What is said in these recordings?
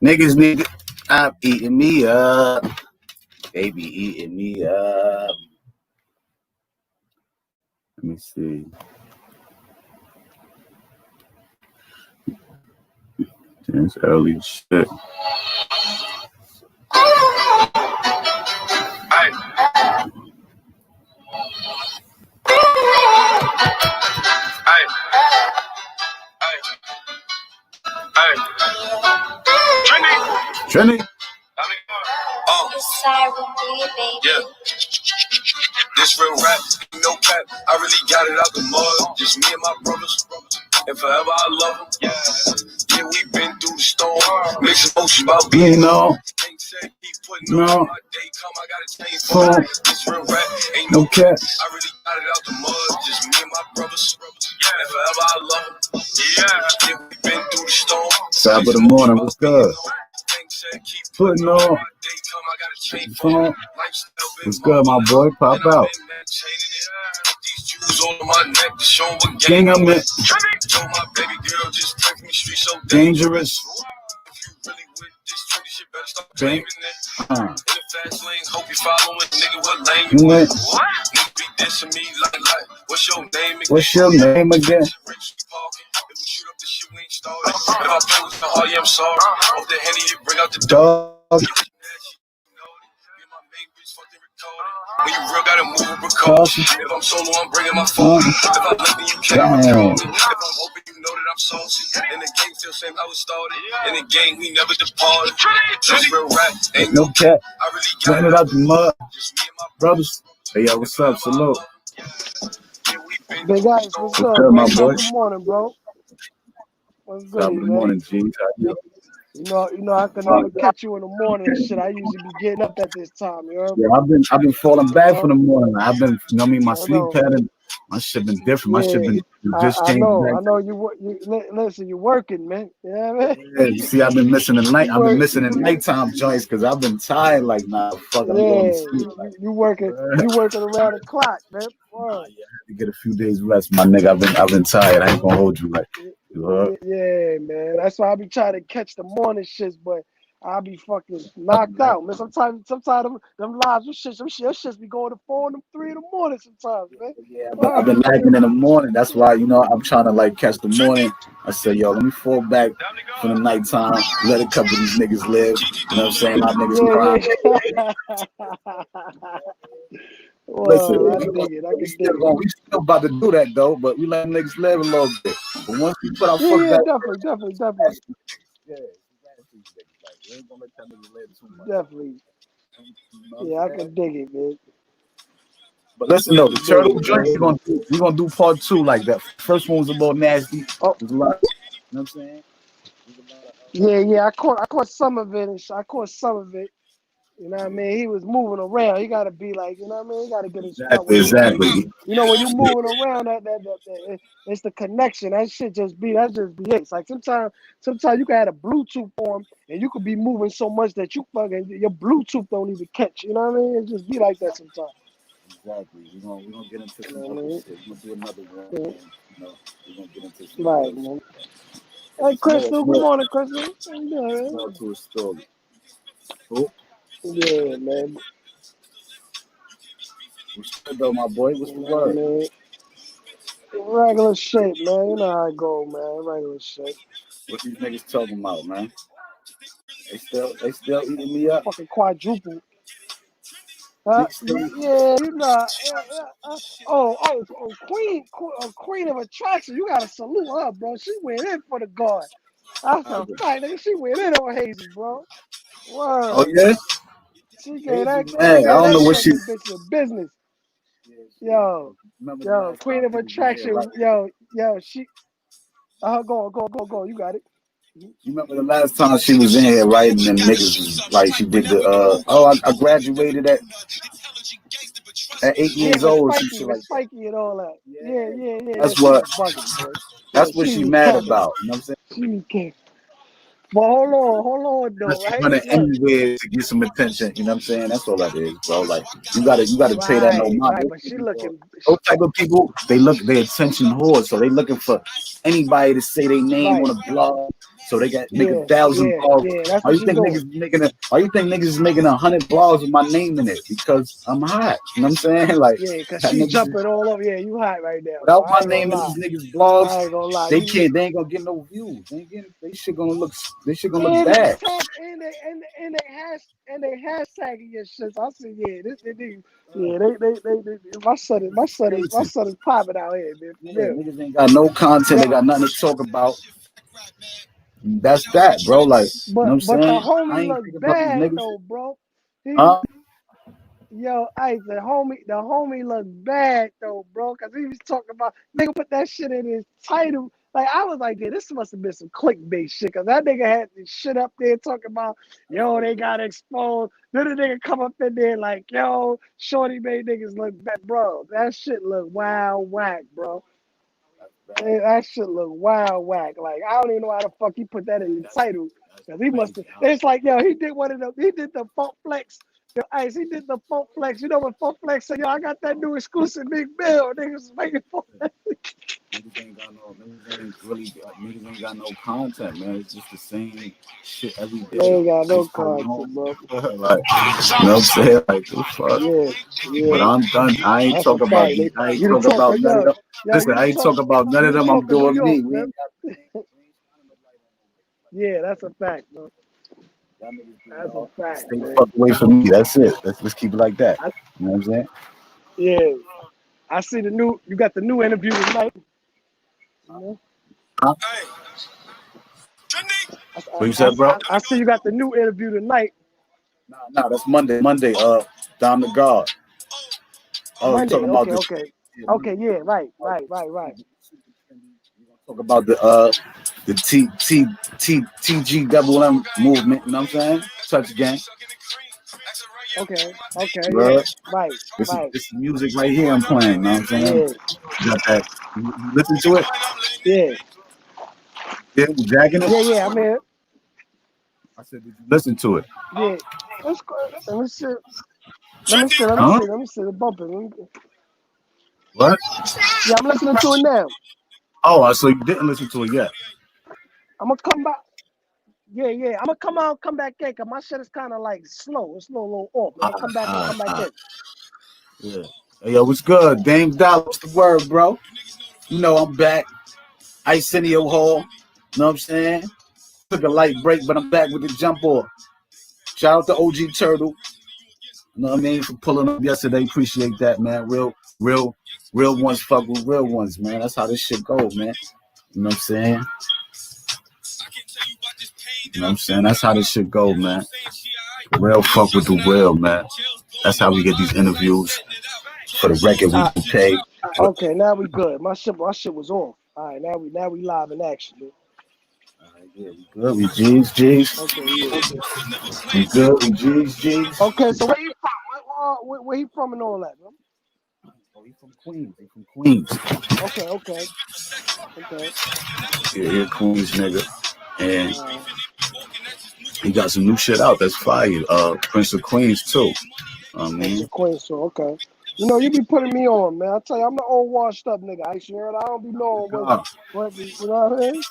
Niggas need to stop eating me up. They be eating me up. Let me see. It's early shit. Hey. Trini. Yeah. This real rap, no cap. I really got it out the mud. Just me and my brothers. And forever I love them. Yeah, we been through the storm. Mixed emotions about being no. No. This real rap ain't no cap. I really got it out the mud. Just me and my brothers. And forever I love them. Yeah, we been through the storm. Top of the morning, what's good? Putting on. What's good, my boy? Pop out. King, I'm in. Dangerous. Hope you following, nigga. What lane you in? Be dissing me like, what's your name again? What's your name again? If we shoot up the shit, we ain't started. If I play with the heart, yeah, I'm sorry. Off the Henny, you bring out the dog. When you real gotta move with precaution. If I'm solo, I'm bringing my phone. If I'm living, you can't control me. If I'm hoping, you know that I'm saucy. And the game still same how it started. In the game, we never departed. This real rap ain't no cap. I really got it out the mud. Brothers. Hey, yo, what's up? Salute. Big guys, what's up? Good, my boy? Good morning, bro. What's good, Good morning, G. You know, I can never catch you in the morning and shit. I usually be getting up at this time, you know? Yeah, I've been falling back from the morning. I've been, you know what I mean, my sleep pattern, my shit been different. My shit been just changing. I know you listen, you're working, man. You know what I mean? Yeah, you see, I've been missing the night. I've been missing the nighttime joints because I've been tired. Like, nah, fuck, I'm going to sleep. You working around the clock, man. Yeah, I had to get a few days rest, my nigga. I've been tired. I ain't gonna hold you like. Yeah, man. That's why I be trying to catch the morning shits, but I be fucking knocked out, man. Sometimes them lives, them shits be going to 4 and 3 in the morning sometimes, man. Yeah, but I've been lagging in the morning. That's why, you know, I'm trying to like catch the morning. I say, yo, let me fall back for the nighttime. Let a couple of these niggas live. You know what I'm saying? My niggas cry. Listen, we still about to do that though, but we let niggas live a little bit. But once we put our foot back, definitely. Yeah, we ain't gonna let that nigga live too much. Definitely. Yeah, I can dig it, man. But listen though, the turtle drink, we're gonna do part 2 like that. First one was a little nasty. Oh. You know what I'm saying? Yeah, I caught some of it. You know what I mean? He was moving around. He got to be like, you know what I mean? He got to get his exactly. You know, when you moving around, that it's the connection. That just be it. It's like sometimes you can have a Bluetooth on and you could be moving so much that you fucking your Bluetooth don't even catch. You know what I mean? It just be like that sometimes. Exactly. We're gonna get into some other shit. We're gonna do another one. Yeah. You know, we're gonna get into some right, man. Hey, Crystal. Good morning, Crystal. How you doing? More to a story. Oh. Yeah, man. What's good though, my boy? What's the word? Man. Regular shape, man. You know how I go, man. Regular shape. What these niggas talking about, man? They still eating me up. Fucking quadruple. Yeah, you know. Queen of attraction. You gotta salute her, bro. She went in for the guard. That's a fact, nigga. She went in on Hazy, bro. Word. Oh yeah. She gave that. I don't know what she's business. Yo, Queen of attraction. Right? Yo, she. Go. You got it. You remember the last time she was in here, right? And then niggas was like, she did the, I graduated at 8 years old. Spiky and all that. Yeah. That's what she's mad about. You know what I'm saying? She can't. But hold on, though, right? She's running anywhere to get some attention. You know what I'm saying? That's all that is, bro. Like you gotta pay that no mind. Right, but she looking. Those type of people, they attention whores, so they looking for anybody to say their name on a blog, So they got making thousands of blogs. Yeah, that's Why what you she think doing. niggas making a? Why you think niggas is making 100 blogs with my name in it? Because I'm hot. You know what I'm saying? Like, Yeah, cause that she niggas jumping all over. Yeah, you hot right now, bro. without I my ain't gonna name in lie. these niggas blogs, I ain't gonna lie. they ain't gonna get no views. They shit gonna look And they bad. tag and they hashtagging your shit. So I said, yeah, they my son is popping out here, man. Yeah, For real. niggas ain't got no content. They Yo, got nothing to talk about. That's that, bro. Like, you know what I'm but the saying? I homie ain't look thinking about these bad niggas. though, bro. He Huh? Yo, the homie looked bad though, bro, because he was talking about nigga put that shit in his title. Like I was like, yeah, this must have been some clickbait shit, cause that nigga had this shit up there talking about, yo, they got exposed. Then the nigga come up in there like, yo, Shorty made niggas look bad, bro. That shit look wild whack, bro. That shit look wild whack. Like I don't even know how the fuck he put that in the title. Cause he must have. It's like, yo, he did one of them. He did the funk flex. Yo, Ice, he did the funk flex. You know what funk flex said? Yo, I got that new exclusive big bill. Niggas waiting for it. Niggas ain't got no content, man. It's just the same shit every day. They ain't got Like, no content, bro. you know what I'm saying? Like, the fuck. But Yeah. I'm done. I ain't That's a talk about fact. I ain't You the talk about talker, none of them. Listen, you I the ain't talk. talk about none You of the them. I'm talk of New doing York, me. We man. ain't got Yeah, that's a fact, bro. y'all niggas do That's a y'all. fact, Stay the man. fuck away from me. That's it. Let's keep it like that. I, You know what I'm saying? yeah, I see you got the new interview tonight. You know? Huh? What you said, bro? I see you got the new interview tonight. Nah, that's Monday. Monday, down the guard. Oh, you Monday. talking about Okay, this? okay. Yeah, Okay, yeah, right. talk about the TG double M movement. You know what I'm saying? Touch gang. Okay, yeah. Bro, Right. this music right here I'm playing. You know what I'm saying? Yeah, You got that? You listen to it? yeah. Yeah, you jacking it? I mean, I said, did you listen to it? yeah. Let's go. Let me see. Huh? Let me see the bumping. What? Yeah, I'm listening to it now. Oh, so you didn't listen to it yet? I'm gonna come back. Yeah. I'm gonna come back in, cause my shit is kind of like slow. It's a little off. I'm gonna come back in. Yeah. Hey, yo, what's good? Dame Dollar, what's the word, bro? You know I'm back. Icenio Hall. You know what I'm saying? Took a light break, but I'm back with the jump off. Shout out to OG Turtle. You know what I mean? For pulling up yesterday. Appreciate that, man. Real ones fuck with real ones, man. That's how this shit goes, man. You know what I'm saying? You know what I'm saying? That's how this shit go, man. Real fuck with the real, man. That's how we get these interviews. For the record, we can pay. Okay, now we good. My shit was off. All right, now we live in action, man. Yeah, we good. We G's. Okay, yeah. We good. We G's. Okay, so where you from? Where he from and all that, bro? Oh, he from Queens. He from Queens. Okay. Yeah, he a Queens nigga. And Uh, he got some new shit out that's fire. Prince of Queens too. I Prince mean, of Queens, so okay. You know, you be putting me on, man. I tell you, I'm the old washed up nigga. I sure I don't be knowing you know what I mean?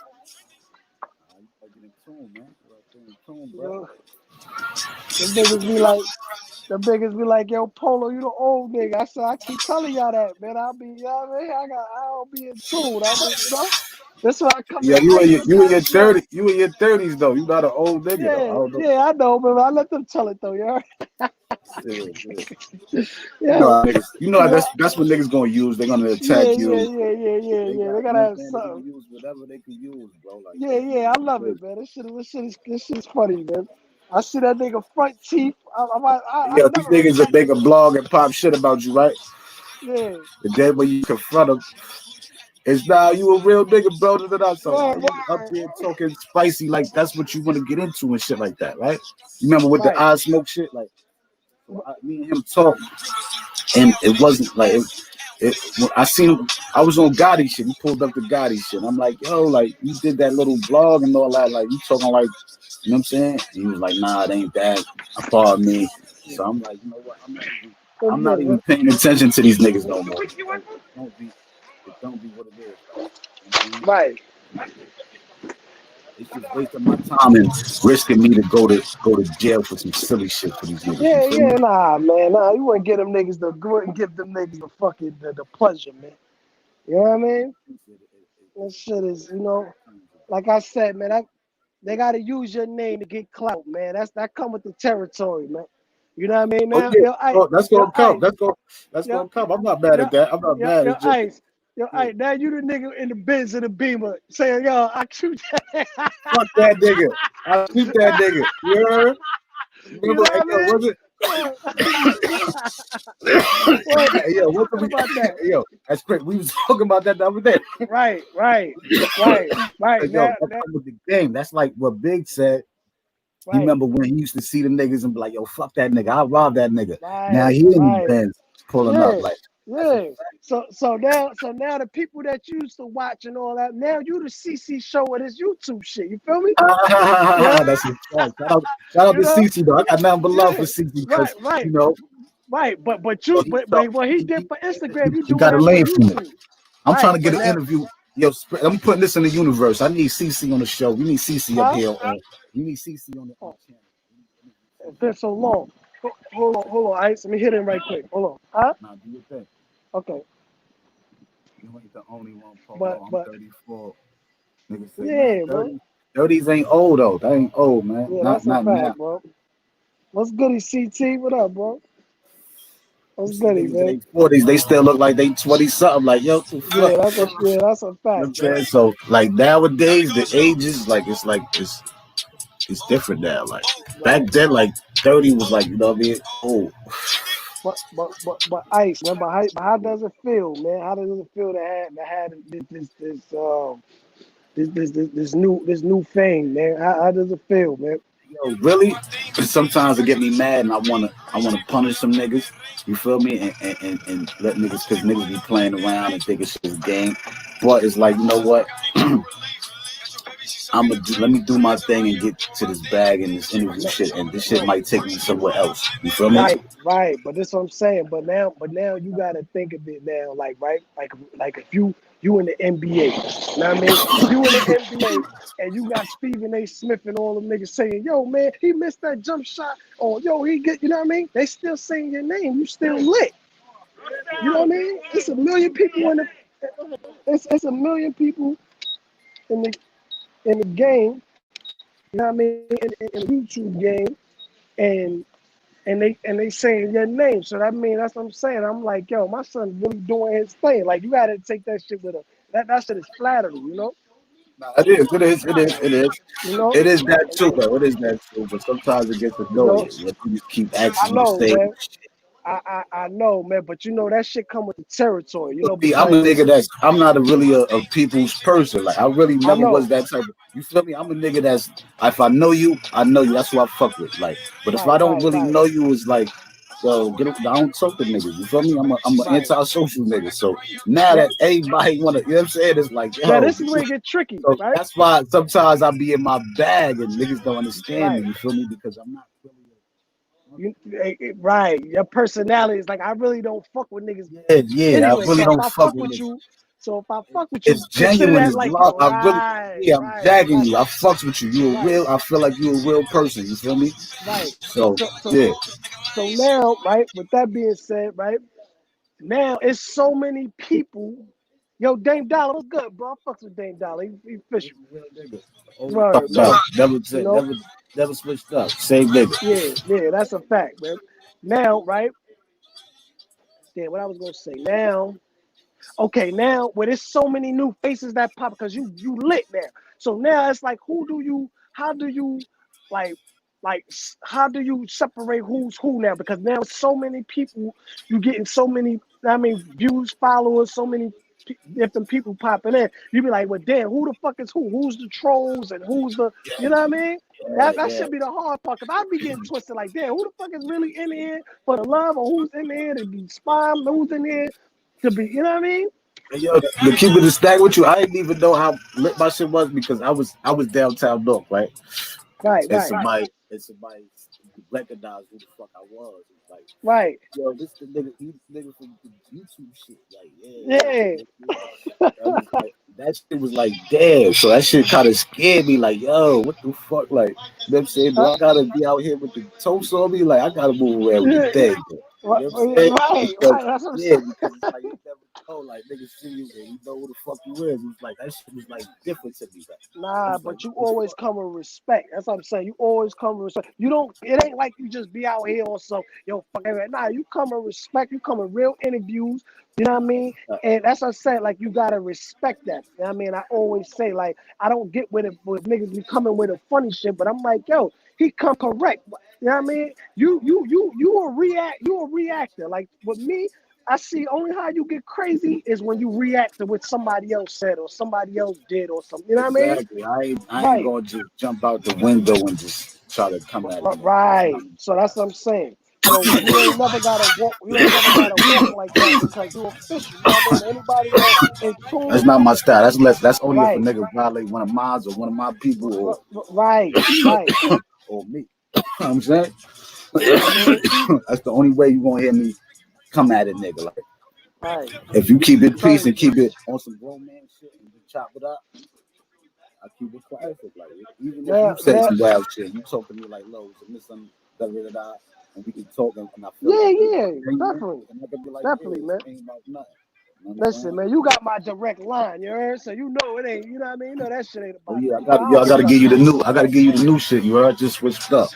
You know, the biggest be like, yo, Polo, you the old nigga. I said, I keep telling y'all that, man. You know what I mean? I don't be in tune. That's why I come yeah, in ice sometimes, yo. you in your 30s though. You not an old nigga though. I don't know. I know, but I let them tell it though, yo. Yeah, yeah. Yo, You know how that's what niggas gonna use. They're gonna attack you. They You know gotta what I'm have saying? They're gonna something. use whatever they can use, bro. Like I love it, man. This shit is funny, man. I see that nigga front teeth. I yeah, these never niggas that respect. make a blog and pop shit about you, right? Yeah, And then when you confront them, it's now you a real nigga, bro. So word, you up there talking spicy like that's what you want to get into and shit like that, right? You remember with the right. eye smoke shit, like me and him talk, and it wasn't like when I seen I was on Gotti shit. He pulled up the Gotti shit. I'm like, yo, like you did that little blog and all that, like you talking like, you know what I'm saying? And he was like, nah, it ain't that. Pardon me. So I'm like, you know what? I'm not even paying attention to these niggas no more. Like, it don't be what it is. Like, you know what I'm saying? Right. It's just wasting my time and risking me to go to jail for some silly shit for these niggas. You feel me? Nah, man, nah. You wouldn't get them niggas you wouldn't give them niggas the fucking the pleasure, man. You know what I mean? That shit is, like I said, man. They gotta use your name to get clout, man. That come with the territory, man. You know what I mean? Oh Now, yeah, that's yo, gonna come. ice, That's yo, gonna come. I'm not mad yo, at that. I'm not mad. yo, It's just ice, ice. Now you the nigga in the Benz and the Beamer saying, yo, I shoot that. fuck that nigga. I shoot that nigga. You heard? You Remember? know Hey, what yo, I was it? mean? What? Hey, yo, what What we? about that? Hey, yo, that's great. We was talking about that the other day. Right. Yo, Now, that come with the game. That's like what Big said. You right, remember when he used to see them niggas and be like, "Yo, fuck that nigga. I'll rob that nigga." Now right, he in these right. bands pulling up Yeah, like. That's a yeah. So now the people that you used to watch and all that, now you the CC show of this YouTube shit. You feel me? Yeah. That's a fact. Shout out You to know? Cece though. I got nothing but love Yeah. for Cece Right, because right, you know right. yo, But what he did for Instagram, you he doing got a that for lane from it. YouTube. I'm trying Right. to get But an now, interview. Yo, I'm putting this in the universe. I need Cece on the show. We need Cece up huh? here. We need Cece on the Oh, channel. it's been so long. Hold on, Ice. Let me hit him right quick. Hold on. Huh? Nah, do your thing. Okay. You ain't the only one, But Polo. I'm but 34. Niggas say, nah, yeah, bro. 30s ain't old though. That ain't old, man. Yeah, Not that's a not now. fact, bro. What's goody, CT? What up, bro? You What's see goody, niggas in man? their 40s, they still look like they 20 something. Like, yo, what the fuck? That's a You know what fact, I'm man. saying? So like nowadays the ages it's different now. Like back Right. then, like 30 was like, you know what I mean? Oh, But Ice, man. But how does it feel, man? How does it feel to have this new fame, man? How does it feel, man? yo, really? Sometimes it get me mad and I wanna punish some niggas. You feel me? And let niggas cause niggas be playing around and think it's just a game. But it's like, you know what? Let me do my thing and get to this bag and this interview shit, and this shit No, might take me somewhere else. You feel me? right. But that's what I'm saying. But now you gotta think of it now, like right, like if you in the NBA, you know what I mean? If you in the NBA and you got Stephen A. Smith and all them niggas saying, "Yo, man, he missed that jump shot," or "Yo, he get," you know what I mean? They still saying your name. You still lit. You know what I mean? It's a million people in the. It's a million people in the game. You know what I mean? In the YouTube game, and and they saying your name. So that mean that's what I'm saying. I'm like, yo, my son really doing his thing. Like you gotta take that shit with a that shit is flattery, you know? Nah, it is. You know? It is that too, though. It is that too. But sometimes it gets You know? annoying when people keep I asking you to know, say. man. I know, man, but you know that shit come with the territory, you know, See, I'm a because nigga that I'm not really a people's person. Like I really I never was know, that type of. You feel me? I'm a nigga that's if I know you, I know you. That's who I fuck with. Like, but if I right, don't right, really right, know you, it's like, yo, I don't talk to niggas. You feel me? I'm an right. antisocial nigga. So now Now, that everybody wanna, you know what I'm saying? It's like, now yo. this is where it get tricky, So right? that's why sometimes I be in my bag and niggas don't understand me. Right. You feel me? Because I'm not really. Right. Your personality is like I really don't fuck with niggas Yeah. I anyway. really So if don't I fuck fuck with with niggas. you, It's consider genuine. that It's like love. yo, I really, right, yeah, I'm right, jagging right, you. I fucks with you. You a right, real. I feel like you a real person. You feel me? right. So So so yeah, so now, right, with that being said, right, now it's so many people. Yo, Dame Dollar, what's good, bro? I fucks with Dame Dollar. He he's official. a real nigga. Always Word, talked man. about. Never You said. know? Never switched up. Same nigga. Yeah, that's a fact, man. Now, right? Yeah, what I was gonna say. Now, okay, now where there's so many new faces that pop because you lit now. So now it's like how do you like how do you separate who's who now? Because now so many people, you getting so many, I mean, views, followers, so many different people popping in. You be like, well, damn, who the fuck is who? Who's the trolls and who's the, you know what I mean? That Yeah. should be the hard part because I'd be getting twisted like, damn, who the fuck is really in here for the love or who's in there to be spying, who's in here to be, you know what I mean? And yo, to keep it a stack with you, I didn't even know how lit my shit was because I was downtown North, right? Right, And right, somebody recognized who the fuck I was. It's like, right. yo, this the nigga, he nigga from the YouTube shit. Like, yeah, Yeah. yeah. I was like, that shit was like, damn. So that shit kind of scared me. Like, yo, what the fuck? Like, you know what I'm saying? Do Uh, I gotta be out here with the toast on me? Like, I gotta move around with the yeah, thing. You know what I'm saying? Because, right. That's what I'm yeah, saying. because it's like, you never know. Like, niggas see you and you know who the fuck you is. It's like, that shit was like different to me. Like, I Nah, was like, but you what the always fuck? come with respect. That's what I'm saying. You always come with respect. You don't. It ain't like you just be out here on some fuck everything. Nah, you come with respect. You come with real interviews. You know what I mean? And that's what I said. Like you gotta respect that. You know what I mean? I always say like I don't get with it with niggas be coming with a funny shit, but I'm like, yo, he come correct. You know what I mean? You a react. You a reactor. Like with me. I see only how you get crazy is when you react to what somebody else said or somebody else did or something. You know what I mean? Exactly. I ain't Right, gonna just jump out the window and just try to come at a nigga. That's right. not my So that's what I'm saying. So you ain't never gotta walk. You ain't never gotta walk like that because you official. You know what I mean? Anybody that in That's tune, not my style. That's only if a right, nigga violate one of mine or one of my people right, right. or me. You know what I'm saying? You know what I mean? That's the only way you gonna hear me come at a nigga. Like Right. if you keep it peace Telling and you. keep it on some grown man shit and just chop it up, I keep it classic. Like even if you Now, say now, some wild shit, you talk to me like low, so listen, da da da da, and we can talk and I feel yeah, like there's yeah, an agreement, definitely, and I can be like, yeah, definitely, this man. ain't about nothing. You know what I'm Listen, saying? man, you got my direct line, you heard? So you know it ain't, you know what I mean? You know that shit ain't Oh about yeah, that. You know, I I don't gotta try. give you the new, I gotta give you the new shit. You heard? Just switched up.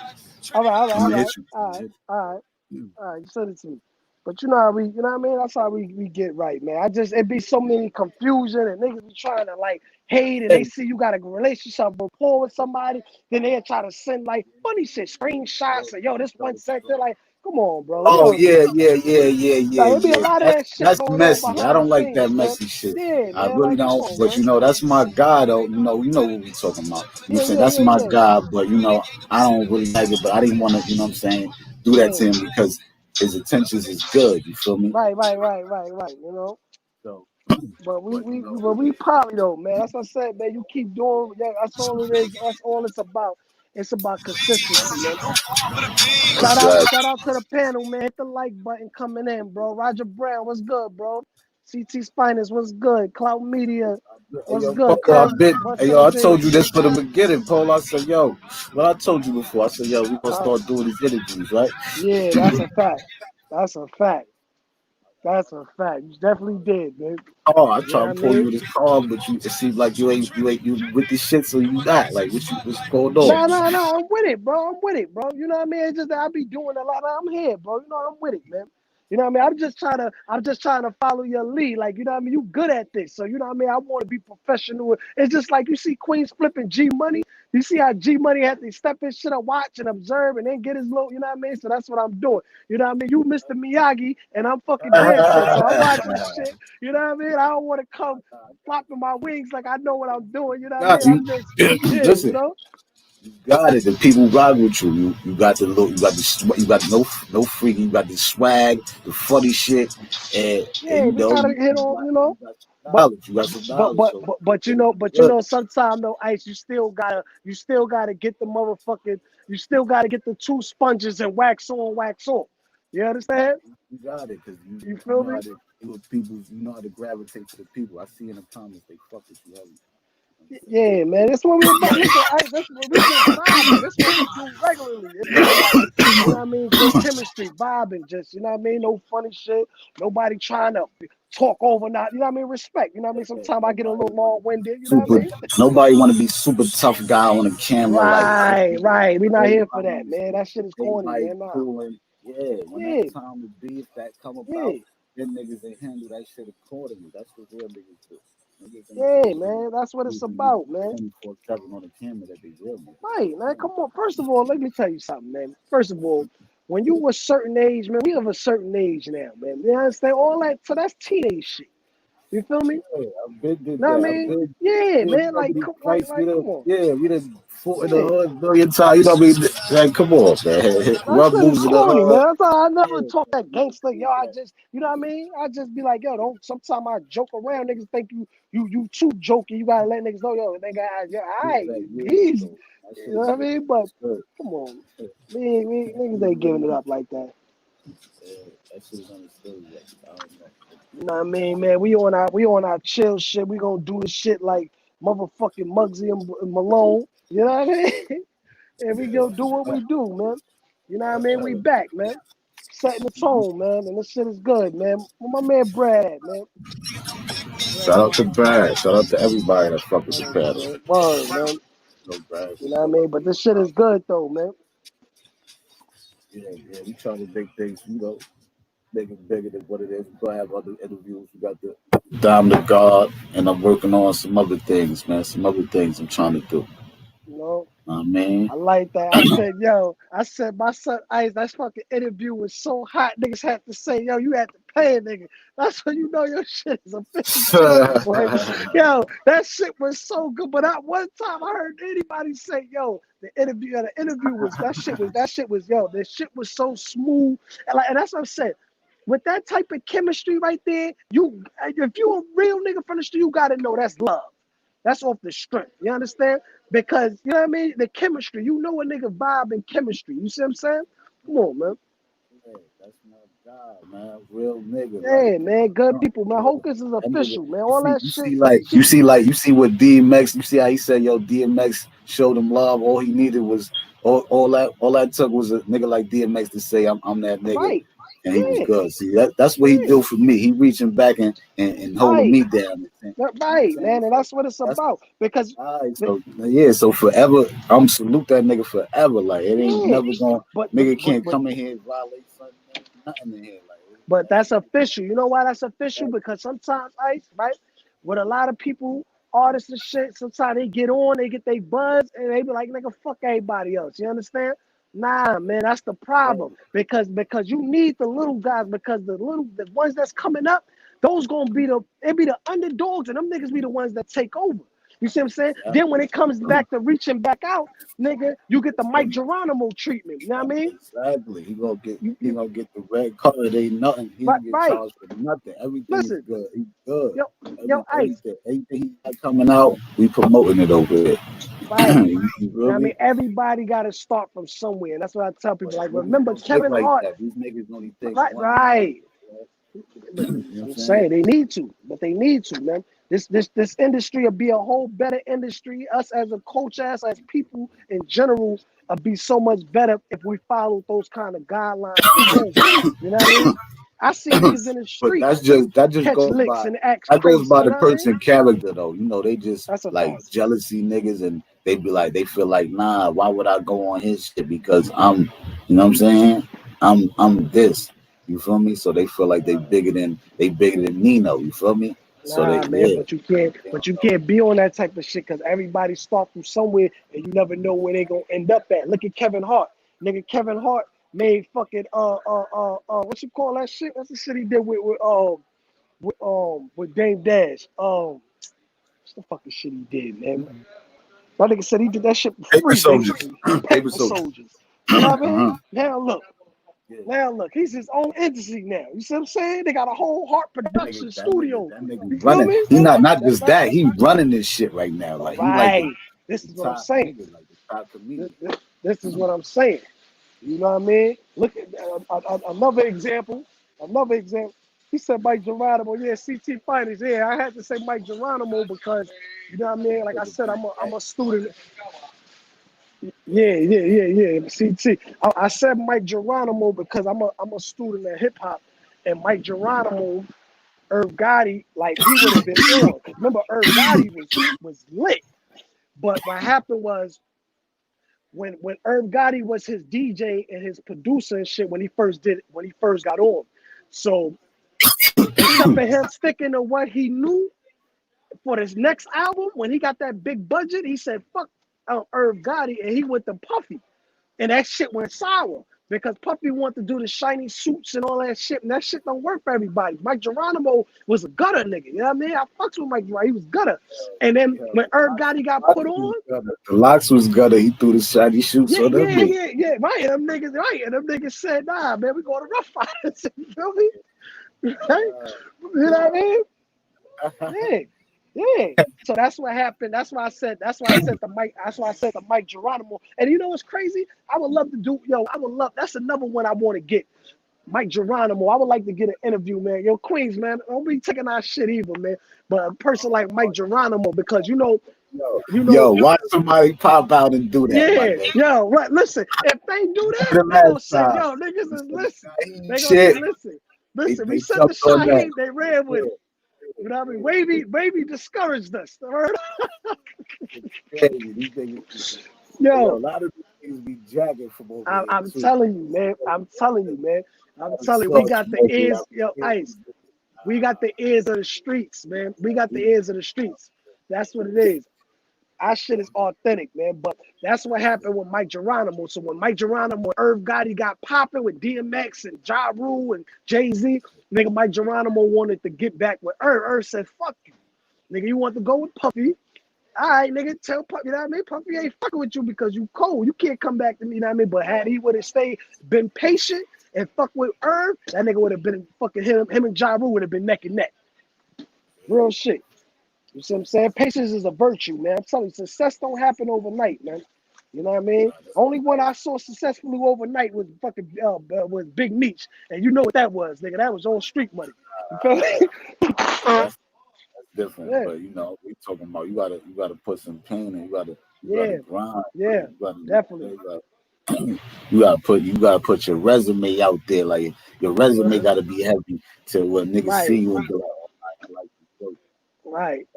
All right, all right, I'm all gonna right, hit you. I'm all gonna right, hit all right, you. all right. You send it to me. But you know how we, you know what I mean? That's how we get right, man. I just it be so many confusion and niggas be trying to like hate and they Hey, see you got a relationship rapport with somebody, then they try to send like funny shit, screenshots and yo, this one sent. They're like, come on, bro. You oh don't do yeah, that. yeah. Like, it be a lot of that shit That's going on messy. I behind the don't like that scenes, man. messy shit. Yeah, I man. really Like, come don't. on, But man. you know, that's my guy though. You know what we talking about. You know what I'm Yeah, saying? yeah, That's yeah, my yeah. guy, but you know, I don't really like it, but I didn't want to, you know what I'm saying, do that Yeah. to him because his intentions is good, you feel me? Right. You know. So But we but you we know, but we probably though, man. That's what I said, man. You keep doing that. That's all it is. That's all it's about. It's about consistency, man. exactly. Shout out to the panel, man. Hit the like button coming in, bro. Roger Brown, what's good, bro? CT's finest, what's good? Cloud Media, Hey what's yo, good? Polo, Curve hey yo, I told 117. you this for the beginning, Paul. I said, yo, what I told you before, I said, yo, we gonna Uh, start doing these interviews, right? yeah, that's a fact. That's a fact. That's a fact. You definitely did, man. Oh, I You know try what I to pull mean? you this call, but you it seems like you with this shit, so you not like what's going on? Nah. I'm with it, bro. I'm with it, bro. You know what I mean? It's just that I be doing a lot. I'm here, bro. You know, I'm with it, man. You know what I mean? I'm just trying to follow your lead. Like, you know what I mean? You good at this. So, you know what I mean? I want to be professional. It's just like you see Queens flipping G Money. You see how G Money had to step his shit and watch and observe and then get his little, you know what I mean? So that's what I'm doing. You know what I mean? You Mr. Miyagi and I'm fucking dancing. So I'm watching shit. You know what I mean? I don't want to come flopping my wings like I know what I'm doing. You know what I Got mean? you. I'm just, yeah, you Listen, know? you got it. The people rock with you. You got the look. You got no freaking. You got the swag, the funny shit, and Yeah, you we know gotta hit on, you know. you got some But knowledge. You got some knowledge. So but you good. know, sometimes though, Ice, you still gotta get the motherfucking, you still gotta get the two sponges and wax on, wax off. You understand? You got it, cause You you feel know how me? to deal with people. You know how to gravitate to the people. I see in the comments they fuck with you heavy. You know what I'm saying? Yeah, man. That's what we about. Listen, Ice, that's what we just vibing. That's what we do regularly. It's just about, you know what I mean, good chemistry, vibing, just, you know what I mean, no funny shit, nobody trying to talk over, not, you know what I mean, respect. You know what I mean? Sometimes I get a little long winded. You know what I Super. mean? Nobody want to be super tough guy on the camera. Like Right. We're not here for that, everybody's man. That shit is corny, everybody man. Nah. cool and yeah. When that Yeah, time to be, if that come about, yeah, then niggas they handle that shit accordingly. That's what real niggas do. Niggas ain't yeah, just man. That's what it's using you about, man. 24/7 on the camera that they real Right, man. niggas. Come on. First of all, let me tell you something, man. First of all, when you a certain age, man, we of a certain age now, man. You understand? All that, so that's teenage shit. You feel me? Yeah, I've been did Know what I that. I've mean? been, Yeah, yeah, you man. know, Like, these fights, come on. we done fought in the Yeah. hood a million times. You know what I mean? Like, come on, man. That shit is Rumbles in the corny, man. hood. That's all. I never Yeah, talk that we gangster. Yo, did I that. just, you know what I mean? I just be like, yo, don't. Sometimes I joke around. Niggas think you too jokey. You gotta let niggas know, yo, nigga, yo, all We did right, that years easy. ago. That You shit know is what I good. mean? But That's good. come on, Yeah, niggas ain't giving it up like that. that shit is understood. Like, I don't know. You know what I mean, man? We on our chill shit. We gonna do the shit like motherfucking Muggsy and Malone. You know what I mean? And we gonna do what we do, man. You know what I mean? We back, man. Setting the tone, man, and this shit is good, man. Where my man Brad at, man? Shout out to Brad. Shout out to everybody that fuck with the pedal. Word, man. No Brad. You know what I mean? But this shit is good though, man. Yeah, we trying to make things, make it bigger than what it is. We're gonna have other interviews. We got the Diamond God, and I'm working on some other things, man. Some other things I'm trying to do. You know? I mean, I like that. I said, yo, my son Ice, that fucking interview was so hot. Niggas had to say, yo, you had to pay a nigga. That's when you know your shit is official, boy. Yo, that shit was so good. But one time I heard anybody say, yo, the interview was that shit was yo, the shit was so smooth. And that's what I'm saying. With that type of chemistry right there, if you a real nigga from the street, you gotta know that's love. That's off the strength. You understand? Because, you know what I mean? The chemistry. You know a nigga vibe and chemistry. You see what I'm saying? Come on, man. yeah, that's my God, man. Real nigga. Yeah, Like, man. Good people, man. Hocus is that nigga, official, man. All that you shit. see what DMX, you see how he said, yo, DMX showed him love. All he needed was all that took was a nigga like DMX to say I'm that nigga. Right. And he was Yeah. good. See, that's what he do for me. He reaching back and holding Right. me down. Right, man. And that's what it's about. Because, all right, so forever, I'm salute that nigga forever. Like it ain't yeah. never gonna But, nigga can't come in here and violate something, nothing in here. But that's official. You know why that's official? Because sometimes, Ice, right, with a lot of people, artists and shit, sometimes they get on, they get their buzz, and they be like, nigga, fuck everybody else. You understand? Nah, man, that's the problem. Because you need the little guys, because the ones that's coming up, those gonna be the underdogs, and them niggas be the ones that take over. You see what I'm saying? Then when it comes back to reaching back out, nigga, you get the Mike Geronimo treatment. You know what I mean? Exactly. He gonna get the red color. It ain't nothing. He don't get Right. charged for nothing. Everything is Listen, good. He's good. yo, Ice. Anything he got coming out, we promoting it over here. Right. You You know feel what I mean? me? Everybody got to start from somewhere. And that's what I tell people. Like, Niggas remember don't think Kevin like Hart. that. These niggas only think Right, one. right. You know what I'm I'm saying they need to, but they need to, man. This industry will be a whole better industry. Us as a culture, us as people in general, will be so much better if we follow those kind of guidelines and rules. You know what I mean? I see niggas in the But street that just catch goes licks by and act that goes crazy. by You the know what I mean? person character though. You know, they just That's a like fact. jealousy niggas and they be like they feel like, nah, why would I go on his shit? Because I'm you know what I'm saying? I'm this. You feel me? So they feel like they bigger than Nino, you feel me? So they Nah, man, yeah. but you can't be on that type of shit because everybody start from somewhere and you never know where they gonna end up at. Look at Kevin Hart, nigga. Kevin Hart made fucking what you call that shit? What's the shit he did with Dame Dash? What's the fucking shit he did, man? My nigga said he did that shit for Paper free, soldiers. basically. Paper Paper soldiers. soldiers. You know what I mean? Uh-huh. Yeah. Now look, he's his own entity now. You see what I'm saying? They got a whole Hart production studio. That nigga You feel running. me? He not That's just right. that. He running this shit right now. All Like he like right. This the is what I'm top saying. nigga, like the top comedian. This is what I'm saying. You know what I mean? Look at another example. Another example. He said Mike Geronimo. Yeah, CT Finance. Yeah, I had to say Mike Geronimo because you know what I mean. Like I said, I'm a student. Yeah. CT. I said Mike Geronimo because I'm a student of hip hop, and Mike Geronimo, Irv Gotti, like he would have been on. Cause remember, Irv Gotti was lit. But what happened was when Irv Gotti was his DJ and his producer and shit when he first got on. So instead of him sticking to what he knew for his next album, when he got that big budget, he said fuck Irv Gotti and he went to Puffy. And that shit went sour because Puffy wanted to do the shiny suits and all that shit, and that shit don't work for everybody. Mike Geronimo was a gutter nigga, you know what I mean? I fucks with Mike Geronimo, he was gutter. And then when Irv Gotti got put on, The locks was gutter. He threw the shiny shoots on them. right. And them niggas said, nah, man, we going to Rough Riders. You feel me? Right? You know what I mean? Yeah. So that's what happened. That's why I said the Mike Geronimo. And you know what's crazy? I would love. That's another one I want to get. Mike Geronimo. I would like to get an interview, man. Yo, Queens, man, don't be taking our shit either, man. But a person like Mike Geronimo, because Yo, watch somebody pop out and do that, my yeah, nigga. yo, right. Listen, if they do that, The they gonna last say, time. yo, niggas is listen. They gonna Shit. say, listen. They We sent the jumped on that. Shaheed, they ran with it. You know what I mean? Wavy discouraged us. These niggas, Yo, a lot of these niggas be jacking from over here. I'm too. telling you, man. I'm telling you, we got the ears, yo, Ice. We got the ears of the streets, man. We got the ears of the streets. That's what it is. Our shit is authentic, man. But that's what happened with Mike Geronimo. So when Mike Geronimo and Irv Gotti got popping with DMX and Ja Rule and Jay-Z, nigga, Mike Geronimo wanted to get back with Irv. Irv said, fuck you. Nigga, you want to go with Puffy? All right, nigga, tell Puffy, you know what I mean? Puffy ain't fucking with you because you cold. You can't come back to me, you know what I mean? But had he would have been patient and fuck with Irv, that nigga would have been fucking him and Ja Rule would have been neck and neck. Real shit. You see what I'm saying? Patience is a virtue, man. I'm telling you, success don't happen overnight, man. You know what I mean? Only one I saw successfully overnight was fucking was Big Meech, and you know what that was, nigga. That was on street money. You feel me? That's different, Yeah. but we talking about you gotta put some pain and you gotta grind. Yeah, definitely. You gotta put your resume out there. Like your resume gotta be heavy to what niggas Right. see you and be like, oh, I like this. Right.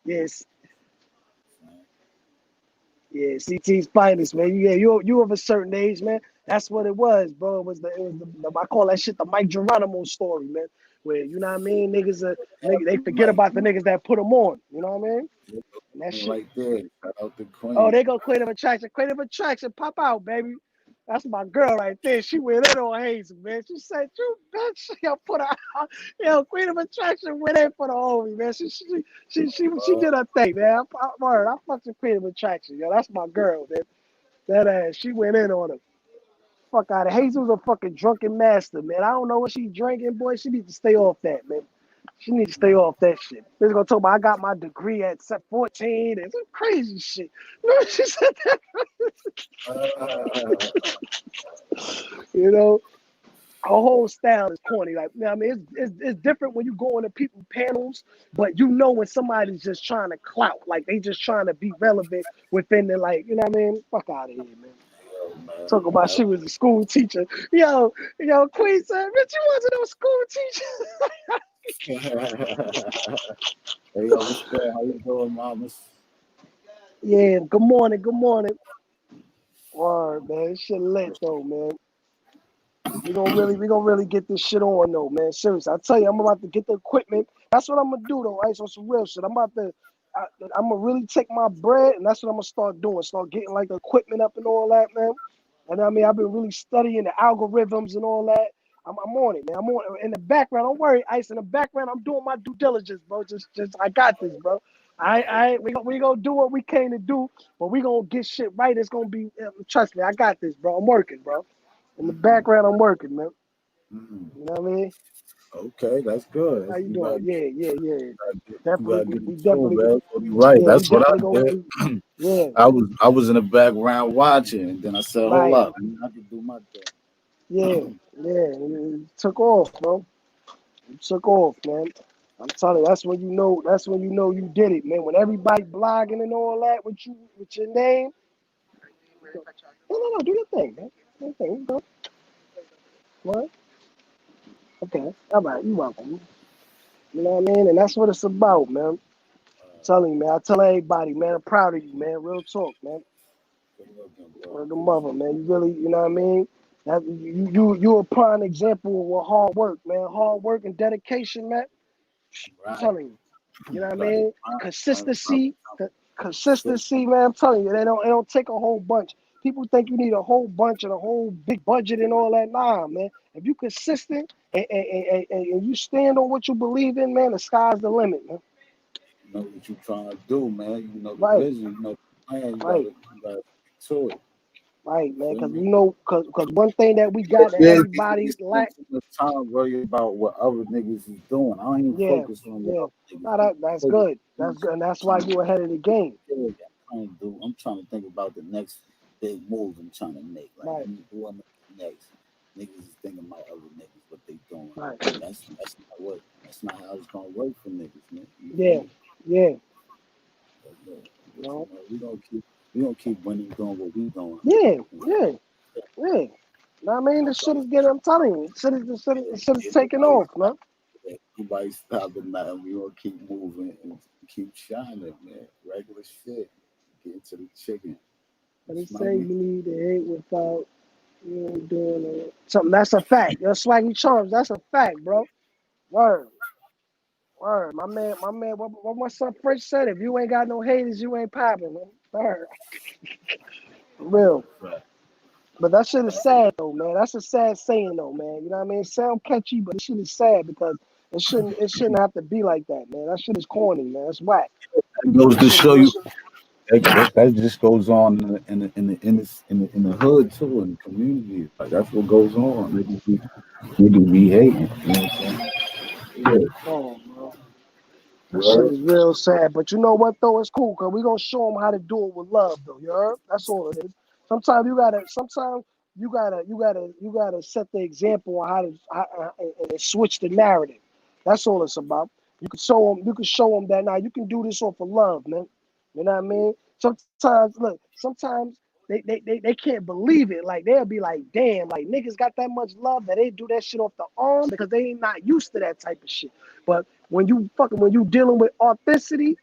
Yes. Yeah, CT's finest, man. Yeah, you of a certain age, man. That's what it was, bro. It was the I call that shit the Mike Geronimo story, man. Where you know what I mean, niggas they forget about the niggas that put them on. You know what I mean? And that shit. Right there. Shout out to Queen. Oh, they go Queen of Attraction. Queen of Attraction, pop out, baby. That's my girl right there. She went in on Hazel, man. She said, "You bitch, yo, put her out." Yo, Queen of Attraction went in for the homie, man. She did her thing, man. I fucked with Queen of Attraction, yo. That's my girl, man. That ass, she went in on her. Fuck out of Hazel's a fucking drunken master, man. I don't know what she drinking, boy. She needs to stay off that, man. She needs to stay off that shit. They're gonna talk about I got my degree at 14 and some crazy shit. No, she said that. You know, her whole style is corny. Like, you know what I mean, it's different when you go into people panels, but you know when somebody's just trying to clout, like they just trying to be relevant within the, like, you know what I mean? Fuck out of here, man. Talk about she was a school teacher. Yo, Queen said, bitch, you wasn't no school teacher. Hey, yo, what's good? How you doing, mamas? Yeah, good morning. Word, man. Shit lit though, man. We gonna really get this shit on though, man. Seriously, I tell you, I'm about to get the equipment. That's what I'm gonna do though, right? So some real shit. I'm gonna really take my bread, and that's what I'm gonna start doing. Start getting like the equipment up and all that, man. And I mean, I've been really studying the algorithms and all that. I'm on it, man. I'm on it. In the background. Don't worry, Ice. In the background, I'm doing my due diligence, bro. Just I got this, bro. We gonna do what we came to do, but we gonna get shit right. It's gonna be. Trust me, I got this, bro. I'm working, bro. In the background, I'm working, man. You know what I mean? Okay, that's good. How you doing? Yeah. Definitely. Right, Yeah, that's what I did. Yeah. I was in the background watching, and then I said, "Hold up, I can do my thing." Yeah. It took off, bro. It took off, man. I'm telling you, that's when you know you did it, man. When everybody blogging and all that with your name. No, do your thing, man. Do your thing, bro. What? Okay. All right, you welcome. You know what I mean? And that's what it's about, man. I'm telling you, man. I tell everybody, man, I'm proud of you, man. Real talk, man. Word the mother, man. You really, you know what I mean? That, you a prime example of what hard work, man. Hard work and dedication, man. I'm telling you. You know what I mean? Consistency, man. I'm telling you, it don't take a whole bunch. People think you need a whole bunch and a whole big budget and all that. Nah, man. If you consistent and you stand on what you believe in, man, the sky's the limit, man. You know what you're trying to do, man. You know the Right. vision, you know the plan. You gotta to it. Right, man. Because one thing that we got that everybody lack. Time worry about what other niggas is doing. I don't even focus on what other niggas that's good. That's good, and that's why you ahead of the game. I'm trying to think about the next big move I'm trying to make. Like, what next? niggas is thinking about other niggas, what they doing. Right. That's not how it's gonna work for niggas, man. Yeah. Yeah. But, we gonna keep winning, doing what we doing. Yeah. Yeah. Yeah. Know what I mean? The shit is getting, I'm telling you, the shit is taking off, man. Nobody stopping nothing. We gonna keep moving and keep shining, man. Regular shit. Get into the chicken. But they say you need to hate without you ain't doing it. Something that's a fact. Your swaggy charms, that's a fact, bro. Word. Word. What my son French said, if you ain't got no haters, you ain't popping, man. Word. For real. But that shit is sad though, man. That's a sad saying though, man. You know what I mean? It sound catchy, but it shit is sad because it shouldn't have to be like that, man. That shit is corny, man. It's whack. It goes to show you that just goes on in the hood too, in the community. Like that's what goes on. Niggas be hating. You know what I'm saying? Yeah. Oh, bro. That shit is real sad. But you know what though? It's cool because we gonna show them how to do it with love though. You heard? That's all it is. Sometimes you gotta set the example on and switch the narrative. That's all it's about. You can show them that now you can do this off of love, man. You know what I mean? Sometimes they can't believe it. Like they'll be like, damn, like niggas got that much love that they do that shit off the arm because they ain't not used to that type of shit. But when you dealing with authenticity,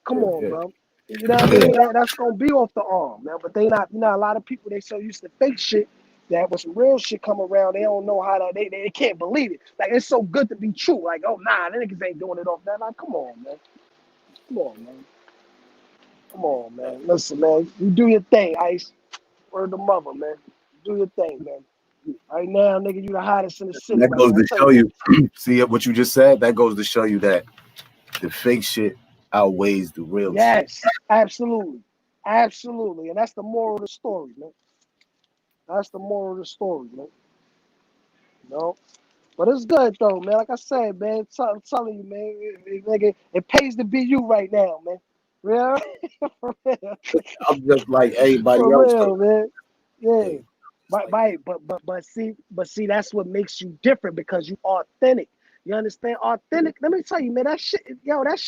come on, bro. You know what I mean? That's gonna be off the arm, man. But they not, a lot of people they so used to fake shit that when some real shit come around, they don't know how to they can't believe it. Like it's so good to be true. Like, oh nah, the niggas ain't doing it off that. Like, come on, man. Come on, man. Come on, man. Listen, man. You do your thing, Ice. Word the mother, man. Do your thing, man. Right now, nigga, you the hottest in the city That right goes now. to show you. See what you just said? That goes to show you that the fake shit outweighs the real shit. Yes, absolutely. Absolutely. And that's the moral of the story, man. That's the moral of the story, man. You know? But it's good though, man. Like I said, man, I'm telling you, man, it pays to be you right now, man. Real? For real. I'm just like everybody For else. real, man. Yeah. Hey, Right. But see, that's what makes you different because you authentic. You understand? Authentic. Let me tell you, man, that shit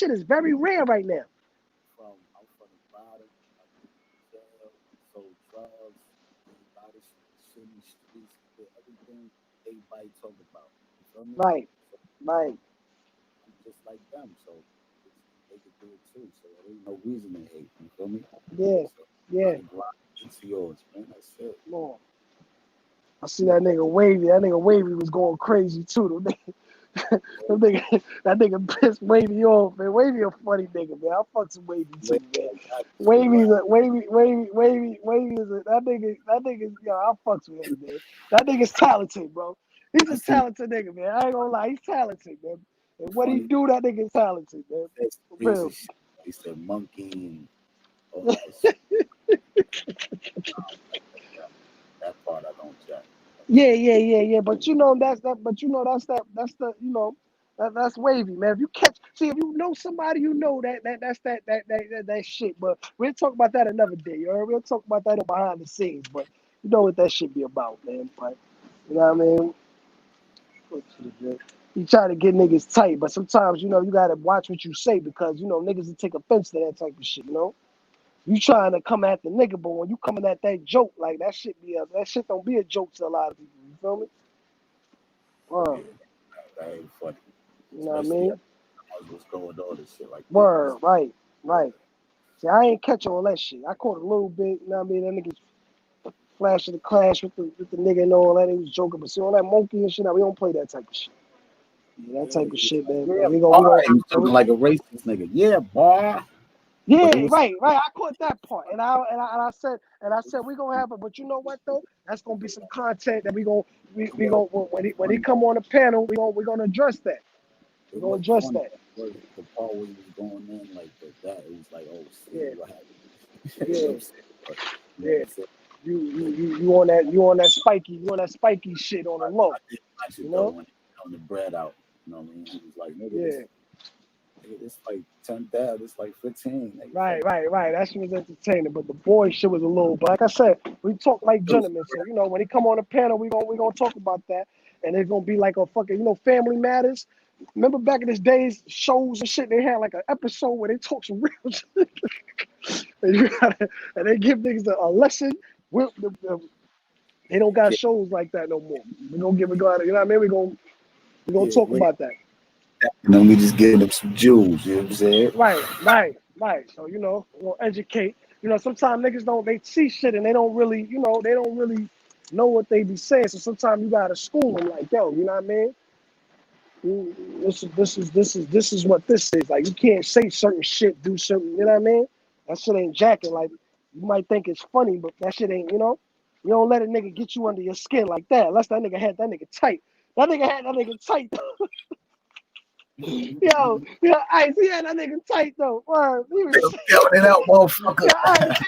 is very rare right now. I'm from the bottom. I went to jail, sold drugs, a lot of shit in the streets, did everything everybody talk about. You feel me? Right. So Right. I'm just like them, so they could do it too. So there ain't no reason to hate. You feel me? Yeah. So Yeah. it's yours, man. That's it. Come on. I see that nigga Wavy. That nigga Wavy was going crazy too. That nigga pissed Wavy off, man. Wavy a funny nigga, man. I fucks with Wavy too, man. Wavy is yo, I fucks with him, man. That nigga's talented, bro. He's I a see talented nigga, man. I ain't gonna lie, he's talented, man. And what he funny do, that nigga's talented, man. For crazy real. shit. They said monkey and all that shit. That part I don't check. Yeah. But you know that's that. But you know that's the that's Wavy, man. If you know somebody, you know that's that shit. But we'll talk about that another day. You heard? We'll talk about that behind the scenes. But you know what that shit be about, man. But you know what I mean? You try to get niggas tight, but sometimes you gotta watch what you say because niggas will take offense to that type of shit. You trying to come at the nigga, but when you coming at that joke, like that shit don't be a joke to a lot of people. You feel me? Yeah, that ain't funny. You know what I Especially mean? what's going on and shit like that. Word, right. See, I ain't catch all that shit. I caught a little bit. You know what I mean? That niggas flashing the clash with the nigga and all that. He was joking, but see all that monkey and shit. Now we don't play that type of shit. Yeah, that type of shit, man. Yeah, We boy. go. He was talking like a racist nigga. Yeah, boy. But Yeah, it was right. I caught that part, and I said we gonna have it. But you know what though? That's gonna be some content that we gonna when he come on the panel, we gonna address that. it We're gonna wasn't address funny. that. The part where he was going in like that, it was like, oh Yeah, shit, what happened? You know what yeah, I'm saying? But, you know what yeah. I'm saying? You on that spiky shit on the I low. did watch You it though know? when he was throwing the bread out. You know what I mean? He was like, nigga, this Yeah, It's like 10,000. It's like 15. Right. That shit was entertaining, but the boy shit was a little. But like I said, we talk like gentlemen. So when he come on the panel, we gonna talk about that, and it's gonna be like a fucking Family Matters. Remember back in his days, shows and shit, they had like an episode where they talk some real shit, and they give niggas a lesson. They don't got shows like that no more. We gonna get regarded. You know what I mean? We gonna talk about that. And then we just getting them some jewels. You know what I'm saying? Right. So we'll educate. Sometimes niggas they see shit and they don't really know what they be saying. So sometimes you gotta school them like, yo, you know what I mean? This is what this is. Like you can't say certain shit, do certain. You know what I mean? That shit ain't jacking. Like you might think it's funny, but that shit ain't. You don't let a nigga get you under your skin like that. Unless that nigga had that nigga tight. That nigga had that nigga tight. Yo, Ice, he had that nigga tight though. He was it out, motherfucker. Ice,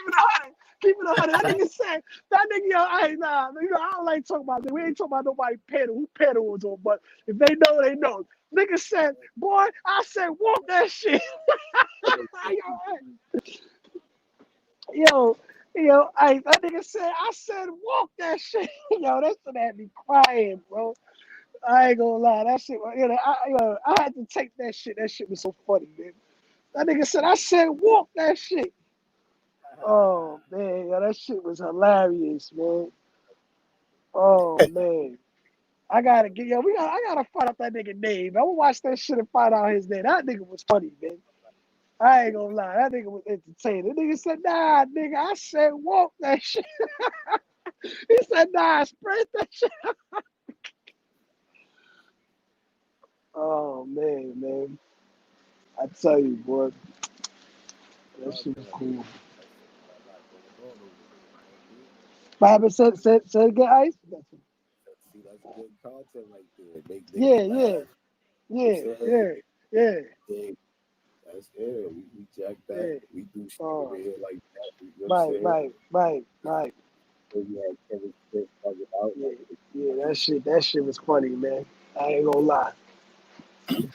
keep it 100. That nigga said, that nigga, yo, Ice, nah, I don't like talking about that. We ain't talking about nobody pedal, who pedal was on, but if they know, they know. Nigga said, boy, I said, walk that shit. yo, Ice, that nigga said, I said, walk that shit. Yo, that shit had me crying, bro. I ain't gonna lie, that shit. I had to take that shit. That shit was so funny, man. That nigga said, "I said walk that shit." Oh man, that shit was hilarious, man. Oh man, I gotta I gotta find out that nigga name. I'm gonna watch that shit and find out his name. That nigga was funny, man. I ain't gonna lie, that nigga was entertaining. The nigga said, "Nah, nigga, I said walk that shit." He said, "Nah, spread that shit." Oh man. I tell you, boy, that shit was cool. Bible said again, Ice. See, that's good content right there. They Yeah. laugh. Yeah. That's good. We jack that. We do shit over here like that. You know what I'm saying? Right. So we had Kevin Smith talk about Yeah, that shit was funny, man. I ain't gonna lie. You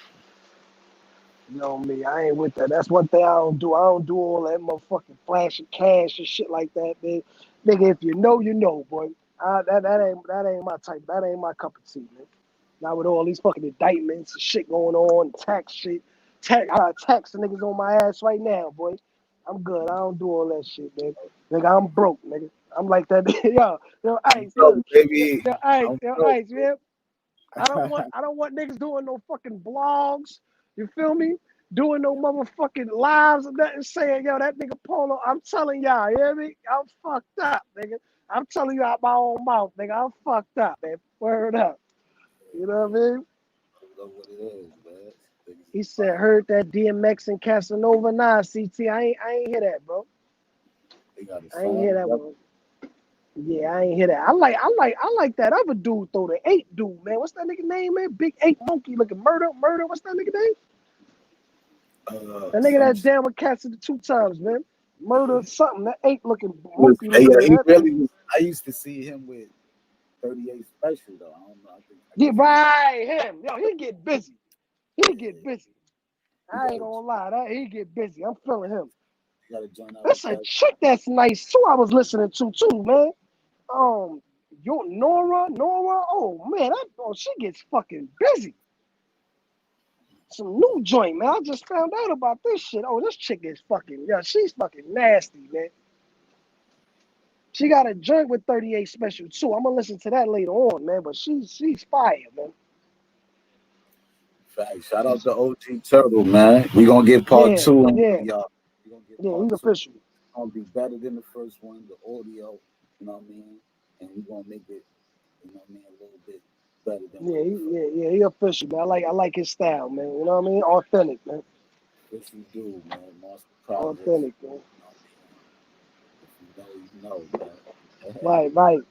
know me, I ain't with that. That's one thing I don't do. I don't do all that motherfucking flashing cash and shit like that, man. Nigga, if you know, boy. That ain't my type. That ain't my cup of tea, man. Not with all these fucking indictments and shit going on, tax shit. I got tax the niggas on my ass right now, boy. I'm good. I don't do all that shit, man. Nigga, I'm broke, nigga. I'm like that. yo, Ice, yo, baby. Ice, man. I don't want niggas doing no fucking blogs. You feel me? Doing no motherfucking lives and nothing saying, yo, that nigga Polo, I'm telling y'all, you hear me? I'm fucked up, nigga. I'm telling you out my own mouth, nigga. I'm fucked up, man. Word up. You know what I mean? I know what it is, man. He said, heard that DMX and Casanova. Nah, CT, I ain't hear that, bro. I ain't hear that one. Yeah, I ain't hear that. I like that other dude though, the 8 dude, man. What's that nigga name, man? Big 8 monkey looking murder. What's that nigga name? That nigga that down with Cassidy 2 times, man. Murder something. That 8 looking monkey looking. Yeah, he really was. I used to see him with 38 Special though. I don't know. Yeah, right, him. Yo, he get busy. I ain't gonna lie, he get busy. I'm feeling him. That's a chick that's nice too. I was listening to too, man. Nora. Oh man, she gets fucking busy. Some new joint, man. I just found out about this shit. Oh, this chick is she's fucking nasty, man. She got a joint with 38 Special too. I'm gonna listen to that later on, man. But she's fire, man. Fact. Shout out to OG Turtle, man. We gonna get part 2, y'all. We gonna get part he's 2. official. It's gonna be better than the first one, the audio. You know what I mean? And we gonna make it, you know what I mean, a little bit better than he official, man. I like his style, man. You know what I mean? Authentic, man. What you do, man. Monster Projects. Authentic, man. If you know, man.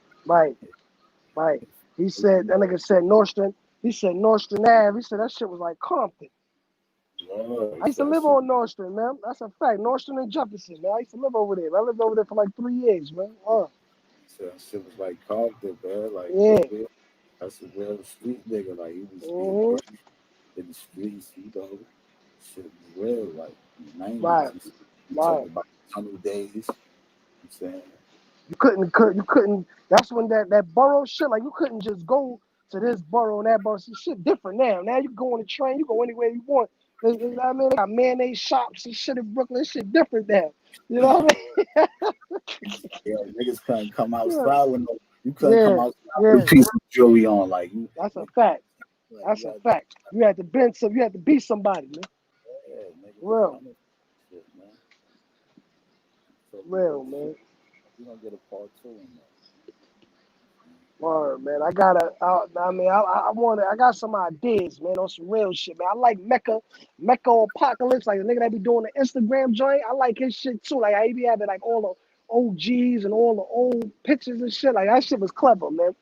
Right. He said that nigga said Nordstrom. He said Nordstrom Ave. He said that shit was like Compton. I used to live on Nordstrom, man. That's a fact. Nordstrom and Jefferson, man. I used to live over there. I lived over there for like 3 years, man. That shit was like Compton, man. Like, that's a real street nigga. Like, he was in the streets, you know, shit be real, like in the 90s. Right, You talk right. about tunnel days. You know what I'm saying? You couldn't. That's when that borough shit. Like you couldn't just go to this borough and that borough. See, shit different now. Now you go on the train. You go anywhere you want. You know what I mean? They got mayonnaise shops and shit in Brooklyn. This shit different now. You know what I Yeah, niggas couldn't come mean? outside with no. You couldn't come Yeah, outside with a yeah. piece of jewelry on, like you. That's a fact. Like That's you a had, fact. You had to bend some. You had to be somebody, man. yeah, niggas was Real, coming. Shit, man. So real, man. we gonna get a part two in that. Word, man. I mean, I want to. I got some ideas, man, on some real shit, man. I like Mecca Apocalypse, like the nigga that be doing the Instagram joint. I like his shit too. Like I be having like all the OGs and all the old pictures and shit. Like that shit was clever, man.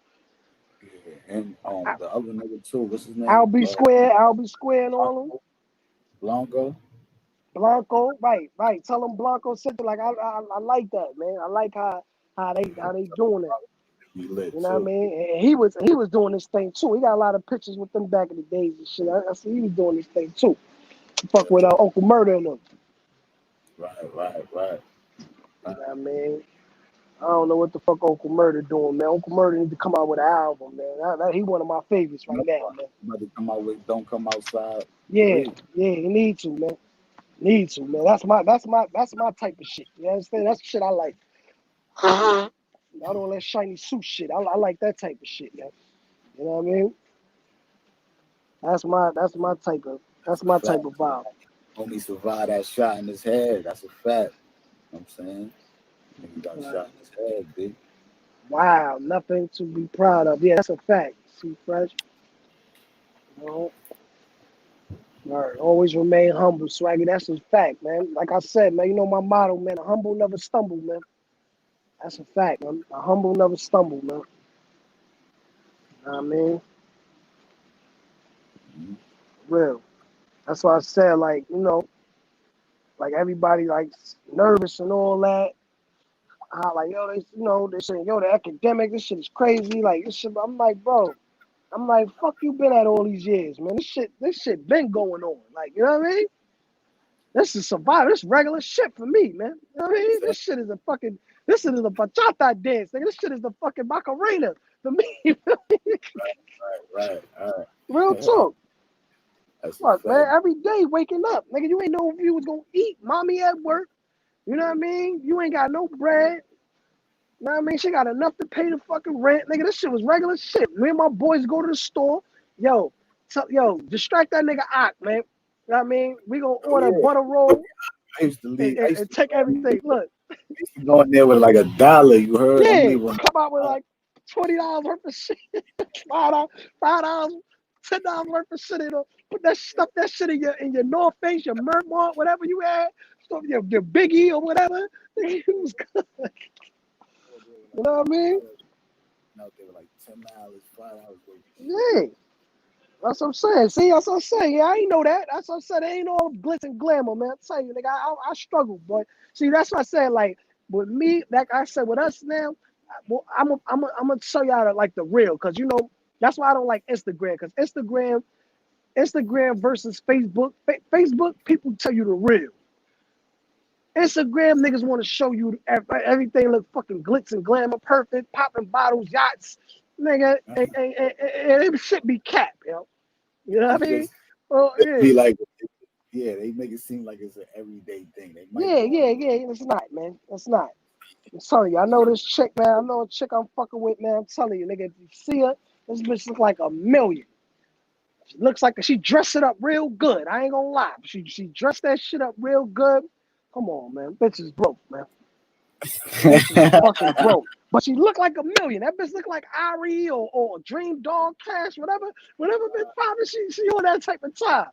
Yeah, and the other nigga too. What's his I'll name? be square, and all them. Blanco. Blanco, right. Tell him Blanco said like I like that, man. I like how they doing it. He lit You know what I too. mean? And he was doing this thing too. He got a lot of pictures with them back in the days and shit. I see he was doing this thing too. Fuck with Uncle Murder and them. Right. You know what I mean? I don't know what the fuck Uncle Murder doing, man. Uncle Murder need to come out with an album, man. He one of my favorites right No, now, man. about to come out with "Don't Come Outside" Yeah, 3. he need to, man. Need to, man. That's my type of shit. You understand? That's the shit I like. I don't that shiny suit shit. I like that type of shit, man. You know what I mean? That's That's a my fact. type of vibe. Homie survived that shot in his head. That's a fact. You know what I'm saying? Nigga got Right. shot in his head, big. Wow, nothing to be proud of. Yeah, that's a fact. See, fresh. You know, right. Always remain humble, swaggy. That's a fact, man. Like I said, man, you know my motto, man. A humble never stumble, man. That's a fact, man. A humble never stumble, man. You know what I mean? Mhm. Real. That's why I said, like, like everybody like nervous and all that. How like, yo, they saying, yo, the academic, this shit is crazy. Like this shit, I'm like, bro. I'm like, fuck you been at all these years, man. This shit been going on. Like, you know what I mean? This is survival. This regular shit for me, man. You know what I mean? This shit is a bachata dance, nigga. This shit is the fucking Macarena for me. Right. All Real right. talk. That's a Fuck, man. fact. Every day waking up, nigga, you ain't know if you was gonna eat. Mommy at work. You know what I mean? You ain't got no bread. You know what I mean? She got enough to pay the fucking rent. Nigga, this shit was regular shit. Me and my boys go to the store. Yo, distract that nigga Ock, man. You know what I mean? We gonna Oh order yeah. butter roll I used to and, leave. and, and take everything. Look, I used to go in there with like $1. You heard? I'm yeah, leaving. come out with like $20 worth of shit. $5, $5, $10 worth of shit. Put that stuff, that shit in your North Face, your Mermont, whatever you had. Stuff your Biggie or whatever. It was good. You know what I mean? Out there with like $10, $5 worth of shit. Yeah. That's what I'm saying. See, that's what I'm saying. Yeah, I ain't know that. That's what I'm saying. It ain't all glitz and glamour, man. I tell you, nigga, I struggle, boy. See, that's what I said. Like with me, like I said, with us now, well, I'm gonna show y'all like the real, cause that's why I don't like Instagram, cause Instagram versus Facebook. Facebook, people tell you the real. Instagram niggas want to show you everything look fucking glitz and glamour, perfect, popping bottles, yachts, nigga, and it should be cap, yo. You know what I It's mean? just Oh it yeah, be like, yeah, they make it seem like it's an everyday thing. They might yeah, go on yeah, there. yeah. It's not, man. It's not. I'm telling you, I know this chick, man. I know a chick I'm fucking with, man. I'm telling you, nigga. If you see her, this bitch look like a million. She looks like she dressed it up real good. I ain't gonna lie. She dressed that shit up real good. Come on, man. Bitch is broke, man. Bitch is fucking broke. But she looked like a million. That bitch look like Ari or Dream Dog Cash, whatever bitch poppin', she on that type of time.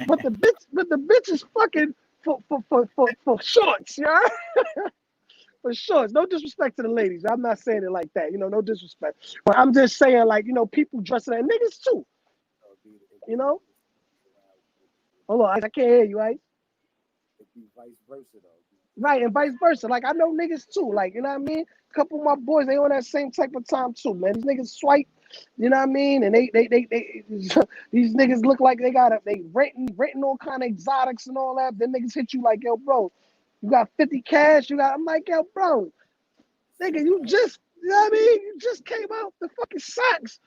But the bitch is fucking for shorts, yeah? For shorts. No disrespect to the ladies. I'm not saying it like that. No disrespect. But I'm just saying, like, people dressing and niggas too. You know? Hold on, I can't hear you, right? It be vice versa though. Right, and vice versa. Like I know niggas too. Like, you know what I mean? A couple of my boys, they on that same type of time too, man. These niggas swipe. You know what I mean? And they these niggas look like they renting all kind of exotics and all that. Then niggas hit you like, yo, bro, you got 50 cash. I'm like, yo, bro, nigga, you know what I mean? You just came out the fucking socks.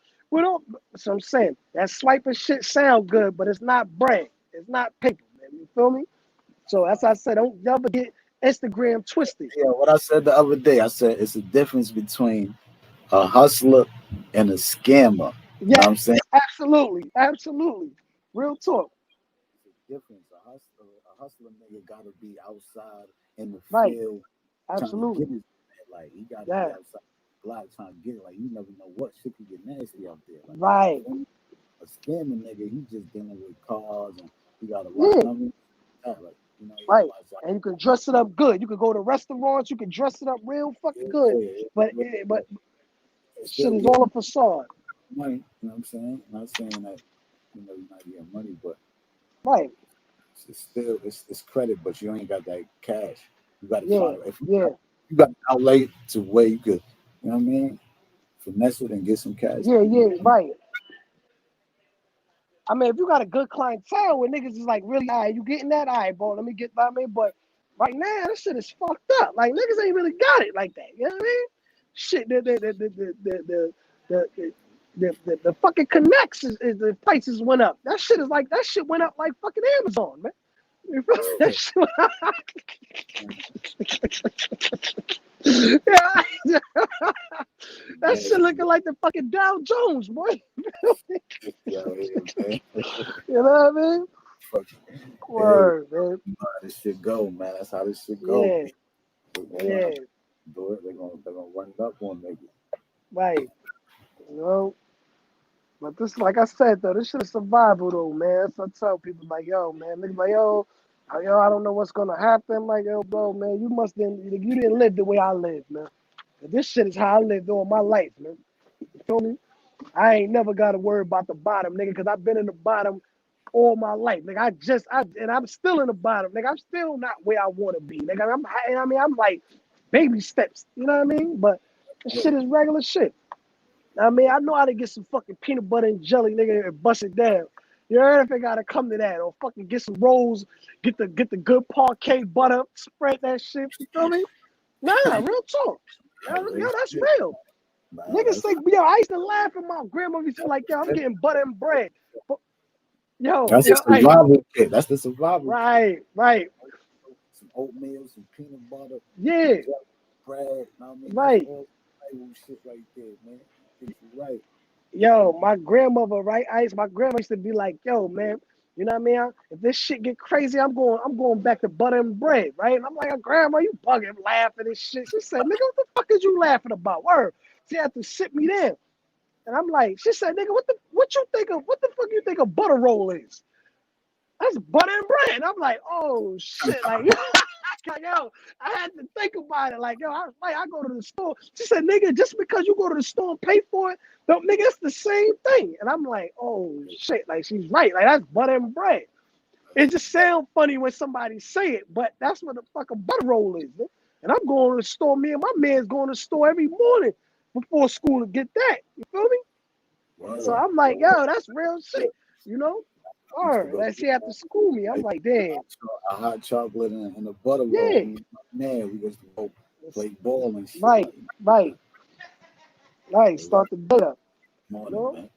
So I'm saying that swiping shit sound good, but it's not bread. It's not paper, man. You feel me? So as I said, don't ever get Instagram twisted. Yeah, what I said the other day, I said it's a difference between a hustler and a scammer. You know Yeah, what I'm saying? absolutely. Real talk. Difference. A hustler nigga gotta be outside in the Right. field trying to Absolutely. get his man. Like he gotta Yeah. be outside the block trying to get it. Like you never know what shit could get nasty out there. Like Right. a scamming nigga, he just dealing with cars and he gotta watch. Yeah. I mean, like you know, Right. And you can dress it up good. You can go to restaurants. You can dress it up real fucking good. But shit still is get all a facade. money. You know what I'm saying? I'm not saying that you're not getting money, but Right. it's still it's credit, but you ain't got that cash. You got to Yeah. find if Yeah. you got an outlay to where you could, you know what I mean, finesse it and get some cash. Yeah. Right. I mean, if you got a good clientele where niggas is like, really, all right, you getting that? All right, bro, let me get that, man. But right now, this shit is fucked up. Like, niggas ain't really got it like that. You know what I mean? Shit, the fucking connects is the prices went up. That shit went up like fucking Amazon, man. You feel me? That shit- Yeah, that shit looking like the fucking Dow Jones, boy. Yeah, man. You know what I mean? Word, man. How this shit go, man. That's how this shit go. Yeah. Yeah. Do it. They're gonna run it up on niggas. Right. You know? But this, like I said, though, this shit is survival, though, man. So I tell people, like, yo, man, niggas like, yo, I don't know what's gonna happen. Like, yo, bro, man, you didn't live the way I live, man. But this shit is how I lived all my life, man. You feel me? I ain't never got to worry about the bottom, nigga, because I've been in the bottom all my life. Nigga, and I'm still in the bottom. Nigga, I'm still not where I want to be. Nigga, I'm like baby steps. You know what I mean? But this shit is regular shit. I mean, I know how to get some fucking peanut butter and jelly, nigga, and bust it down. You heard if it gotta come to that, or fucking get some rolls, get the good parquet butter, spread that shit. You feel me? Nah, real talk. Yo, that's real. Niggas think, yo, I used to laugh at my grandma used to be like, yo, I'm getting butter and bread. But, That's the survival kit. That's the survival. Right. Some oatmeal, some peanut butter. Yeah. Bread. You know what I mean? Right. All shit right there, man. Right. Yo, my grandmother, right? My grandma used to be like, yo, man, you know what I mean? If this shit get crazy, I'm going back to butter and bread, right? And I'm like, grandma, you bugging, laughing and shit. She said, nigga, what the fuck is you laughing about? Word. She had to sit me down. And I'm like, she said, nigga, what the fuck you think a butter roll is? That's butter and bread. And I'm like, oh shit, like, yo, I had to think about it. Like, yo, I go to the store. She said, nigga, just because you go to the store and pay for it, don't, nigga, it's the same thing. And I'm like, oh shit, like she's right. Like that's butter and bread. It just sounds funny when somebody say it, but that's what the fucking butter roll is. Man. And I'm going to the store. Me and my man's going to the store every morning before school to get that. You feel me? Wow. So I'm like, yo, that's real shit. You know? Like she had to school me. I'm like, damn. A hot chocolate and a butter roll. Yeah. Man, we just go play ball and shit. Right. Start the day up. Morning, you know? Man.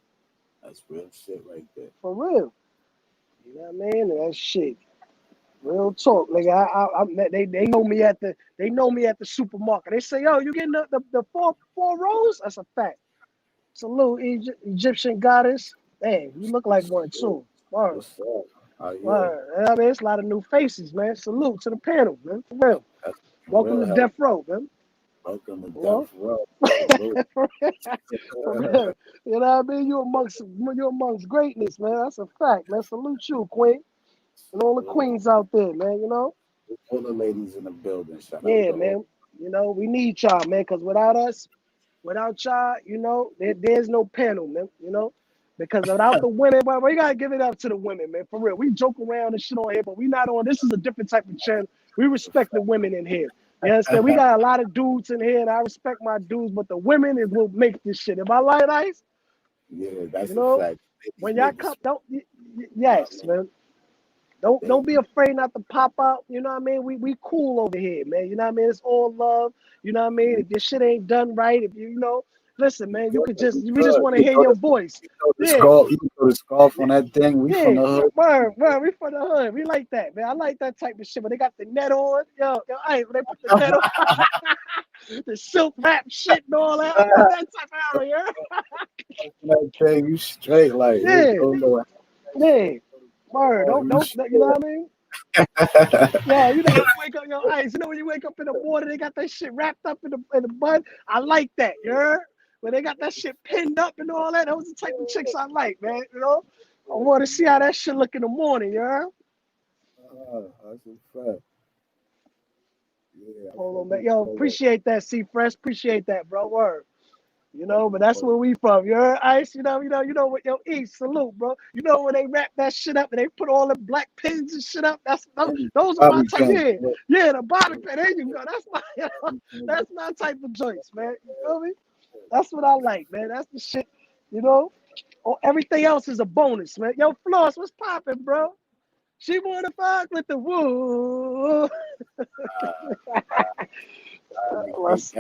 That's real shit right there. For real. You know what I mean? That shit. Real talk, nigga. They know me at the supermarket. They say, yo, you getting the four rolls? That's a fact. Salute, Egyptian goddess. Man, you look like one too. Word. I mean, it's a lot of new faces, man. Salute to the panel, man. For real. Welcome to Death Row, man. Welcome to Death Row. For real. You know what I mean? You're amongst greatness, man. That's a fact, man. Salute you, Queen. And all the queens out there, man, you know? All the ladies in the building. Yeah, man. You know, we need y'all, man, because without y'all, you know, there's no panel, man, you know? Because without the women, well, we got to give it up to the women, man, for real. We joke around and shit on here, but we not on. This is a different type of channel. We respect the women in here. You understand? We got a lot of dudes in here, and I respect my dudes, but the women is what make this shit. Am I right, Ice? Yeah, that's You a know, fact. when These y'all niggas, come, yes, man. they, Don't be afraid not to pop out. You know what I mean? We cool over here, man. You know what I mean? It's all love. You know what I mean? If your shit ain't done right, if you know, listen, man, you could just we we just good. want to hear your voice. Yeah, You can throw the scarf on that thing. We from yeah. the hood. Word, we from the hood. We like that, man. I like that type of shit. When they got the net on, hey, when they put the net on, the silk wrap shit and all that. I love that type of area. That thing, you straight like, hey, Yeah, oh no, yeah. Word, you you know straight. what I mean? Yeah, you know when you wake up your eyes, you know when you wake up in the morning, they got that shit wrapped up in the bun. I like that, you heard? When they got that shit pinned up and all that, those are the type of chicks I like, man. You know? I want to see how that shit look in the morning, you heard? That's a fact. Yeah, I Hold fuck on, man. with Yo, Polo. appreciate that, C Fresh. Appreciate that, bro. Word. You Fuck know, but with that's where Polo. we from. You heard, Ice? You know what yo East, salute, bro. You know when they wrap that shit up and they put all the black pins and shit up. And Those are my Bobby type. pin. Yeah, Look, yeah, the bobby pin. There you go. That's my that's my type of joints, man. You feel me? That's what I like, man. That's the shit, you know. Oh, everything else is a bonus, man. Yo, Floss, what's popping, bro? She wanna fuck with the woo. That's,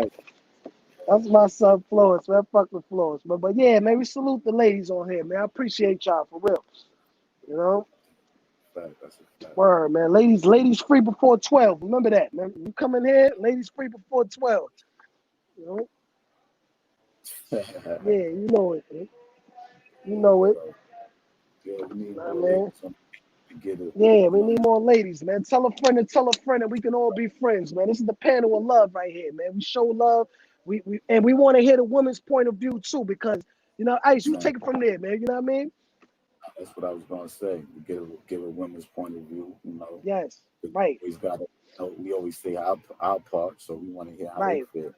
that's my son Floss, man. Fuck with Floss, but yeah, man. We salute the ladies on here, man. I appreciate y'all for real. You know, That's a fact. word, man. Ladies free before 12. Remember that, man. You come in here, ladies free before 12. You know, yeah, you know it, man. You know it, Yeah, we need more man. ladies on to get it. Yeah, You we know, need more ladies, man. Tell a friend, and we can all be friends, man. This is the panel of love right here, man. We show love, we want to hear the woman's point of view too, because Ice, you man, take it from there, man. You know what I mean? that's what I was gonna say. We give a women's point of view. You know, Yes, 'cause right, we always got to. We always say our part, so we want to hear how they right, feel.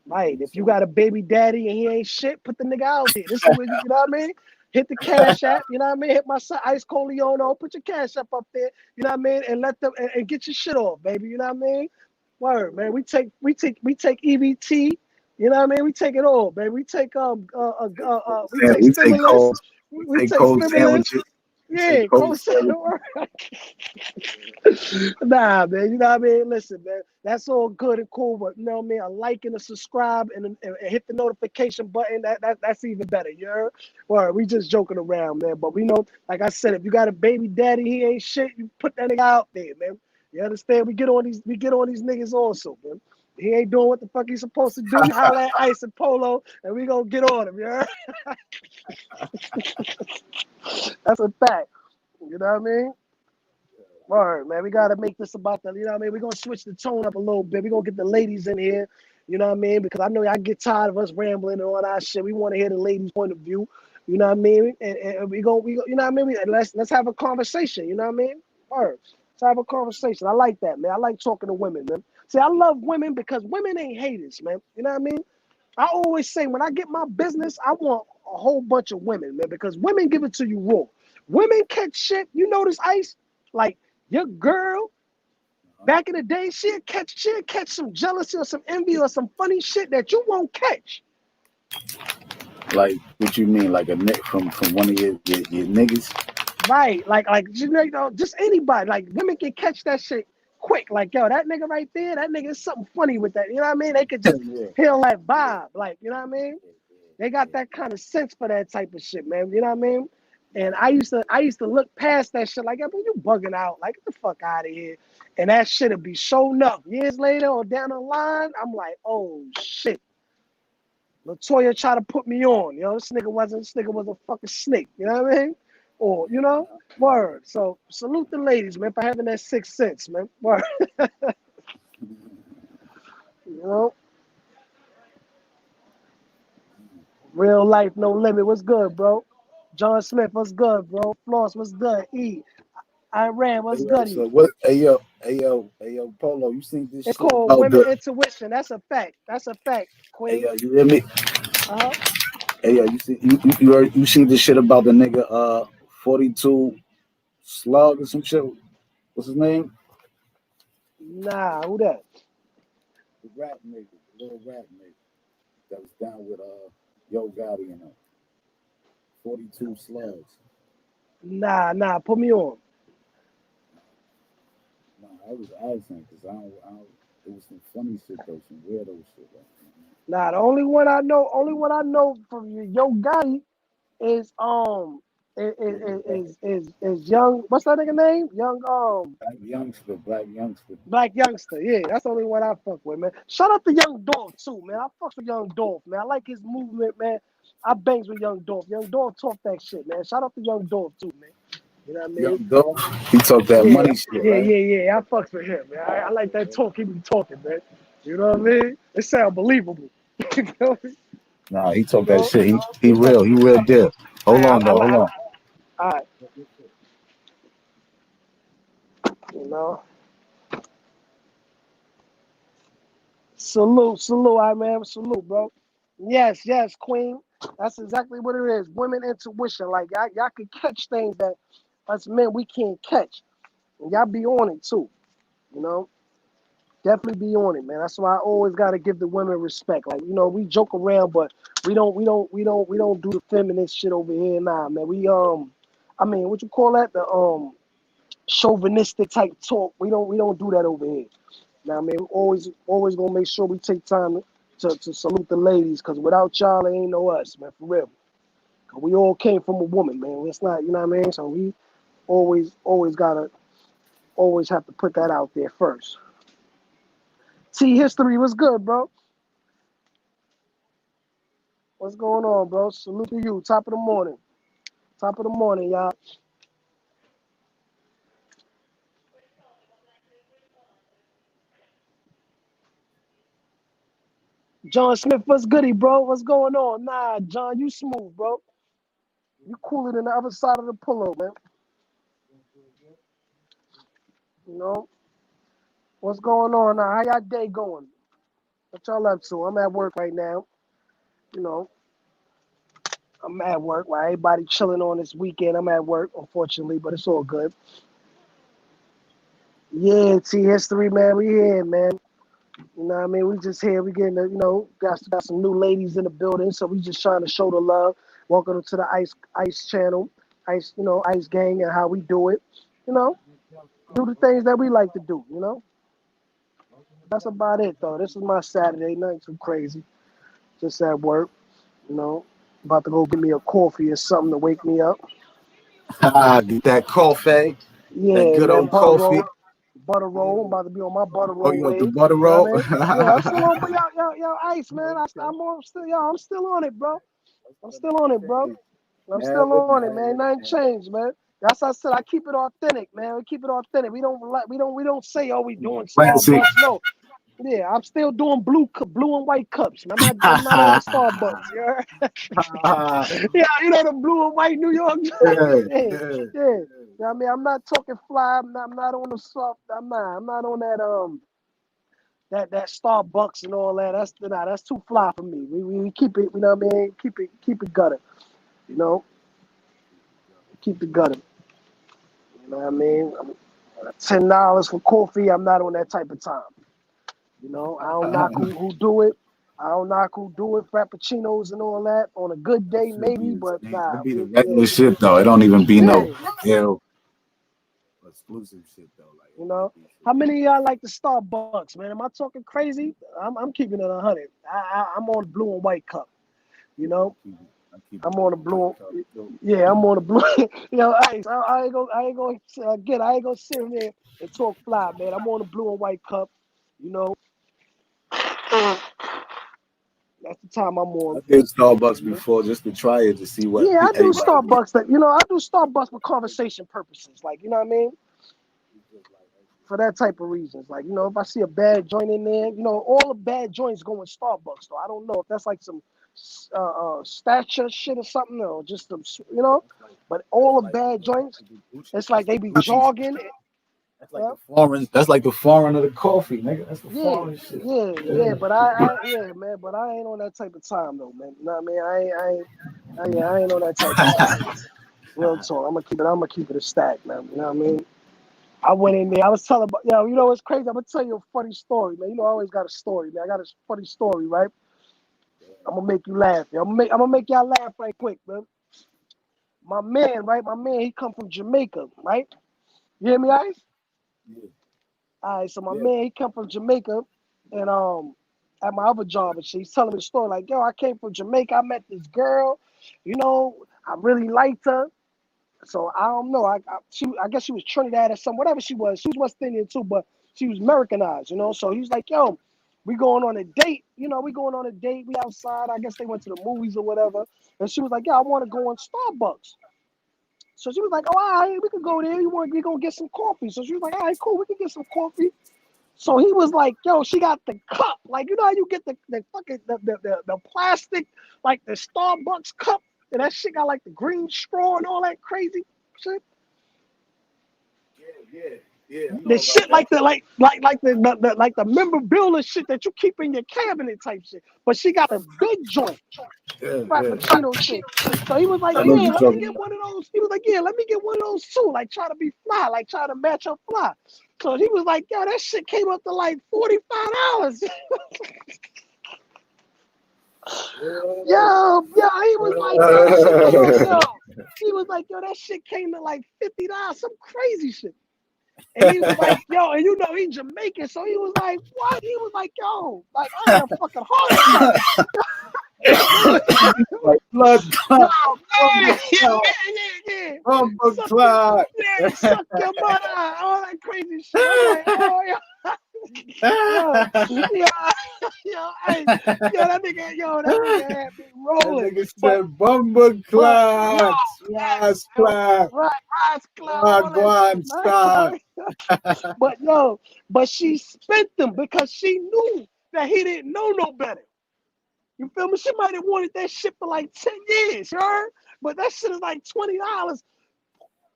You right. know, If you so got a baby daddy and he ain't shit, put the nigga out there. This is what you know what I mean? Hit the cash app, you know what I mean? Hit my son Ice Coleone, put your cash up there, you know what I mean? And let them and get your shit off, baby. You know what I mean? Word, man. We take EBT. You know what I mean? We take it all, baby. We take we take stimulus. cold, We take take cold stimulus. sandwiches. We take Yeah, cold sandwiches. nah, man. You know what I mean? Listen, man. That's all good and cool, but you know what I mean? A like and a subscribe and hit the notification button. That's even better. You heard? Or we just joking around, man. But we know, like I said, if you got a baby daddy, he ain't shit. You put that nigga out there, man. You understand? We get on these niggas also, man. He ain't doing what the fuck he's supposed to do. Holla at Ice and Polo, and we gonna get on him. You heard? That's a fact. You know what I mean? Word, man. We gotta make this about the, you know what I mean? We're gonna switch the tone up a little bit. We're gonna get the ladies in here, you know what I mean? Because I know y'all get tired of us rambling and all that shit. We want to hear the ladies' point of view, you know what I mean? And we go, you know what I mean? Let's have a conversation, you know what I mean? Word. Let's have a conversation. I like that, man. I like talking to women, man. See, I love women because women ain't haters, man. You know what I mean? I always say when I get my business, I want a whole bunch of women, man, because women give it to you raw. Women catch shit. You notice Ice? Like your girl back in the day, she'll catch some jealousy or some envy or some funny shit that you won't catch. Like what you mean? Like a nick from one of your niggas? Right. Like just anybody. Like women can catch that shit quick. Like, yo, that nigga right there, that nigga is something funny with that. You know what I mean? They could just Yeah. feel that vibe. Like, you know what I mean? They got that kind of sense for that type of shit, man. You know what I mean? And I used to look past that shit like, yeah, but you bugging out. Like, get the fuck out of here. And that shit'll be showing up years later or down the line. I'm like, oh shit. Latoya tried to put me on. This nigga was a fucking snake. You know what I mean? Or, word. So salute the ladies, man, for having that sixth sense, man. Word. You know? Real life, no limit. What's good, bro? John Smith, what's good, bro? Floss, what's good? Iran, Hey what's yo, goody? so what? Hey yo, Polo. You seen this It's shit called about women the? intuition. That's a fact. That's a fact, Hey Queen. yo, you hear me? Uh-huh. Hey yo, you seen this shit about the nigga 42 slug or some shit? What's his name? Nah, who that? The rap nigga, the little rap nigga that was down with Yo Gotti and him. 42 slugs. Nah, put me on. Nah, I was asking because I don't, it was some funny shit though, some weirdo shit. Nah, the only one I know from Yo Gotti is is young. What's that nigga name? Young Black youngster. Black youngster. Yeah, that's the only one I fuck with, man. Shout out to Young Dolph too, man. I fucks with Young Dolph, man. I like his movement, man. I bangs with Young Dolph. Young Dolph talk that shit, man. Shout out to Young Dolph too, man. You know what I Young mean? Dolph, he talk that Yeah, money shit, yeah, right? yeah, yeah. I fucks with him, man. I like that talk. He be talking, man. You know what I mean? It sound believable. you know? Nah, he You talk that know? shit. He real. He real deal. Hold on though. Hold on. All right, you know. Salute, all right, man. Salute, bro. Yes, Queen. That's exactly what it is. Women intuition. Like y'all can catch things that us men we can't catch. And y'all be on it too. You know? Definitely be on it, man. That's why I always gotta give the women respect. Like, we joke around, but we don't do the feminist shit over here, nah, man. I mean, what you call that? The chauvinistic type talk. We don't do that over here. Now, I mean, we always gonna make sure we take time to salute the ladies, cause without y'all, there ain't no us, man, for real. 'Cause we all came from a woman, man. It's not, you know what I mean? So we gotta always have to put that out there first. T history was good, bro. What's going on, bro? Salute to you. Top of the morning. Top of the morning, y'all. John Smith, what's goody, bro? What's going on? Nah, John, you smooth, bro. You cooler than the other side of the pillow, man. You know? What's going on now? How y'all day going? What y'all up to? I'm at work right now. You know, I'm at work while everybody chilling on this weekend. I'm at work, unfortunately, but it's all good. Yeah, T history, man. We here, man. You know what I mean? We just here. We getting, got some new ladies in the building, so we just trying to show the love. Welcome to the Ice channel, Ice Gang, and how we do it. You know, do the things that we like to do. You know, that's about it though. This is my Saturday. Nothing too crazy. Just at work. You know, about to go get me a coffee or something to wake me up. Get that coffee. That Yeah, good man, old coffee. butter roll. I'm about to be on my butter Oh, roll you want the wave. butter You know what roll? I mean? Yeah, I'm still on, but yo, Ice, man. I'm still on it, bro. I'm still on it, bro. I'm still on it, man. Nothing changed, man. That's what I said. I keep it authentic, man. We keep it authentic. We don't say, oh, we doing Classic. Starbucks. No. Yeah, I'm still doing blue and white cups. Man. I'm not on the Starbucks. Yeah, the blue and white New York. Yeah, yeah, yeah. yeah. You know what I mean, I'm not talking fly. I'm not on the soft. I'm not on that that Starbucks and all that. That's too fly for me. We keep it. You know what I mean? Keep it gutter. You know, keep it gutter. You know what I mean? $10 for coffee. I'm not on that type of time. I don't knock who do it. I don't knock who do it. Frappuccinos and all that on a good That day, should be maybe, but insane. nah. It be the regular shit though. It don't even be no Yeah. exclusive shit though. Like You it just know, be shit. how many of y'all like the Starbucks, man? Am I talking crazy? I'm keeping it 100. I'm on the blue and white cup. You know, I keep I'm it on the blue and white blue. cup too. Yeah, I'm on the blue. Ice. I ain't gonna sit here and talk fly, man. I'm on the blue and white cup. You know, that's the time I'm I on. did Starbucks before just to try it to see what Yeah, I do everybody was. Starbucks. I do Starbucks for conversation purposes. Like, you know what I mean? For that type of reasons. Like, if I see a bad joint in there, all the bad joints go in Starbucks. Though I don't know if that's like some stature shit or something, or just some, But all the bad joints, it's like they be jogging. That's like the foreign of the coffee, nigga. That's the Yeah, foreign shit. yeah, but yeah, man, but I ain't on that type of time though, man. You know what I mean? I ain't on that type of time. Real talk. I'm gonna keep it a stack, man. You know what I mean? I went in there. I was telling, what's crazy? I'm gonna tell you a funny story, man. I always got a story, man. I got a funny story, right? I'm gonna make you laugh. I'm gonna make y'all laugh right quick, man. my man, right? My man, he come from Jamaica, right? You hear me, Ice? Yeah. All right, so my Yeah. man, he come from Jamaica, and at my other job, and he's telling me the story like, yo, I came from Jamaica, I met this girl, I really liked her. So I don't know. I guess she was Trinidad or something, whatever she was. She was West Indian too, but she was Americanized, So he's like, yo, we going on a date, we going on a date, we outside. I guess they went to the movies or whatever. And she was like, yeah, I want to go on Starbucks. So she was like, oh, all right, we could go there. We gonna get some coffee. So she was like, all right, cool, we can get some coffee. So he was like, yo, she got the cup. Like, you know how you get the fucking the plastic, like the Starbucks cup, and that shit got like the green straw and all that crazy shit. Yeah. I The know about shit that. like the memorabilia shit that you keep in your cabinet type shit. But she got a big joint, Yeah. Frappuccino shit. So he was like, I know what yeah, you're let me talking get about. one of those. He was like, yeah, let me get one of those too. Like try to be fly, like try to match her fly. So he was like, yo, that shit came up to like $45. Yo, he was like, yo, that shit came up, yo. He was like, yo, that shit came to like $50, some crazy shit. And he was like, yo, and he's Jamaican, so he was like, what? He was like, yo, like I had a fucking heart attack. Like blood Yo, clot, yeah. bumper Suck your, clot. suck your mother, all that crazy shit. I'm like, oh, yeah. Yo, that nigga had me That rolling. nigga But, said bumper yo, clot, yes, ras clot, right, Rise Club, all that wagwan shit, start. man. But she spent them because she knew that he didn't know no better. You feel me? She might have wanted that shit for like 10 years, you heard? But that shit is like $20,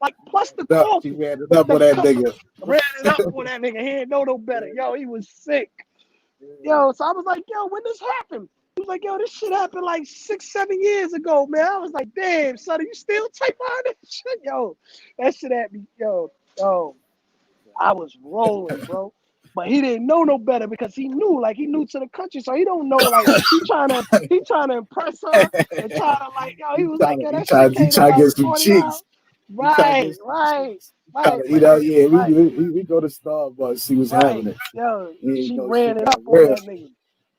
like plus the She coffee. ran it up The on that cup nigga. ran it up for that nigga. He didn't know no better. Yo, he was sick. Yo, so I was like, yo, when this happened? He was like, yo, this shit happened like 6-7 years ago, man. I was like, damn, son, are you still type on this shit? Yo, that shit at me, yo, I was rolling, bro. But he didn't know no better because he knew to the country, so he don't know, like, he trying to impress her and try to, like, yo, he was like, yo, that shit He came to trying to like get some $40. cheeks. He trying to get Right, some right, cheeks. He trying right, to eat out. Yeah, right, we go to Starbucks. See what's right. happening. Yo, He ain't she know shit ran it got up on real. that nigga.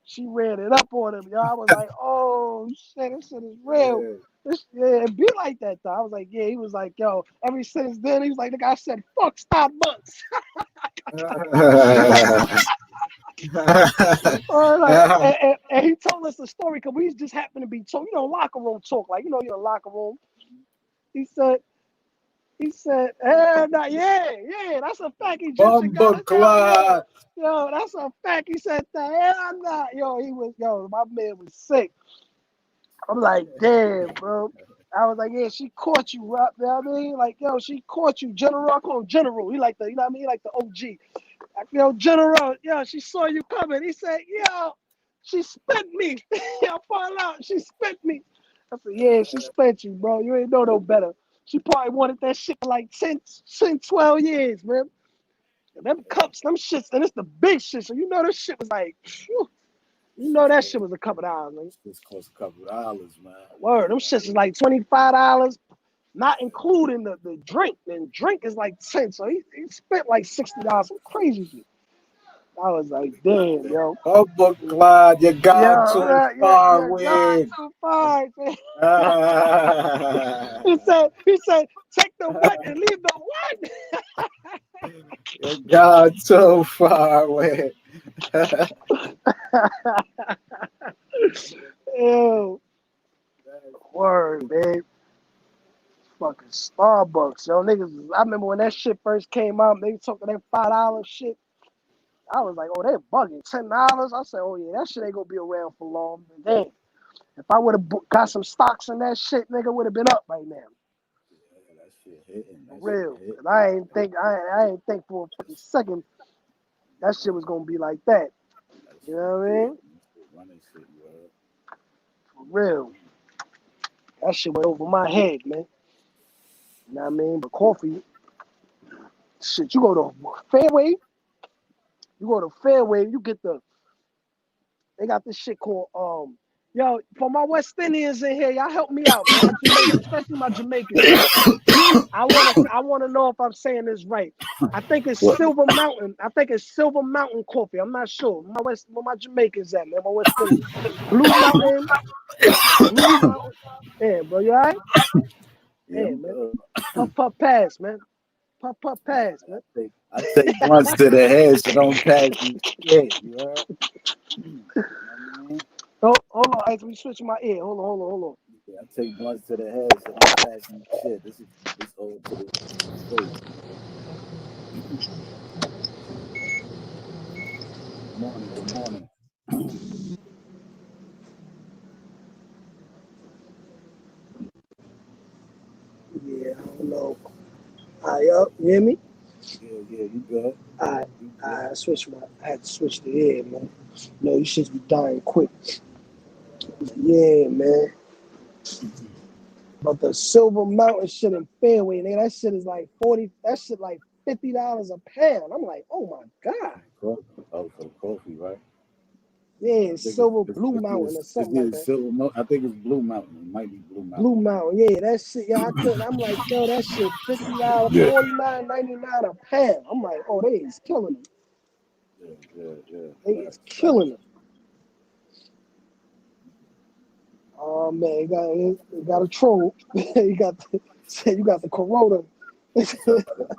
She ran it up on him, yo. I was like, oh shit, this shit is real. It be like that though. I was like, yeah. He was like, yo. Ever since then, he was like, the guy said, fuck Starbucks. Or like, and he told us the story because we just happened to be talking, locker room talk, like you're in the locker room. He said, nah, yeah, that's a fact. Egyptian got Bumper us, clot. yo, that's a fact. He said, the hell nah, my man was sick. I'm like, damn, bro. I was like, yeah, she caught you, right? You know what I mean? Like, yo, she caught you, General. I call him General. He like the, you know what I mean? He like the OG. Like, yo, General, yo, she saw you coming. He said, yo, she spent me. I found out she spent me. I said, yeah, she spent you, bro. You ain't know no better. She probably wanted that shit for like 10, 12 years, man. And them cups, them shits, and it's the big shit. So this shit was like, phew, that shit was a couple dollars, man. This cost a couple dollars, man. Word, them shits is like $25, not including the drink. And drink is like 10. So he spent like $60, some crazy shit. I was like, damn, yo. Bumper clot, you gone too far Yeah, God with. too far. He said, take the what and leave the what? You gone too far with. Ew, word, babe. Fucking Starbucks, yo. Niggas, I remember when that shit first came out, they talking that $5 shit. I was like, oh, they're bugging. $10. I said, oh, yeah, that shit ain't gonna be around for long. And damn, if I would have got some stocks in that shit, nigga would have been up right now. Yeah, that shit hitting. For real. Cause I ain't think for a fucking second that shit was gonna be like that. You know what I mean? Running shit, you For real. That shit went over my head, man. You know what I mean? But coffee, shit, you go to Fairway, you get they got this shit called Yo, for my West Indians in here, y'all help me out, man. My Jamaicans, especially my Jamaicans, man. I wanna know if I'm saying this right. I think it's What? Silver Mountain. I think it's Silver Mountain Coffee. I'm not sure. Where my Jamaicans at, man? My West Indians. Blue Mountain. Blue Mountain. Yeah, bro, you all right? Yeah, Yeah, I'm man. good. Puff pass, man. Puff pass, man. I take blunts to the head, so don't pass me shit. You heard? You know what I mean? Oh, hold on. Let me switch my ear. Hold on. Yeah, I take blunts to the head, so don't pass me shit. This old to the face. Good morning. Good morning. Yeah, I don't know. All right, up. You hear me? Yeah, you good? I You good? I had to switch the ear, man. No, you should be dying quick. Yeah, man. But the Silver Mountain shit in Fairway, nigga, that shit is like 40. That shit like $50 a pound. I'm like, oh my god. Coffee. Oh, for the coffee, right? Yeah, I it's think Silver Blue Mountain or it's something like either that. Silver I think it's Blue Mountain. It might be Blue Mountain. Blue Mountain, yeah, that shit. Yeah, I couldn't. I'm like, yo, that shit $50, Yeah. 49.99 a pound. I'm like, oh, they is killing them. Yeah. They is killing them. Oh man, you got a troll. You got you got the Corona.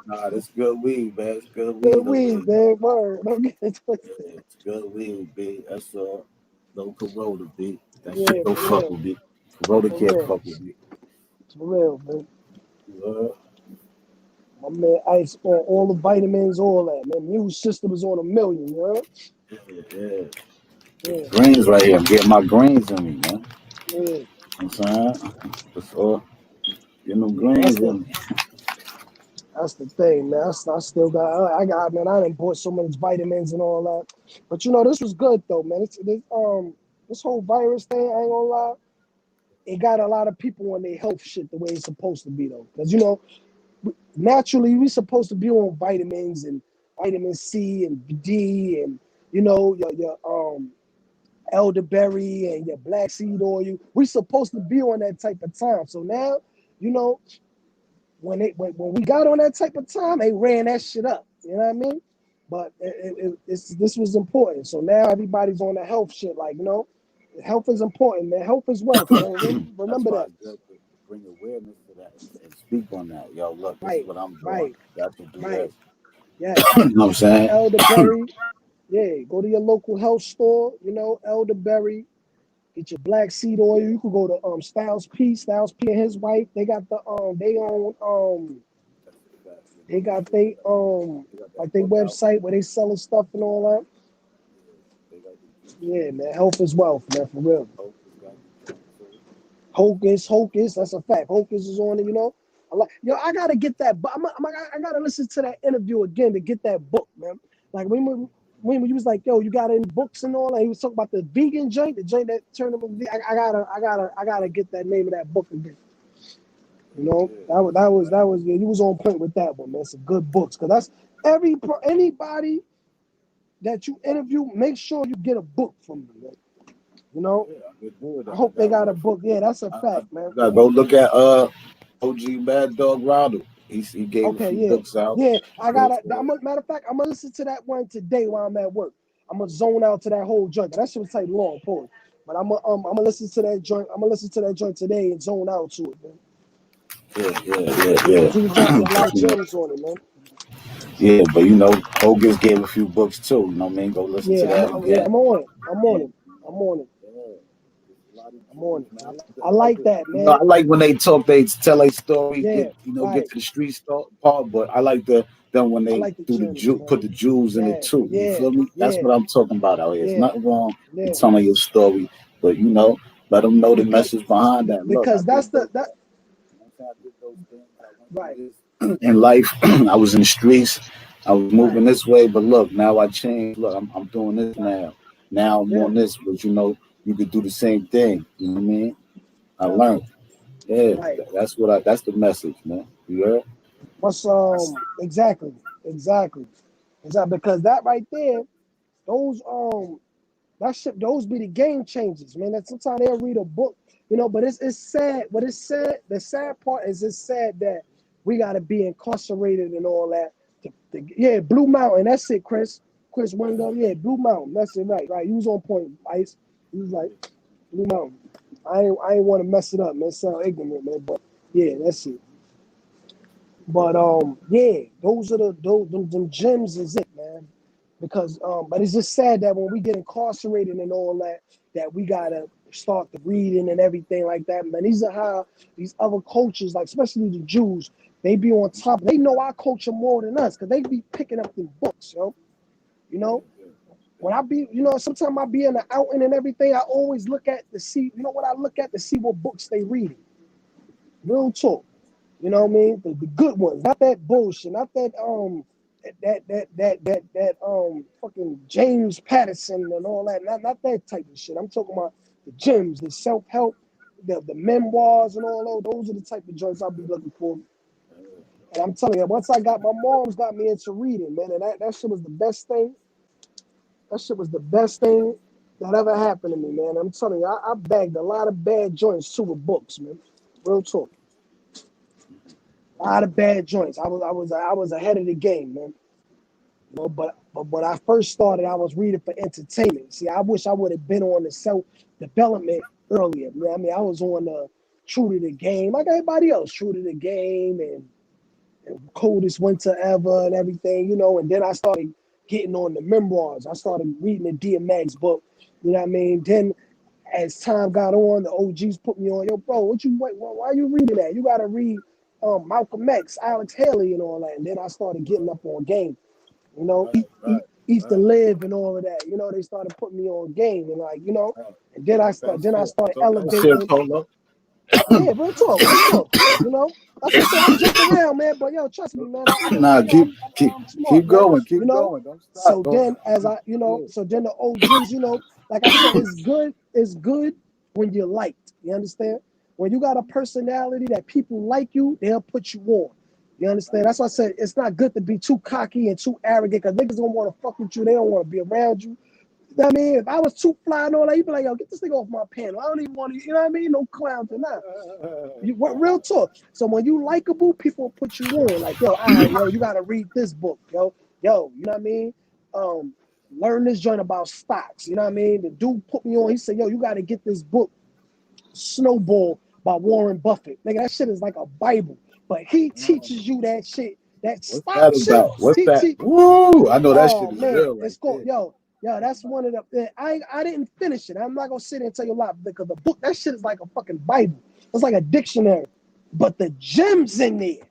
Nah, that's good weed, man. It's good Good weed over here. weed, man. Word. Don't get it twisted. Yeah, it's good weed, B. That's no Corona, B. That shit Yeah, don't for fuck real. with me. Corona For can't real. fuck with me. For real, man. Uh, My man Ice on all the vitamins, all that, man. Immune system is on a million, you know? yeah. Yeah, Greens right here. I'm getting my greens in me, man. You know yeah, what I'm saying? That's all. Getting them yeah. greens in me. That's the thing, man. I still got, man. I done bought so many vitamins and all that. But you know, this was good though, man. This whole virus thing, I ain't gonna lie, it got a lot of people on their health shit the way it's supposed to be though. Because you know, naturally we supposed to be on vitamins and vitamin C and D and you know your elderberry and your black seed oil. We supposed to be on that type of time. So now, you know, when we got on that type of time, they ran that shit up. You know what I mean? But this was important. So now everybody's on the health shit. Like, you know, health is important, man. Health is wealth, man. That's Remember why that. it's good to bring awareness to that and speak on that. Yo, look, this is Right, what I'm doing. right, Y'all can do right. this. Yes. You know what I'm That saying? elderberry. Yeah, go to your local health store. You know, elderberry. Get your black seed oil. You could go to Styles P and his wife. They got the they own they got they They got that like their book out. website where they selling stuff and all that. They got the juice. Yeah, man. Health is wealth, man, for real. Hocus got the joint too. Hocus, that's a fact. Hocus is on it, you know. I gotta get that. But I gotta listen to that interview again to get that book, man. Like when he was like, "Yo, you got any books and all that?" He was talking about the vegan joint, the joint that turned him. I gotta get that name of that book again. You know, that was yeah, he was on point with that one, man. Some good books, cause that's anybody that you interview, make sure you get a book from them, man. You know, Yeah, I could do it. I I hope they got got a one for book. Yeah, that's a I fact, man. gotta go look at OG Mad Dog Ronald. He gave a Okay, few yeah, books out. yeah. I Good, gotta. Matter of fact, I'm gonna listen to that one today while I'm at work. I'm gonna zone out to that whole joint. That shit was like long, pause. But I'm gonna listen to that joint. I'm gonna listen to that joint today and zone out to it, man. yeah. Cause he was dropping a lot of gems on it, man. Yeah, but Hogan's gave a few books too. You know what I mean? Go listen to Yeah, that I'm again. on it. I'm on And it. I'm on it. yeah, there's a lot of I'm on jewels, it. man. I like that, I man. like when they talk, they tell a story, Yeah, get right. to the part. But I like them when I they like the do gems, put man. the jewels in it Yeah, too. You yeah, feel me? That's yeah, what I'm talking about out here. It's yeah, nothing wrong with yeah. telling your story, but let them know the Because message behind that. Look, I because that's did the those. that You know what I'm saying? I did those things. I went right, through this in life. I was in the streets. I was right. moving this way, but look, now I changed. Look, I'm doing this now. Now I'm Yeah, on this, but you could do the same thing. You know what I mean? I yeah, learned. Yeah, right. that's the message, man. You heard? What's exactly, exactly, exactly. Because that right there, those That shit, those be the game changers, man. That sometimes they'll read a book, but it's sad. But it's sad. The sad part is it's sad that we gotta be incarcerated and all that. Yeah, Blue Mountain. That's it, Chris. Chris Wingo. Yeah, Blue Mountain. That's it. Right. You was on point, Ice. He was like Blue Mountain. I ain't want to mess it up, man. It sound ignorant, man. But yeah, that's it. But yeah, those are them gems is it, man. Because but it's just sad that when we get incarcerated and all that, that we gotta start the reading and everything like that. Man, these are how these other cultures, like especially the Jews, they be on top. They know our culture more than us because they be picking up the books, yo. When I be, sometimes I be in the outing and everything, I always look at to see, what I look at to see what books they reading. Real talk. You know what I mean? The good ones, not that bullshit, not that fucking James Patterson and all that, not that type of shit. I'm talking about the gems, the self-help, the memoirs and all those are the type of joints I'll be looking for. And I'm telling you, once my mom's got me into reading, man, and that shit was the best thing. That shit was the best thing that ever happened to me, man. I'm telling you, I bagged a lot of bad joints too with books, man. Real talk. A lot of bad joints. I was ahead of the game, man. But when I first started, I was reading for entertainment. See, I wish I would have been on the self-development earlier. You know what I mean? I was on the true to the game, like everybody else, true to the game and coldest winter ever and everything, and then I started getting on the memoirs. I started reading the DMX book, you know what I mean? Then as time got on, the OGs put me on, yo, bro, why are you reading that? You got to read Malcolm X, Alex Haley and all that. And then I started getting up on game, East to Live and all of that. They started putting me on game and and then I started elevating. Yeah, real talk. That's what I said. I jump around, man. But yo, trust me, man. Keep going. Don't stop. So then, so then the OGs, like I said, it's good when you're liked. You understand? When you got a personality that people like you, they'll put you on. You understand? That's why I said it's not good to be too cocky and too arrogant because niggas don't want to fuck with you. They don't want to be around you. You know what I mean? If I was too fly and all that, you'd be like, yo, get this thing off my panel. I don't even want to, you know what I mean? No clowns or nothing. Real talk. So when you likable, people will put you on. Like, yo, all right, yo, you got to read this book, yo, you know what I mean? Learn this joint about stocks. You know what I mean? The dude put me on. He said, yo, you got to get this book, Snowball by Warren Buffett. Nigga, that shit is like a Bible. But he teaches you that shit. That stock shit. What's that? Woo! I know that shit is real. It's called, yo, that's one of the. I didn't finish it. I'm not gonna sit there and tell you a lot because the book, that shit is like a fucking Bible. It's like a dictionary. But the gems in there,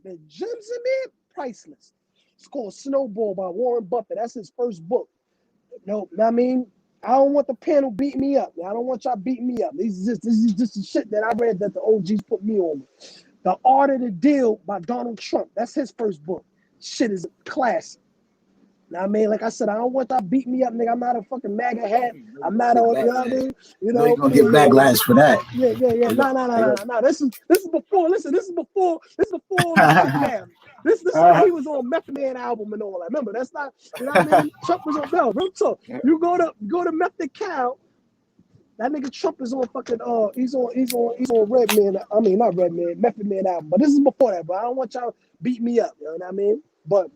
the gems in there, priceless. It's called Snowball by Warren Buffett. That's his first book. I mean, I don't want the panel beating me up. I don't want y'all beating me up. This is just the shit that I read that the OGs put me on. The Art of the Deal by Donald Trump. That's his first book. Shit is a classic. I mean, like I said, I don't want y'all beating me up, nigga. I'm not a fucking MAGA hat. I'm not on, you know what I mean? You're gonna get backlash for that. Yeah. No. This is before. Listen, this is before now. This is when he was on Method Man album and all that. Remember, that's not, you know what I mean? Trump was on real talk. You go to Method Cow. That nigga Trump is on fucking he's on Redman. I mean, not Redman, Method Man album. But this is before that, bro. I don't want y'all beat me up. You know what I mean? But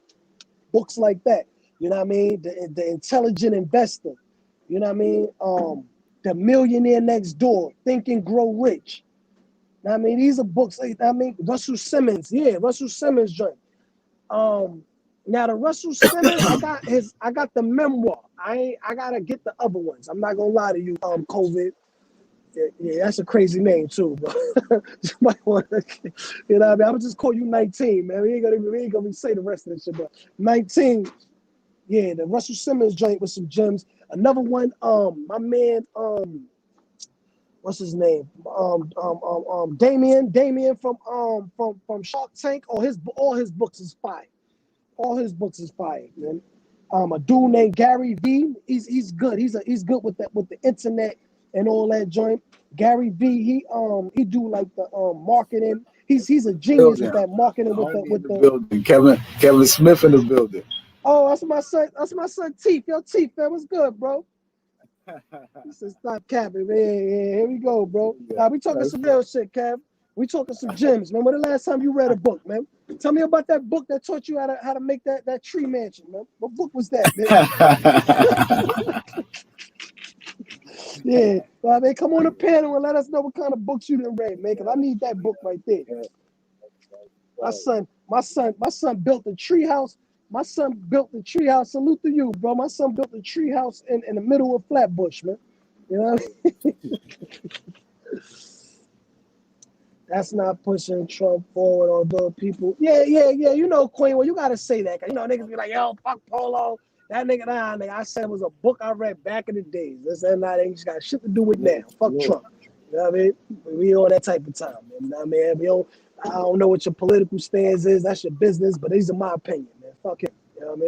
books like that. You know what I mean? The Intelligent Investor. You know what I mean? The Millionaire Next Door. Think and Grow Rich. You know what I mean? These are books. Russell Simmons. Yeah, Russell Simmons joint. Now the Russell Simmons, I got the memoir. I gotta get the other ones. I'm not gonna lie to you, COVID. Yeah, that's a crazy name too, bro. You might want to, you know what I mean? I'm just call you 19, man. We ain't gonna say the rest of this shit, but 19. Yeah, the Russell Simmons joint with some gems. Another one, my man, what's his name? Damien from Shark Tank. All his books is fire. All his books is fire, man. A dude named Gary V. He's good. He's good with the internet and all that joint. Gary V. He do like the marketing. He's a genius with that marketing with the building. Kevin Smith in the building. Oh, that's my son. That's my son Teeth. Yo, Teeth, man, what's good, bro? He said, "Stop capping, man. Yeah, here we go, bro. We talking some real shit, Kev. We talking some gems, man. When the last time you read a book, man? Tell me about that book that taught you how to make that tree mansion, man. What book was that, man? Yeah, well, man, come on the panel and let us know what kind of books you done read, man. Because I need that book right there. My son built a tree house. My son built the tree house. Salute to you, bro. My son built a tree house in the middle of Flatbush, man. You know? That's not pushing Trump forward, although people, yeah. You know, Queen, well, you got to say that. Cause, you know, niggas be like, yo, fuck Polo. That nigga, nigga. I said it was a book I read back in the days. This and that ain't got shit to do with now. Fuck Trump. You know what I mean? We on that type of time, man. You know what I mean? I don't know what your political stance is. That's your business, but these are my opinion, man. Fuck him. You know what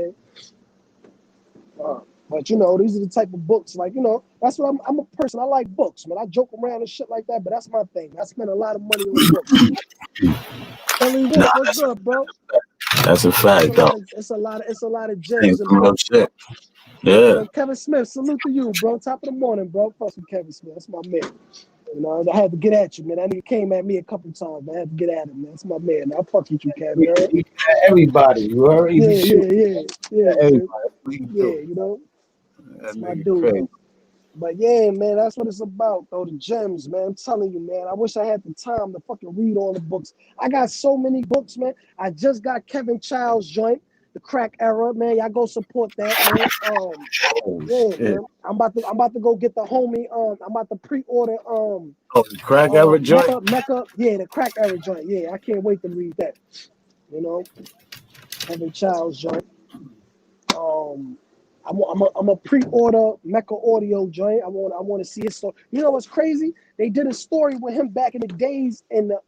I mean? But, you know, these are the type of books, like, you know, that's what I'm a person. I like books, man. I joke around and shit like that, but that's my thing. I spend a lot of money on books. Kelly Wolf, what's up, bro? That's a fact, though. It's a lot of gems and books. Shit. Yeah. Kevin Smith, salute to you, bro. Top of the morning, bro. Fuck with Kevin Smith. That's my man. You know, I had to get at you, man. That nigga came at me a couple times, man. I had to get at him, man. That's my man. I fuck with you, Kevin. Everybody, you already Yeah. everybody. Yeah, you know. That's my dude. Crazy. But yeah, man, that's what it's about, though. The gems, man. I'm telling you, man. I wish I had the time to fucking read all the books. I got so many books, man. I just got Kevin Child's joint, The Crack Era, man. Y'all go support that, man. Man. I'm about to go get the homie. I'm about to pre-order. The Crack Era joint. Mecca. Yeah, the Crack Era joint. Yeah, I can't wait to read that. You know, Kevin Child's joint. I'm a pre-order Mecca audio joint. I want to see his story. You know what's crazy? They did a story with him back in the days in the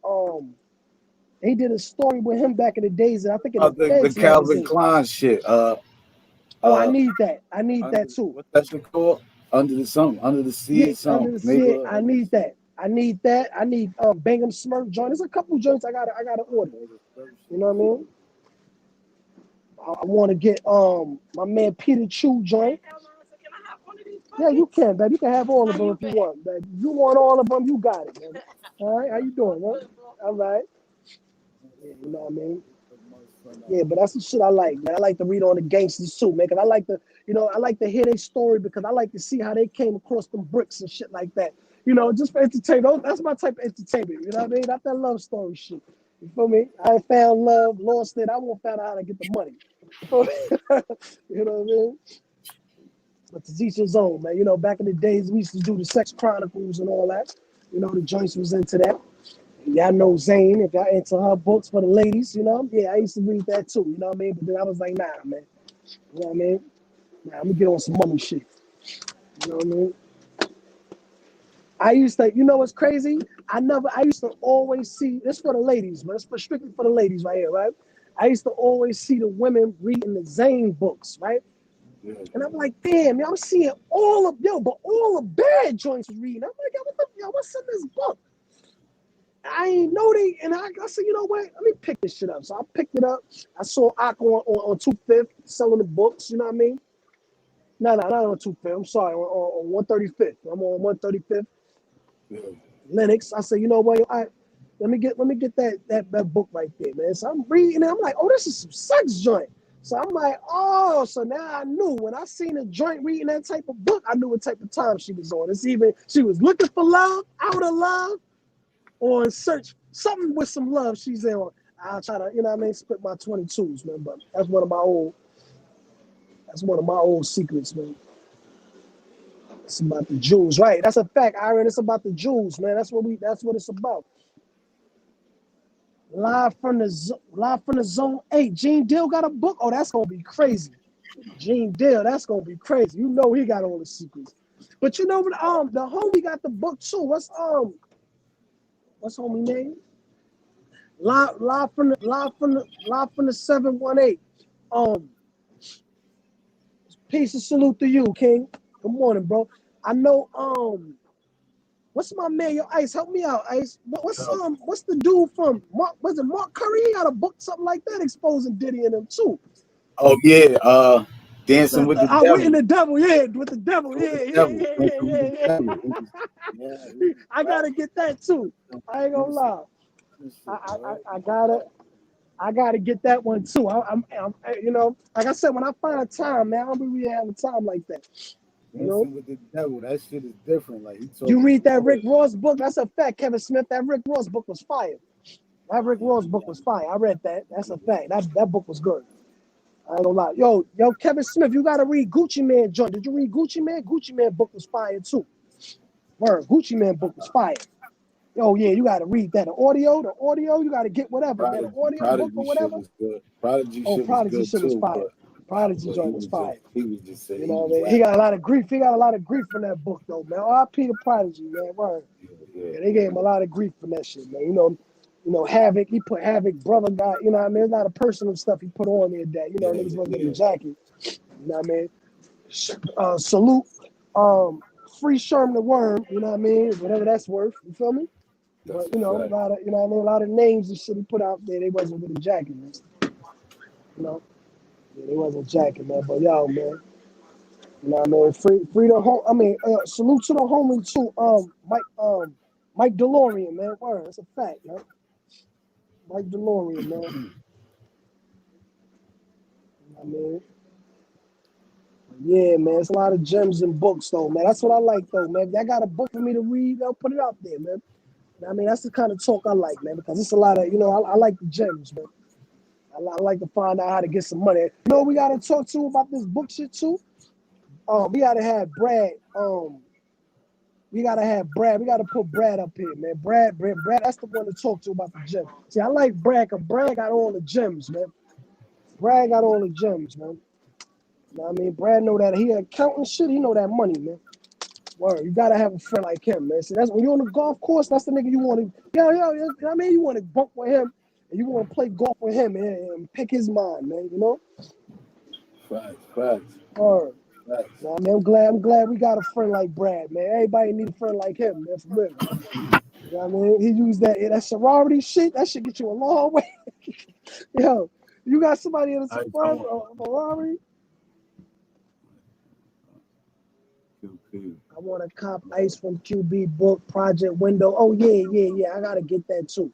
They did a story with him back in the days, and I think in the Calvin Klein shit. I need that. I need that too. What's that shit called? Under the sea. Under the sea. I need that. I need Bingham Smurf joint. There's a couple joints I gotta order. You know what I mean? I want to get my man Peter Chu joint. Yeah, you can, baby. You can have all of them if you want, baby. You want all of them, you got it, man. All right, how you doing, man? All right. Yeah, you know what I mean? Yeah, but that's the shit I like, man. I like to read on the gangsters too, man. Cause I like to hear their story because I like to see how they came across them bricks and shit like that. You know, just for entertainment. That's my type of entertainment. You know what I mean? Not that love story shit. You feel me? I found love, lost it. I won't find out how to get the money. You feel me? You know what I mean? But to each his own, man. You know, back in the days, we used to do the Sex Chronicles and all that. You know, the joints was into that. Y'all know Zane, if y'all into her books for the ladies, you know? Yeah, I used to read that too, you know what I mean? But then I was like, nah, man. You know what I mean? Nah, I'm gonna get on some money shit. You know what I mean? I used to, you know what's crazy? I used to always see, this for the ladies, man. It's strictly for the ladies right here, right? I used to always see the women reading the Zane books, right? Yeah. And I'm like, damn, I'm seeing all the bad joints reading. I'm like, what's in this book? I ain't know they, and I said, you know what? Let me pick this shit up. So I picked it up. I saw Aqua on 2/5 selling the books. You know what I mean? No, not on 2/5. I'm sorry, on 135th. I'm on 135th. Yeah. Lennox. I said, you know what? Let me get that book right there, man. So I'm reading it. I'm like, oh, this is some sex joint. So I'm like, oh, so now I knew when I seen a joint reading that type of book, I knew what type of time she was on. It's either she was looking for love, out of love, or in search something with some love she's in. I'll try to, you know what I mean, split my 22s, man. But that's one of my old secrets, man. It's about the Jews, right? That's a fact, Aaron. It's about the Jews, man. That's what it's about. Live from the Zone 8. Gene Deal got a book. Oh, that's gonna be crazy. Gene Deal, that's gonna be crazy. You know he got all the secrets. But you know the homie got the book too. What's homie name? Live from the 718. Peace and salute to you, King. Good morning, bro. I know what's my man? Yo, Ice, help me out, Ice. What's the dude from was it Mark Curry? He got a book, something like that, exposing Diddy and him too. Oh yeah, Dancing with the Outwitting Devil. the Devil, yeah, with the devil, With the yeah, yeah, devil. yeah, Dancing with yeah, the yeah, Devil. It was, yeah. it I was gotta get that too. I ain't gonna lie. I gotta get that one too. You know, like I said, when I find a time, man, I don't be really having time like that. You know, Dancing with the Devil. That shit is different. Like he you talking read that real. Rick Ross book. That's a fact, Kevin Smith. That Rick Ross book was fire. That Rick Ross book was fire. I read that. That's a fact. That book was good. I ain't gonna lie. Yo, Kevin Smith, you gotta read Gucci Man joint. Did you read Gucci Man? Gucci Man book was fire too. Word, Gucci Man book was fire. Yo, yeah, you gotta read that. The audio, you gotta get whatever, man. The audio book or Prodigy shit whatever. was good. Prodigy Oh, shit was Prodigy good shit was too, fire. Prodigy but joint was fire. he was just saying You he know was what I mean? He rapping. got a lot of grief. He got a lot of grief from that book though, man. R.I.P. to Prodigy, man. Word. Yeah, they gave him a lot of grief from that shit, man. You know, Havoc, he put Havoc, brother guy, you know what I mean? There's a lot of personal stuff he put on there that, you know, niggas wasn't getting jacket. You know what I mean? Salute, free Sherman the Worm, you know what I mean? Whatever that's worth, you feel me? That's But a you know, fact. you know what I mean, a lot of names and shit he put out there, they wasn't with the jacket, man. You know? Yeah, they wasn't jacking, man. But yo, man, you know what I mean? Free the home. I mean, salute to the homie too. Mike DeLorean, man. Word, that's a fact, man. Mike DeLorean, man. I mean, yeah, man. It's a lot of gems and books, though, man. That's what I like, though, man. If y'all got a book for me to read, I'll put it out there, man. I mean, that's the kind of talk I like, man, because it's a lot of, you know, I like the gems, man. I like to find out how to get some money. You know, we got to talk to about this book shit, too. We got to have Brad. We got to have Brad. We got to put Brad up here, man. Brad, that's the one to talk to about the gym. See, I like Brad, because Brad got all the gems, man. Brad got all the gems, man. You know what I mean? Brad know that he accounting shit. He know that money, man. Word, you gotta have a friend like him, man. See, that's when you're on the golf course. That's the nigga you want to, you know I mean, you want to bunk with him, and you want to play golf with him and pick his mind, man. You know. Facts. Word. Facts. You know what I mean, I'm glad we got a friend like Brad, man. Everybody need a friend like him, man. For real. You know what I mean? He used that sorority shit. That shit get you a long way. Yo, you got somebody in a sorority? I want to cop Ice from QB book, Project Window. Oh, yeah. I got to get that too.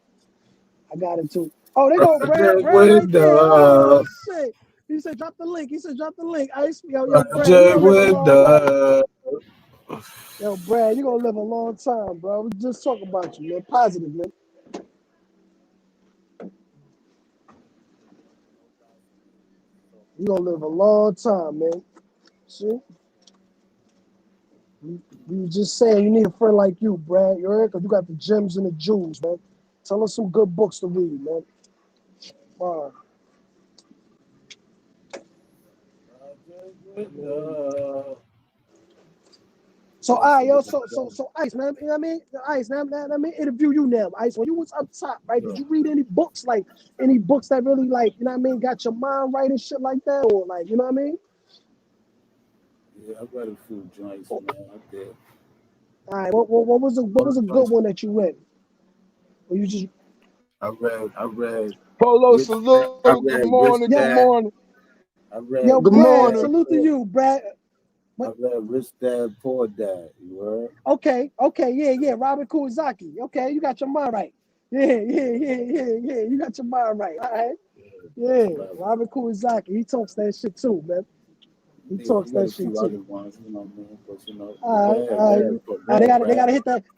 I got it too. Oh, they go Brad right there. Oh, shit. He said, drop the link. Ice, yo, Brad, you going to live a long life. Yo, Brad, you going to live a long time, bro. We just talk about you, man. Positive, man. You going to live a long time, man. See? You was just saying you need a friend like you, Brad. You heard? Because you got the gems and the jewels, man. Tell us some good books to read, man. So, all right, yo, so Ice, man, you know what I mean? Ice, man, let me interview you now. Ice, when you was up top, right, did you read any books that really, like, you know what I mean, got your mind right and shit like that? Or, like, you know what I mean? Yeah, I read a few joints, man. I did. All right, what was a good one that you read? Or you just... I read Polo Rich Dad. salute. Good morning. Good morning. I read Yo, Good Rich Brad, morning. Dad. salute to you, Brad. I read Rich Dad, Poor Dad. You heard? Okay, yeah. Robert Kiyosaki. Okay, you got your mind right. Yeah. You got your mind right. All right. Yeah, Robert Kiyosaki. He talks that shit too, man. He Yeah, talks I read that a shit few too. other ones, you know, man. But you know, They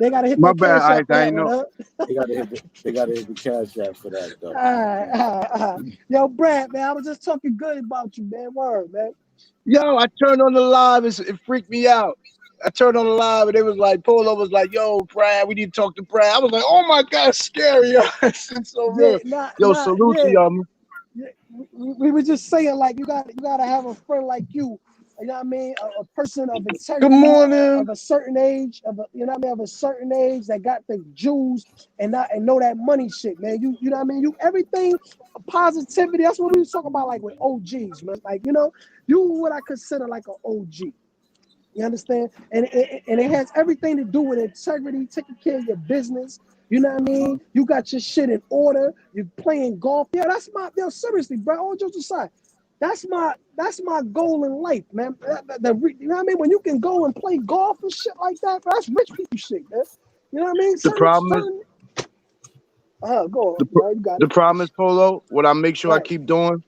gotta hit My that bad, cash Ice. app for I that ain't one, know. huh? they gotta hit the cash app for that though. Yo, Brad, man, I was just talking good about you, man. Word, man. Yo, I turned on the live. It freaked me out. I turned on the live and it was like, Polo was like, yo, Brad, we need to talk to Brad. I was like, oh my God, scary. It's so real. Yo, salute to y'all. Yeah, we were just saying, like, you gotta have a friend like you. You know what I mean? A person of Good integrity, morning. of a certain age, you know what I mean, of a certain age that got the jewels and know that money shit, man. You know what I mean? You everything positivity. That's what we was talking about, like with OGs, man. Like, you know, you what I consider like an OG. You understand? And it has everything to do with integrity, taking care of your business. You know what I mean? You got your shit in order. You're playing golf. Yeah, seriously, bro. All jokes aside, That's my goal in life, man. You know what I mean? When you can go and play golf and shit like that, that's rich people shit, man. You know what I mean? The problem is go on. the, You got the it. problem is, Polo, what I make sure I Right. keep doing,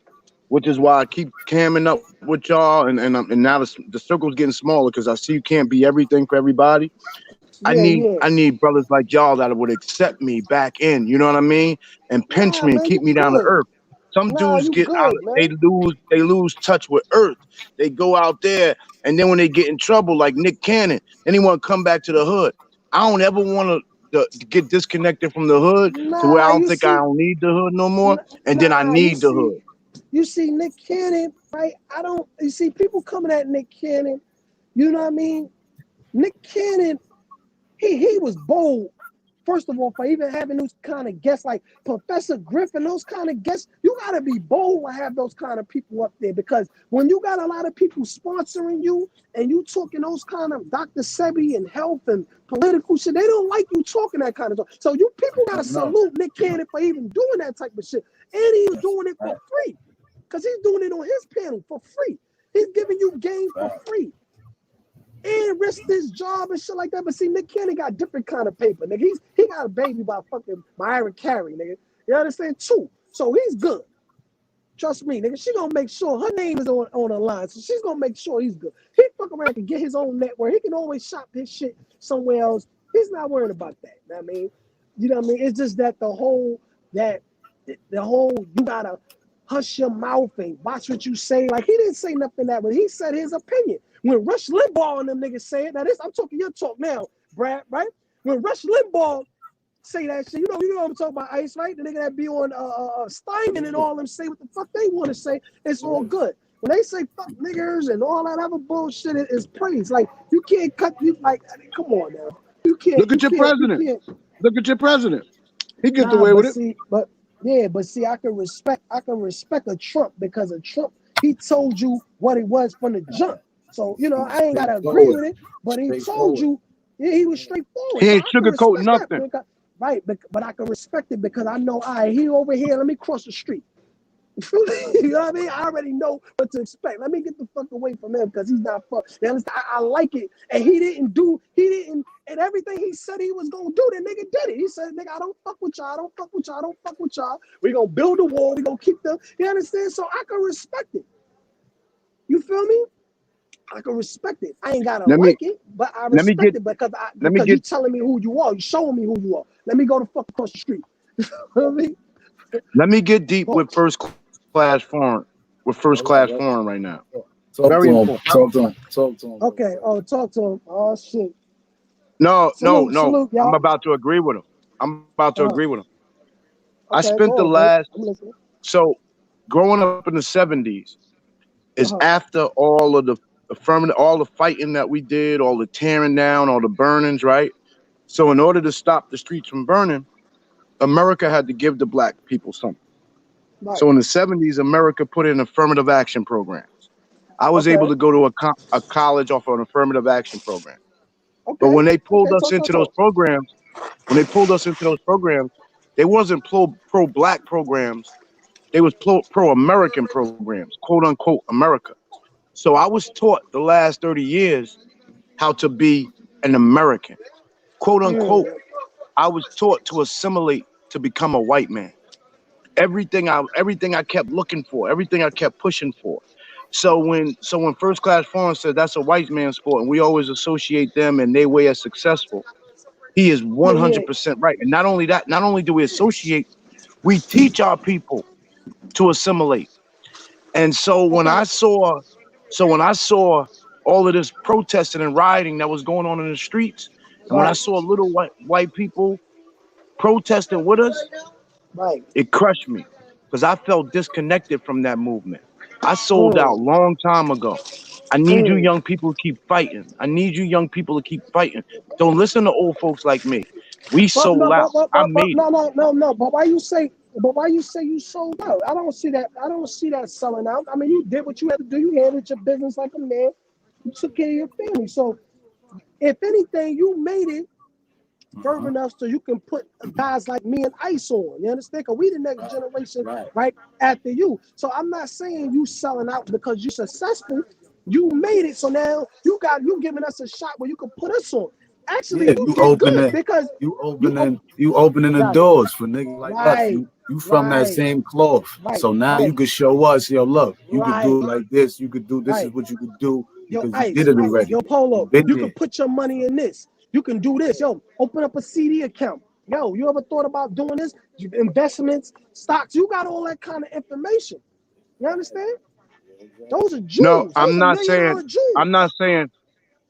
which is why I keep camming up with y'all, and now the circle's getting smaller because I see you can't be everything for everybody. Yeah. I need brothers like y'all that would accept me back in, you know what I mean, and pinch Nah, me and man, keep you me down to good. earth. Some Nah, dudes you get out, good, man. they lose touch with earth. They go out there, and then when they get in trouble, like Nick Cannon, anyone come back to the hood. I don't ever want to get disconnected from the hood to where Nah, I don't you think I see, don't need the hood no more, and then I nah, you need the see, hood. you see Nick Cannon, right? You see people coming at Nick Cannon, you know what I mean? Nick Cannon, he was bold. First of all, for even having those kind of guests like Professor Griffin, those kind of guests, you got to be bold to have those kind of people up there because when you got a lot of people sponsoring you and you talking those kind of Dr. Sebi and health and political shit, they don't like you talking that kind of stuff. So you people got to salute Nick Cannon for even doing that type of shit. And he's doing it for free because he's doing it on his panel for free. He's giving you game for free. And risk his job and shit like that. But see, Nick Cannon got different kind of paper, nigga. He got a baby by fucking Myra Carey, nigga. You understand? Too. So he's good. Trust me, nigga. She gonna make sure her name is on the line. So she's gonna make sure he's good. He fuck around and get his own network. He can always shop his shit somewhere else. He's not worried about that. You know what I mean? You know what I mean? It's just that the whole you gotta hush your mouth and watch what you say. Like he didn't say nothing that, but he said his opinion. When Rush Limbaugh and them niggas say it, now this I'm talking your talk now, Brad, right? When Rush Limbaugh say that shit, you know what I'm talking about, Ice, right? The nigga that be on Steinman and all them say what the fuck they want to say, it's all good. When they say fuck niggers and all that other bullshit, it is praise. Like you can't cut you like come on now. You can't. Look at your president. Look at your president. He gets away with it. But see, I can respect a Trump because a Trump, he told you what it was from the jump. So, you know, I ain't gotta agree with it, but he told you he was straightforward. He ain't so sugarcoat nothing. Right, but I can respect it because I know he over here, let me cross the street. You know what I mean? I already know what to expect. Let me get the fuck away from him because he's not fuck. I like it. And and everything he said he was gonna do, the nigga did it. He said, nigga, I don't fuck with y'all. We gonna build a wall, we gonna keep them. You understand? So I can respect it. You feel me? I can respect it. I ain't gotta like it, but I respect it because you're telling me who you are. You're showing me who you are. Let me go the fuck across the street. You feel me? Let me get deep with first class foreign. With first class foreign right now. Talk to him. Okay. Oh, talk to him. Oh shit. No. Salute, I'm about to agree with him. Okay, I spent the last growing up in the 70s is after all of the all the fighting that we did, all the tearing down, all the burnings, right? So in order to stop the streets from burning, America had to give the black people something. Right. So in the 70s, America put in affirmative action programs. I was able to go to a college off an affirmative action program. Okay. But when they pulled us into those programs, they wasn't pro-black programs. They was pro-American programs, quote unquote America. So I was taught the last 30 years how to be an American, quote unquote. I was taught to assimilate to become a white man. Everything I kept looking for, everything I kept pushing for. So when First Class Foreign said that's a white man's sport, and we always associate them and their way as successful, he is 100% right. And not only that, not only do we associate, we teach our people to assimilate. And so when I saw all of this protesting and rioting that was going on in the streets, and when I saw little white people protesting with us, it crushed me because I felt disconnected from that movement. I sold out a long time ago. I need you young people to keep fighting. Don't listen to old folks like me. We sold out. I made it. No. But why you say you sold out? I don't see that selling out. I mean, you did what you had to do. You handled your business like a man. You took care of your family. So, if anything, you made it fervent enough so you can put guys like me and Ice on. You understand? Because we the next generation right after you. So I'm not saying you selling out because you're successful. You made it, so now you giving us a shot where you can put us on. Actually, Yeah, you you did good opening, because you opening the right, doors for niggas like us. right, You from that right, same cloth, right, so now you right, could show us, yo, look, you could right, do it like this. You could do this is right. what you could do Yo, because you Ice, did it already. yo, Polo, You been you can there. put your money in this. You can do this. Yo, open up a CD account. Yo, you ever thought about doing this? Investments, stocks, you got all that kind of information. You understand? Those are No, jewels. Those I'm are not $1 million jewels. I'm not saying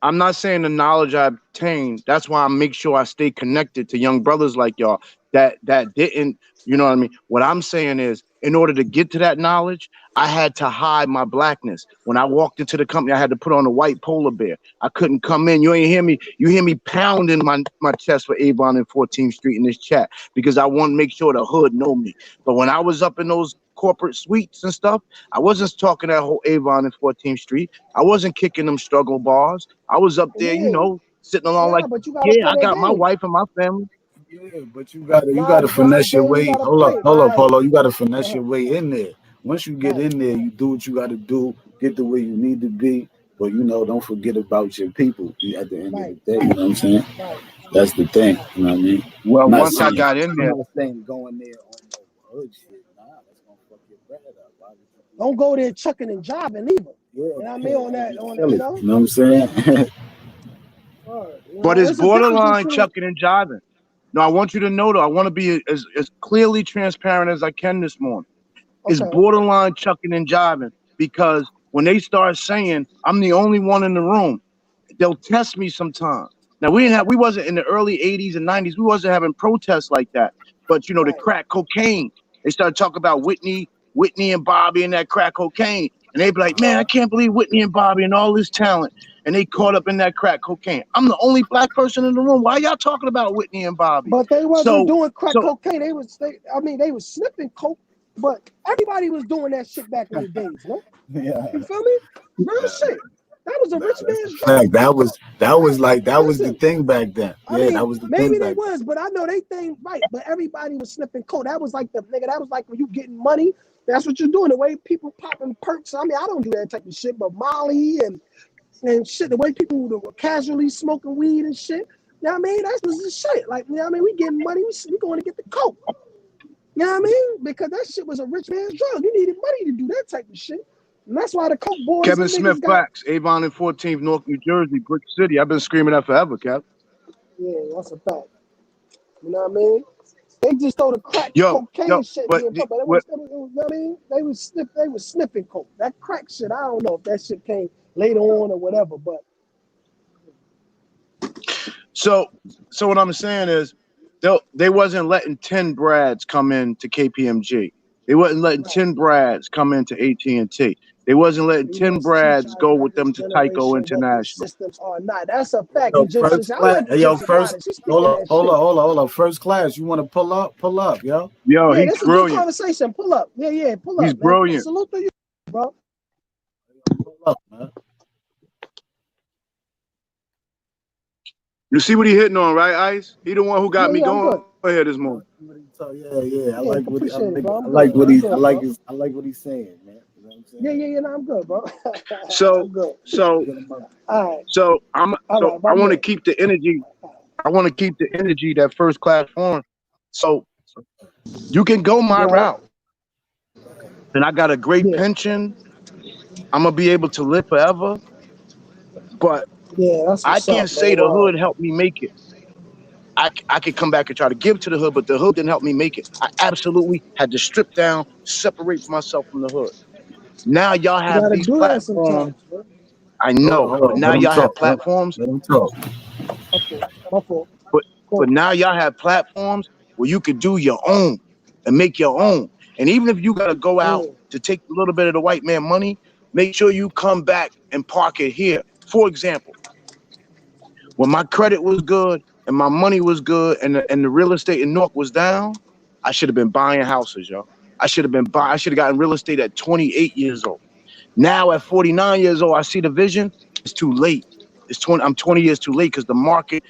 I'm not saying the knowledge I obtained. That's why I make sure I stay connected to young brothers like y'all that didn't, you know what I mean? What I'm saying is, in order to get to that knowledge, I had to hide my blackness. When I walked into the company, I had to put on a white polar bear. I couldn't come in. You ain't hear me. You hear me pounding my chest for Avon and 14th Street in this chat because I want to make sure the hood know me. But when I was up in those corporate suites and stuff, I wasn't talking that whole Avon and 14th Street. I wasn't kicking them struggle bars. I was up there, you Yeah, know, sitting along yeah, like, but you gotta yeah, play I that got my game. wife and my family. Yeah, but you Nah, gotta but that's the finesse your game you way. gotta play. Hold up, Right. Polo. You gotta finesse your way in there. Once you get Right. in there, you do what you gotta do, get the way you need to be. But don't forget about your people at the end of the Right. day. You know what I'm saying? Right. That's the thing. Right. You know what I mean? Well, I'm not once I saying got in I'm there, not saying going there on no hood shit. Nah, that's gonna fuck your bread up. Why would you do Don't go there chucking and jiving either. that? You know what I Yeah, mean? On you that, just on that, kill it. You know what I'm saying? but it's it's a difference borderline between chucking and jiving. No, I want you to know though, I want to be as clearly transparent as I can this morning. It's okay. borderline chucking and jiving because when they start saying I'm the only one in the room, they'll test me sometimes. Now we wasn't in the early 80s and 90s, we wasn't having protests like that. But the Right. crack cocaine, they started talking about Whitney and Bobby and that crack cocaine. And they'd be like, man, I can't believe Whitney and Bobby and all this talent. And they caught up in that crack cocaine. I'm the only black person in the room. Why y'all talking about Whitney and Bobby? But they wasn't So doing crack so cocaine. They was sniffing coke, but everybody was doing that shit back in the days, no? Yeah. You feel me? Real shit. That was a Nah, rich that's a man's drug. fact. That was the Listen, thing back then. I Yeah, that mean, was the thing maybe they back then. was, but I know they think right. But everybody was sniffing coke. That was like the nigga. That was like when you getting money. That's what you're doing. The way people popping perks. I mean, I don't do that type of shit, but Molly and shit. The way people were casually smoking weed and shit. You know what I mean? That's the shit. Like, you know what I mean? We getting money. We going to get the coke. You know what I mean? Because that shit was a rich man's drug. You needed money to do that type of shit. And that's why the coke boys Kevin and Smith niggas got. facts, Avon and 14th North New Jersey, Brick City. I've been screaming that forever, Kev. Yeah, that's a fact. You know what I mean? They just throw the crack Yo, cocaine shit but being put, but it was, you know what I mean? They was sniffing coke. That crack shit, I don't know if that shit came later on or whatever, but so what I'm saying is they wasn't letting 10 Brads come in to KPMG. They wasn't letting 10 Brads come into AT&T. They wasn't letting we 10 must teach Brads our go with them youngest to Tyco generation what the International. systems are not. That's a fact. Yo, Egyptians. first I class. went to Yo, Egyptian first. college. She speaking that shit. Hold up. First class. You want to pull up? Pull up, yo. Yo, Yeah, he's this is a good brilliant. conversation. Pull up. Yeah, pull He's up, man. brilliant. Salute to you, bro. Pull up, man. You see what he hitting on, right, Ice? He the one who got me Yeah, I'm going good. here this morning. Yeah. I Yeah, like what appreciate it, bro. I I'm like good. what I'm he's good, bro. I like what he's saying, man. You know what I'm saying? Yeah, no, I'm good, bro. So I'm good. so All right. so All right, bro, I I'm want to good. keep the energy. I want to keep the energy that first class form. So you can go my Yeah, route. And I got a great yeah, pension. I'm gonna be able to live forever. But yeah. That's I what's can't up, say man. the Wow. hood helped me make it. I could come back and try to give to the hood, but the hood didn't help me make it. I absolutely had to strip down, separate myself from the hood. Now y'all You have gotta these do that platforms. sometimes, man. I know, Hold but on. now Let him y'all have talk. platforms. Let him talk. My fault. My fault. But Cool. now y'all have platforms where you could do your own and make your own. And even if you gotta go out to take a little bit of the white man money, make sure you come back and park it here. For example, when my credit was good and my money was good and the real estate in Newark was down, I should have been buying houses, yo. I should have gotten real estate at 28 years old. Now at 49 years old, I see the vision. It's too late. it's 20. I'm 20 years too late because the market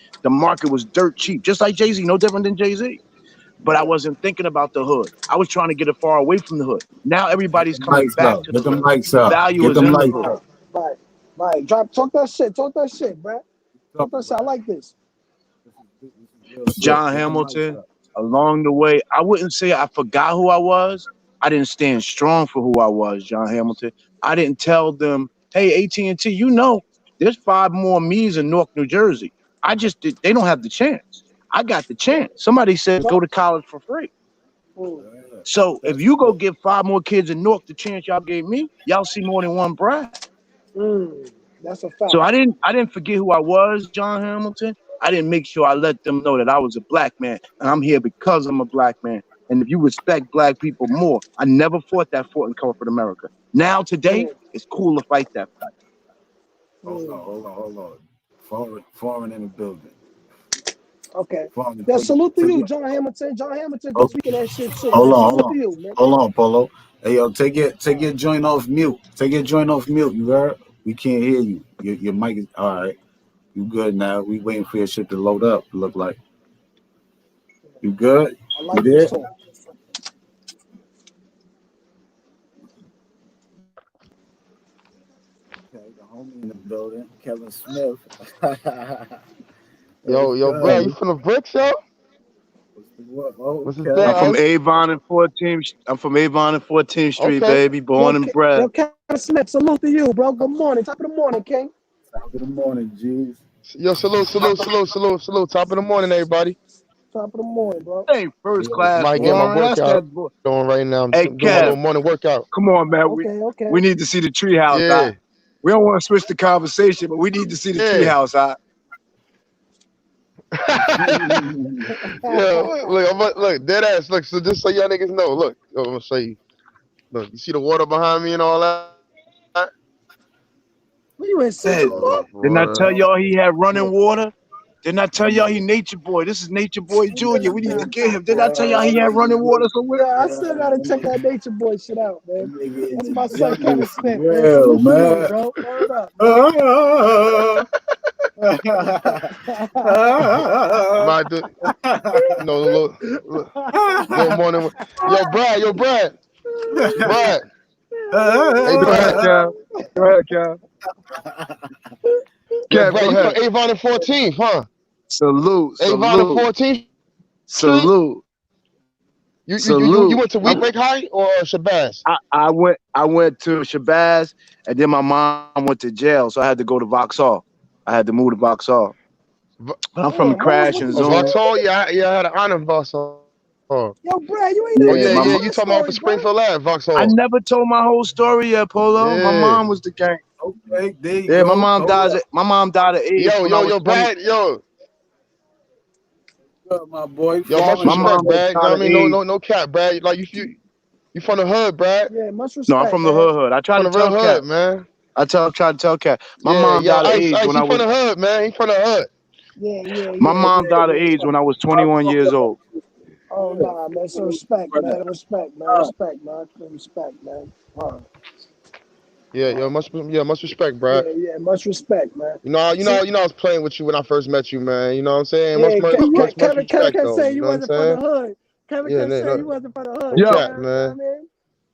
was dirt cheap, just like Jay-Z, no different than Jay-Z. But I wasn't thinking about the hood. I was trying to get it far away from the hood. Now everybody's coming back to the hood. The value is in the hood. Right. Talk that shit, bro. Talk that shit. I like this. John Hamilton, along the way, I wouldn't say I forgot who I was. I didn't stand strong for who I was, John Hamilton. I didn't tell them, hey, AT&T, you know, there's 5 more me's in Newark, New Jersey. They don't have the chance. I got the chance. Somebody said go to college for free. So if you go give 5 more kids in Newark the chance y'all gave me, y'all see more than one Brad. That's a fact. So I didn't forget who I was, John Hamilton. I didn't make sure I let them know that I was a black man, and I'm here because I'm a black man. And if you respect black people more, I never fought that fight in corporate America. Now today, it's cool to fight that fight. Hold on. Foreign in the building. Okay. Yeah, salute to you, John Hamilton. John Hamilton for speaking that shit too. Hold on, Polo. Hey, yo, take your joint off mute. Take your joint off mute. You heard? We can't hear you. Your mic is all right. You good now? We waiting for your shit to load up. Look like you good. I like this song. Okay, the homie in the building, Kevin Smith. Yo, bro, you from the bricks, yo? What's the thing? I'm from Avon and 14th. I'm from Avon and 14th Street, baby. Born and bred. Yo, Kevin Smith, salute to you, bro. Good morning. Top of the morning, King. Top of the morning, G's. Yo, salute. Top of the morning, everybody. Top of the morning, bro. Hey, first class. Might get my workout going right now. I'm doing my little morning workout. Come on, man. Okay. We need to see the treehouse. Yeah. We don't want to switch the conversation, but we need to see the treehouse. Yeah, look, dead ass. Look, so just so y'all niggas know, look, I'm gonna show you. Look, you see the water behind me and all that? What you in Central? Didn't I tell y'all he had running water? Didn't I tell y'all he Nature Boy? This is Nature Boy Jr. We need to get him. Didn't I tell y'all he had running water somewhere? Yeah, I still gotta check that Nature Boy shit out, man. That's my son Kevin Smith, man. Real, man. Bro. Hold up. Little morning. Yo, Brad. Hey, go ahead, Cal. Yeah, Brad, you from Avon and 14th, huh? Salute. Avon and 14th? Salute. You went to Wheatbreak High or Shabazz? I went to Shabazz, and then my mom went to jail, so I had to go to Vauxhall. I had to move to Vauxhall. But I'm from the crashing zone. Vauxhall? Yeah, I had an honor in Vauxhall. Yo, Brad, you ain't you talking about for Springfield Ave, Vauxhall. I never told my whole story yet, Polo. Yeah. My mom was the gang. Okay, there you go. My mom died at 8. Yo, Brad, yo. My boy. Yo, much respect, Brad. I mean, no cap, Brad. Like you from the hood, Brad. Yeah, much respect. No, I'm from the hood. I try to tell Cat, man. I try to tell Cat. My mom died of AIDS when I was. He from the hood, man. He from the hood. Yeah. My mom died of AIDS when I was 21 years old. Oh nah, man. So respect, man. Respect, man. Yeah, much respect, Brad. Yeah, much respect, man. You know, I was playing with you when I first met you, man. You know what I'm saying? Yeah, much Kevin respect, can though. say you wasn't from the hood. Kevin can say you wasn't from the hood.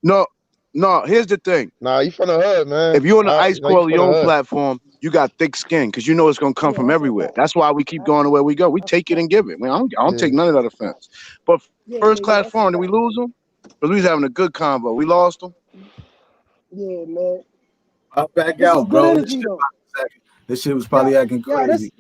Man. No, here's the thing. Nah, you from the hood, man. If you're on the Ice Coalition platform, you got thick skin because you know it's gonna come from everywhere. That's why we keep going to where we go. We take it and give it. I don't take none of that offense. But first class forum, did we lose them? Because we was having a good convo. We lost them. Yeah, man. I'll back out, bro. Energy, this shit was probably acting crazy.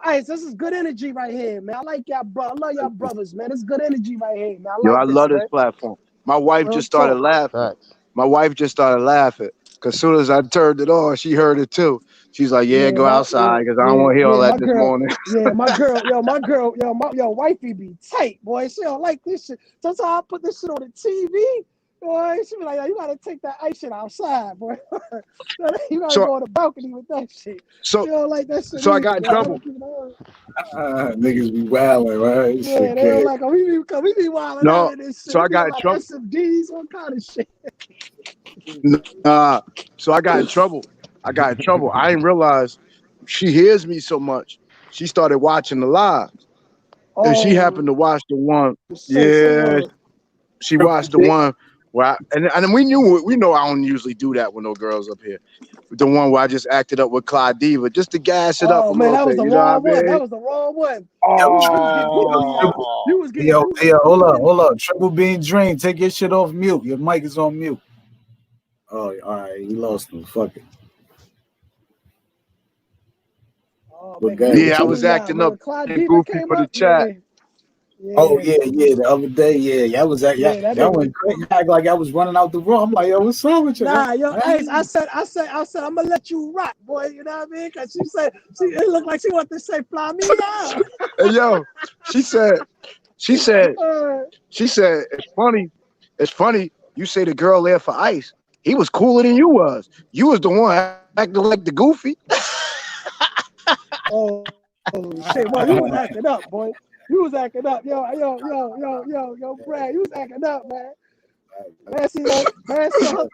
Ice, this is good energy right here, man. I like y'all, bro. I love y'all brothers, man. It's good energy right here, man. I love this platform. My wife just started laughing. Because as soon as I turned it on, she heard it too. She's like, go outside because I don't want to hear all that this morning. Yeah, my girl, wifey be tight, boy. She don't like this shit. Sometimes I put this shit on the TV. Boy, she be like, you gotta take that ice shit outside, boy. You gotta go on the balcony with that shit. So, she don't like that shit. So I got in trouble. Niggas be wilding, right? Yeah, they don't like we be wilding out in this shit. So I got in trouble. SMDs, all kind of shit. So I got in trouble. I didn't realize she hears me so much, she started watching the live. And she happened to watch the one. Yeah, she watched the one where and we know I don't usually do that with no girls up here. The one where I just acted up with Clyde Diva just to gas it up a man, little that was bit. the You know wrong what I one. mean? That was the wrong one. Oh, You was getting. Yo, hold up. Triple Bean Dream, take your shit off mute. Your mic is on mute. Oh, all right, you lost him. Fuck it. yeah, I was acting up and goofy for the chat. Oh yeah. The other day, that was that. Yeah, that went crazy. Act like I was running out the room. I'm like, yo, what's wrong with you? Nah, yo, Ace, I said, I'm gonna let you rock, boy. You know what I mean? Cause she said, it looked like she wanted to say, "Fly me out." Hey, yo, she said, it's funny. You say the girl there for Ice. He was cooler than you was. You was the one acting like the goofy. oh shit, boy, you was acting up, boy. You was acting up, yo, Brad, you was acting up, man. Man, see her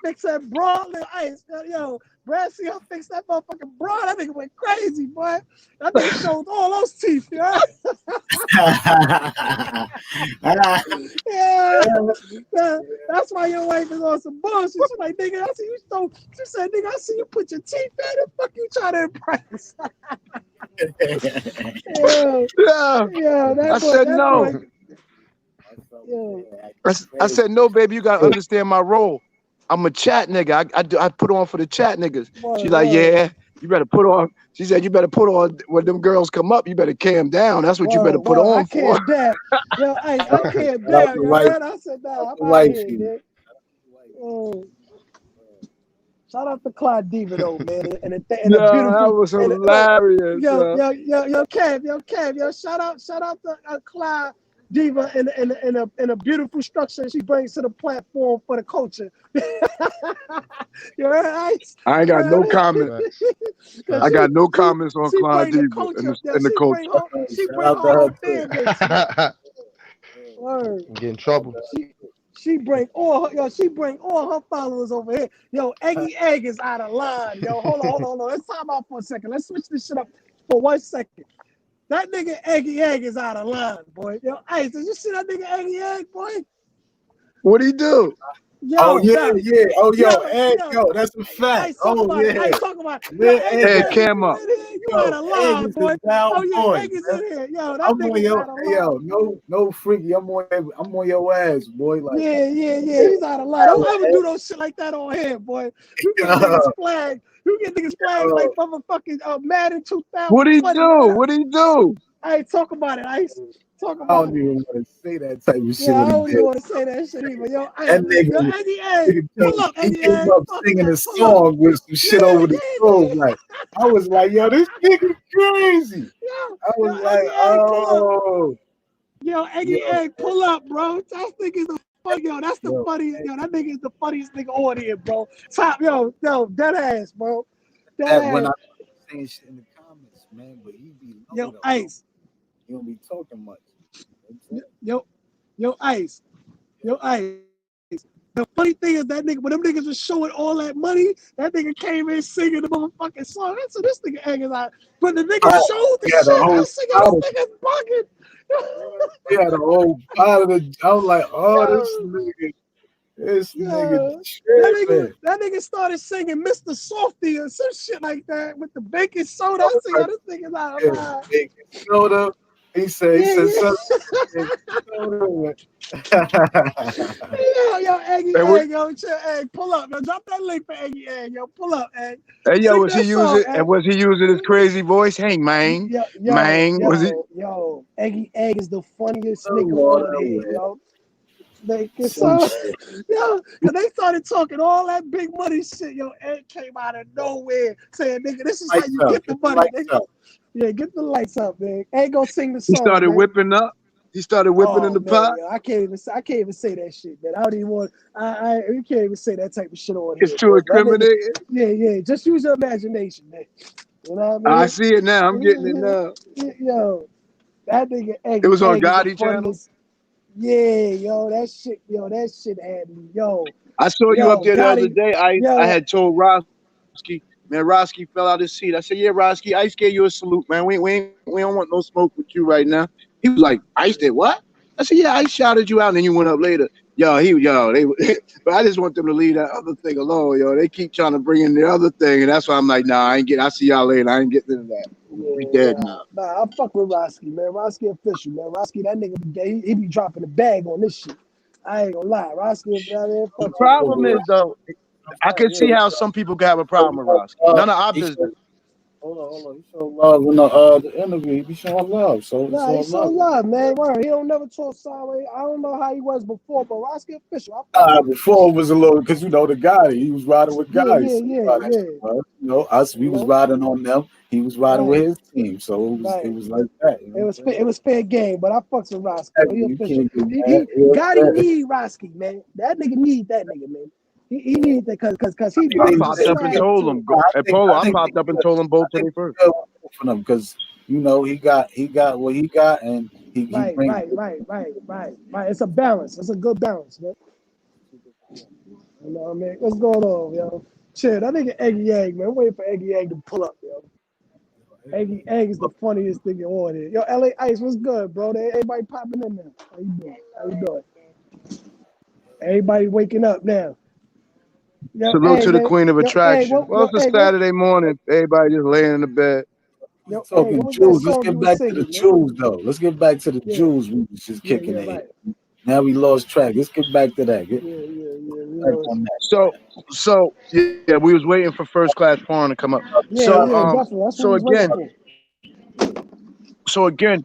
fix that broad little Ice, yo. Brad, see her fix that motherfucking broad. That nigga went crazy, boy. That nigga showed all those teeth, yeah. Yeah, that's why your wife is on some bullshit. She's like, nigga, I see you so. She said, nigga, I see you put your teeth in. The fuck you trying to impress? I said no. I said no, baby. You gotta understand my role. I'm a chat nigga. I put on for the chat niggas. She's like, yeah, you better put on. She said, you better put on when them girls come up. You better calm down. That's what you better put on for. Yo, I can't down. Yo, man. I said, nah, I'm out here, man. Shout out to Clyde Diva though, man, and a beautiful. That was hilarious. Yo, Kev, shout out to Clyde Diva and a beautiful structure she brings to the platform for the culture. You heard, Ice? I ain't got no comments. I got no comments on Clyde Diva in the culture. She bring all her fan base. Get in trouble. She bring all her followers over here. Yo, Eggy Egg is out of line. Yo, hold on. Let's time out for a second. Let's switch this shit up for 1 second. That nigga Eggy Egg is out of line, boy. Yo, Ice, did you see that nigga Eggy Egg, boy? What'd he do? Yo, Oh, that's a fact. Talk about it. Hey, Cam up. You out of line, boy. Egg is in here. Yo, that nigga out of line. No freaky. I'm on your ass, boy. Like, yeah. He's out of line. Don't ever do no shit like that on here, boy. You get niggas flagged. Like motherfucking Madden 2000. What'd he do? Hey, talk about it, Ice. I don't even want to say that type of shit. I don't even want to say that shit either. Yo, Eddie, pull up, he came up singing a song with some shit over the stove. Like, I was like, yo, this nigga crazy. I was like, oh. Yo, Egg, pull up, bro. That nigga's the fuck, yo. That's the funniest. Yo, that nigga is the funniest nigga on here, bro. Yo, dead ass, bro. When I saying shit in the comments, man, but he be yo, Ice. He don't be talking much. Yo, Ice. The funny thing is that nigga, when them niggas was showing all that money, that nigga came in singing the motherfucking song. So this nigga Egg is out. But the nigga showed the shit. I was thinking, this nigga's bugging. Yeah, the whole part of the. I was like, oh, this nigga. That nigga started singing Mr. Softy or some shit like that with the baking soda. I see this nigga's out of line. Baking soda. He said something. Yo, Eggy Egg, Egg, pull up. Now drop that link for Eggy Egg, yo. Pull up, Egg. Hey, yo, was he using his crazy voice? Hey, man. Was he? Yo, Eggy Egg is the funniest nigga on here, yo. Cause they started talking all that big money shit. Yo, Ed came out of nowhere saying, nigga, this is how you get the money. Yeah, get the lights up, man. Ain't gonna sing the song. He started whipping up. He started whipping in the pot. Yo, I can't even say that shit, man. I don't even want. We can't even say that type of shit on here. It's too incriminating. Yeah. Just use your imagination, man. You know what I mean? I see it now. I'm getting it now. Yo, that nigga. It was on Gotti channel. Yeah, yo, that shit had me. Yo, I saw you up there the other day. I had told Roski, Man, Roski fell out his seat. I said, yeah, Roski, Ice gave you a salute, man. We don't want no smoke with you right now. He was like, Ice did what? I said, yeah, Ice shouted you out, and then you went up later. They but I just want them to leave that other thing alone, yo. They keep trying to bring in the other thing, and that's why I'm like, nah, I see y'all later. I ain't getting into that. We dead now. Nah, I fuck with Roski, man. Roski official, man. Roski, that nigga, he be dropping the bag on this shit. I ain't gonna lie. Roski, man, The fuck problem is, though, I can see yeah. how some people can have a problem with Roski. None of our business. Hold on. He showed love in the interview. He be showing love. So Nah, he so love, man. Word. He don't never talk sideways. I don't know how he was before, but Roski official. I fuck with him. Before it was a little because the guy he was riding with Yeah, guys. yeah. Us we was riding on them. He was riding with Right, his team. So it right. was like that. It was fair game, but I fucks with Roski. He You official. can't get mad. He Gotti need Roski, man. That nigga need that nigga, man. He need that cause he I brings a popped up and swagger told to him, it. Polo, I I think popped up and told them both today first. for them because he got what he got and he brings. Right. It's a balance. It's a good balance, man. You know what I mean? What's going on, yo? Shit, I think Eggy Egg, man. I'm waiting for Eggy Egg to pull up, yo. Eggy Egg is the funniest thing on here. Yo, LA Ice, what's good, bro? Everybody popping in there. How you doing? Everybody waking up now. Yo, Salute hey, to the man. queen of attraction. Well, it's a Saturday morning. Everybody just laying in the bed. Yo, hey, Talking what was that Jews. Let's song you get was back to the singing, man? Jews though. Let's get back to the Yeah, Jews. We was just kicking it. right. Now we lost track. Let's get back to that. Get You back know, on that. So yeah, we was waiting for first class porn to come up. definitely. That's what we was waiting for. So again,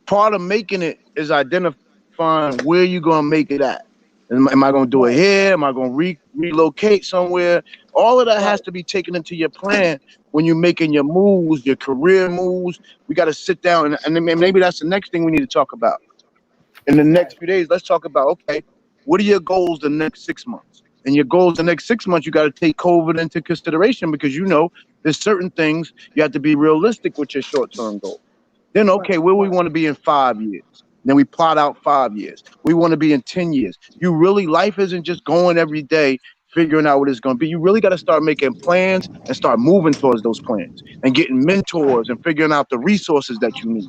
part of making it is identifying where you gonna make it at. Am I gonna do it here? Am I gonna relocate somewhere? All of that has to be taken into your plan when you're making your moves, your career moves. We got to sit down and maybe that's the next thing we need to talk about. In the next few days, let's talk about, okay, what are your goals the next 6 months? And your goals the next 6 months, you got to take COVID into consideration because there's certain things you have to be realistic with your short-term goals. Then, okay, where we want to be in 5 years. Then we plot out 5 years. We want to be in 10 years. Life isn't just going every day figuring out what it's going to be. You really got to start making plans and start moving towards those plans and getting mentors and figuring out the resources that you need.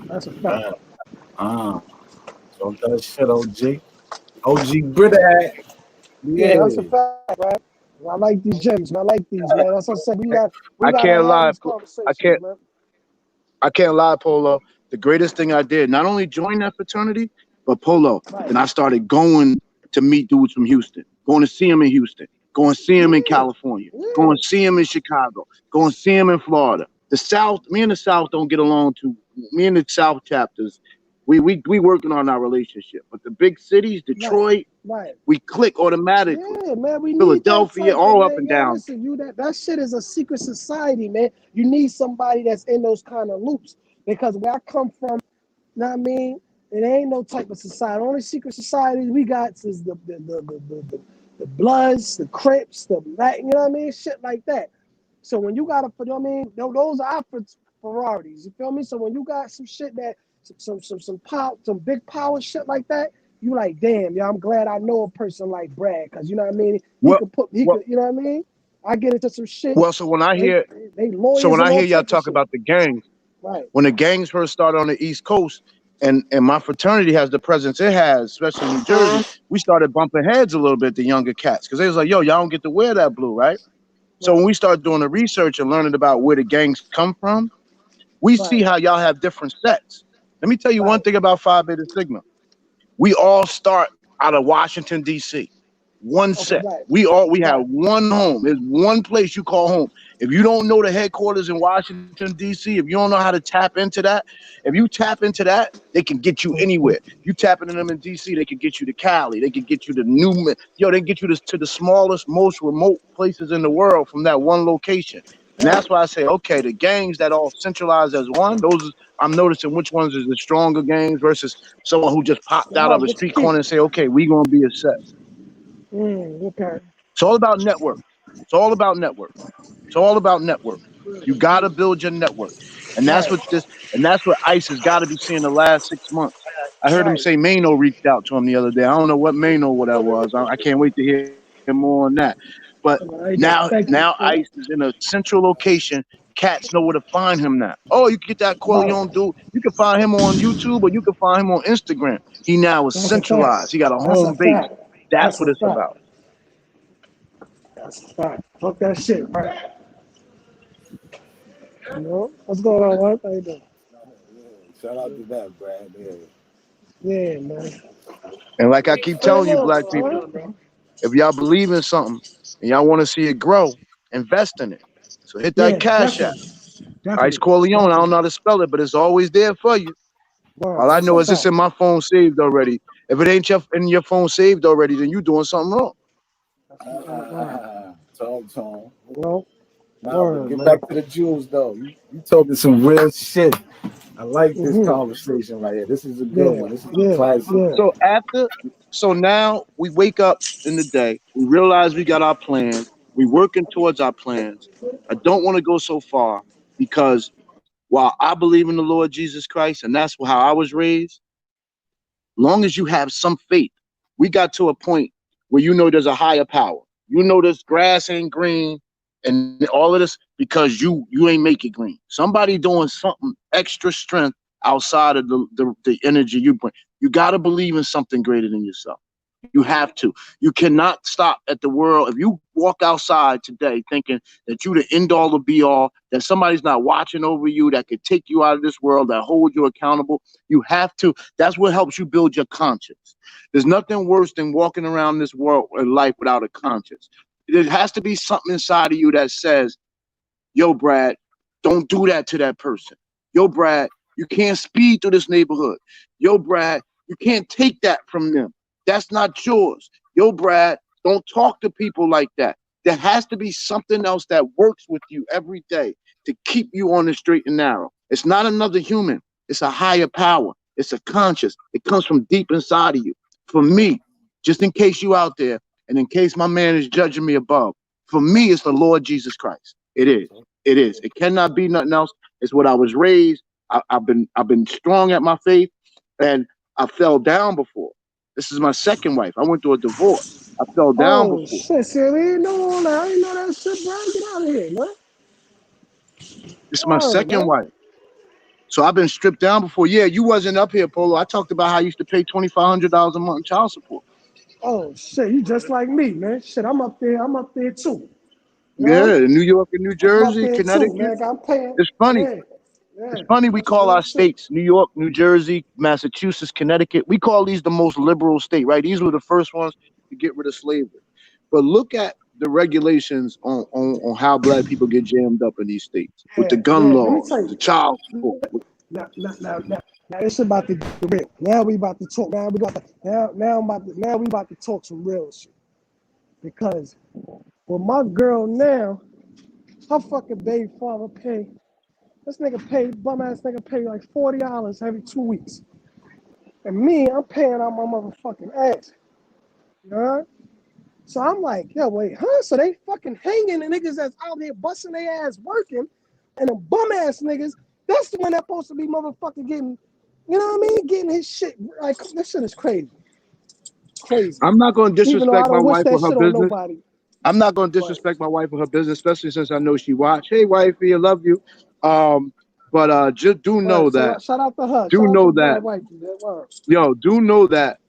That's a fact. So that shit, OG Brita. Yeah, that's a fact, right? I like these gems, man. I like these, man. That's what I said. We I gotta can't have lie. these conversations, man. I can't lie, Polo. The greatest thing I did, not only join that fraternity, but Polo. Then I started going to meet dudes from Houston, going to see them in Houston, going to see them in California, going to see them in Chicago, going to see them in Florida. The South, me and the South don't get along too. Me and the South chapters, we working on our relationship. But the big cities, Detroit, we click automatically. Yeah, man, we Philadelphia, need that all type up and man. down. Listen, that shit is a secret society, man. You need somebody that's in those kind of loops because where I come from, you know what I mean? It ain't no type of society. Only secret societies we got is the Bloods, the Crips, the Latin, you know what I mean? Shit like that. So when you got you know what I mean? Those are our priorities. You feel me? So when you got some shit that some power, some big power shit like that, you like, damn, yeah, I'm glad I know a person like Brad, because you know what I mean? He could, you know what I mean? I get into some shit. Well, so when I hear y'all talk about the gangs, when the gangs first started on the East Coast, and my fraternity has the presence it has, especially in New Jersey, we started bumping heads a little bit, the younger cats, because they was like, yo, y'all don't get to wear that blue, right? So when we started doing the research and learning about where the gangs come from, we see how y'all have different sets. Let me tell you one thing about Phi Beta Sigma. We all start out of Washington, D.C. One set. We have one home. There's one place you call home. If you don't know the headquarters in Washington, D.C., if you don't know how to tap into that, if you tap into that, they can get you anywhere. You tap into them in D.C., they can get you to Cali. They can get you to Newman. They can get you to the smallest, most remote places in the world from that one location. And that's why I say, okay, the gangs that all centralize as one, I'm noticing which ones is the stronger gangs versus someone who just popped out of a street corner and say, okay, we gonna be a set. Okay. It's all about network. It's all about network. It's all about network. You gotta build your network. And that's what ICE has got to be seeing the last 6 months. I heard him say Mano reached out to him the other day. I don't know what that was. I can't wait to hear more on that. But Right, now thank you. Ice is in a central location. Cats know where to find him now. Oh, you can get that Wow, Corleone dude. You can find him on YouTube or you can find him on Instagram. He now is that's a fact. centralized. He got a That's a home base. fact. That's That's what a it's fact. about. That's a fact. Fuck that shit, right? You know? What's going on, what? How you doing? Shout out to that, Brad. Yeah. Yeah, man. And like I keep Hey, telling you, look, black people, if y'all believe in something and y'all want to see it grow, invest in it. So hit that yeah, cash app. definitely. Ice Definitely. Corleone. I don't Definitely. know how to spell it, but it's always there for you. Wow, All I that's a know is it's fact. in my phone saved already. If it ain't in your phone saved already, then you doing something wrong. Wow. Tone. Well, Nah, but word, get man. back to the Jews though. You talking some real shit. I like this Mm-hmm. conversation right here. This is a good Yeah, one. This is a yeah, classic. yeah. So now we wake up in the day, we realize we got our plans, we working towards our plans. I don't want to go so far because while I believe in the Lord Jesus Christ, and that's how I was raised, long as you have some faith, we got to a point where you know there's a higher power. You know this grass ain't green and all of this because you ain't make it green. Somebody doing something extra strength outside of the energy you bring. You got to believe in something greater than yourself. You have to. You cannot stop at the world. If you walk outside today thinking that you the end all to be all, that somebody's not watching over you, that could take you out of this world, that hold you accountable, you have to. That's what helps you build your conscience. There's nothing worse than walking around this world in life without a conscience. There has to be something inside of you that says, yo, Brad, don't do that to that person. Yo, Brad, you can't speed through this neighborhood. Yo, Brad, you can't take that from them. That's not yours. Yo, Brad, don't talk to people like that. There has to be something else that works with you every day to keep you on the straight and narrow. It's not another human. It's a higher power. It's a conscious. It comes from deep inside of you. For me, just in case you out there, and in case my man is judging me above, for me, it's the Lord Jesus Christ. It is. It is. It cannot be nothing else. It's what I was raised. I've been strong at my faith, and I fell down before. This is my second wife. I went through a divorce. I fell down Oh, before. shit, see, we ain't know all that. I didn't know that shit, bro. Get out of here, man. This is my Word, second man. wife. So I've been stripped down before. Yeah, you wasn't up here, Polo. I talked about how I used to pay $2,500 a month in child support. Oh, shit, you just like me, man. Shit, I'm up there. I'm up there, too. You know? Yeah, in New York and New I'm up Jersey, there, too, Connecticut. man. I'm paying. It's funny. Yeah, It's yeah. funny we That's call real our shit. states New York, New Jersey, Massachusetts, Connecticut. We call these the most liberal state, right? These were the first ones to get rid of slavery. But look at the regulations on how black people get jammed up in these states with the Yeah, gun yeah. Let me laws, tell the you. child support. Now this about to get real. Now we about to talk. Now we about to talk some real shit. Because with my girl now, her fucking baby father pay. This nigga pay, bum ass nigga pay like $40 every 2 weeks. And me, I'm paying out my motherfucking ass. You know? So I'm like, yo, wait, huh? So they fucking hanging the niggas that's out here busting their ass working, and the bum ass niggas, that's the one that's supposed to be motherfucking getting, you know what I mean? Getting his shit. Like, this shit is crazy. Crazy. I'm not going to Even though I disrespect my don't wish wife that or her shit on business. nobody. I'm not going to But disrespect my wife or her business, especially since I know she watch. Hey, wifey, I love you. But just do know that. shout out to her. Do Shout out to know Brad that. White. That word. Yo, do know that.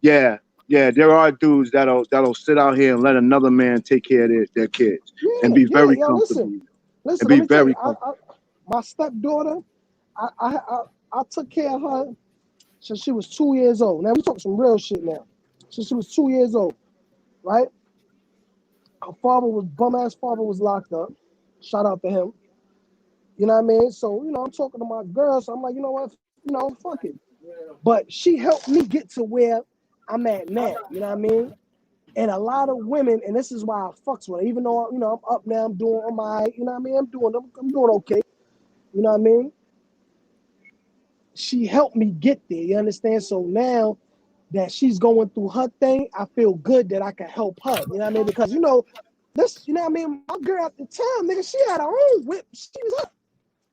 Yeah, yeah, there are dudes that'll sit out here and let another man take care of their kids and Yeah, be yeah, very yo, comfortable and listen. Let be me tell you, very comfortable. my stepdaughter, I, I, I, I took care of her since she was 2 years old. Now we talking some real shit now. Since she was 2 years old, right? Her father was bum ass father was locked up. Shout out to him. You know what I mean? So I'm talking to my girl. So I'm like, you know what? Fuck it. But she helped me get to where I'm at now. You know what I mean? And a lot of women, and this is why I fucks with her, even though I'm up now, I'm doing on my, you know what I mean? I'm doing okay. You know what I mean? She helped me get there. You understand? So now that she's going through her thing, I feel good that I can help her. You know what I mean? Because this, you know what I mean? My girl at the time, nigga, she had her own whip. She was up.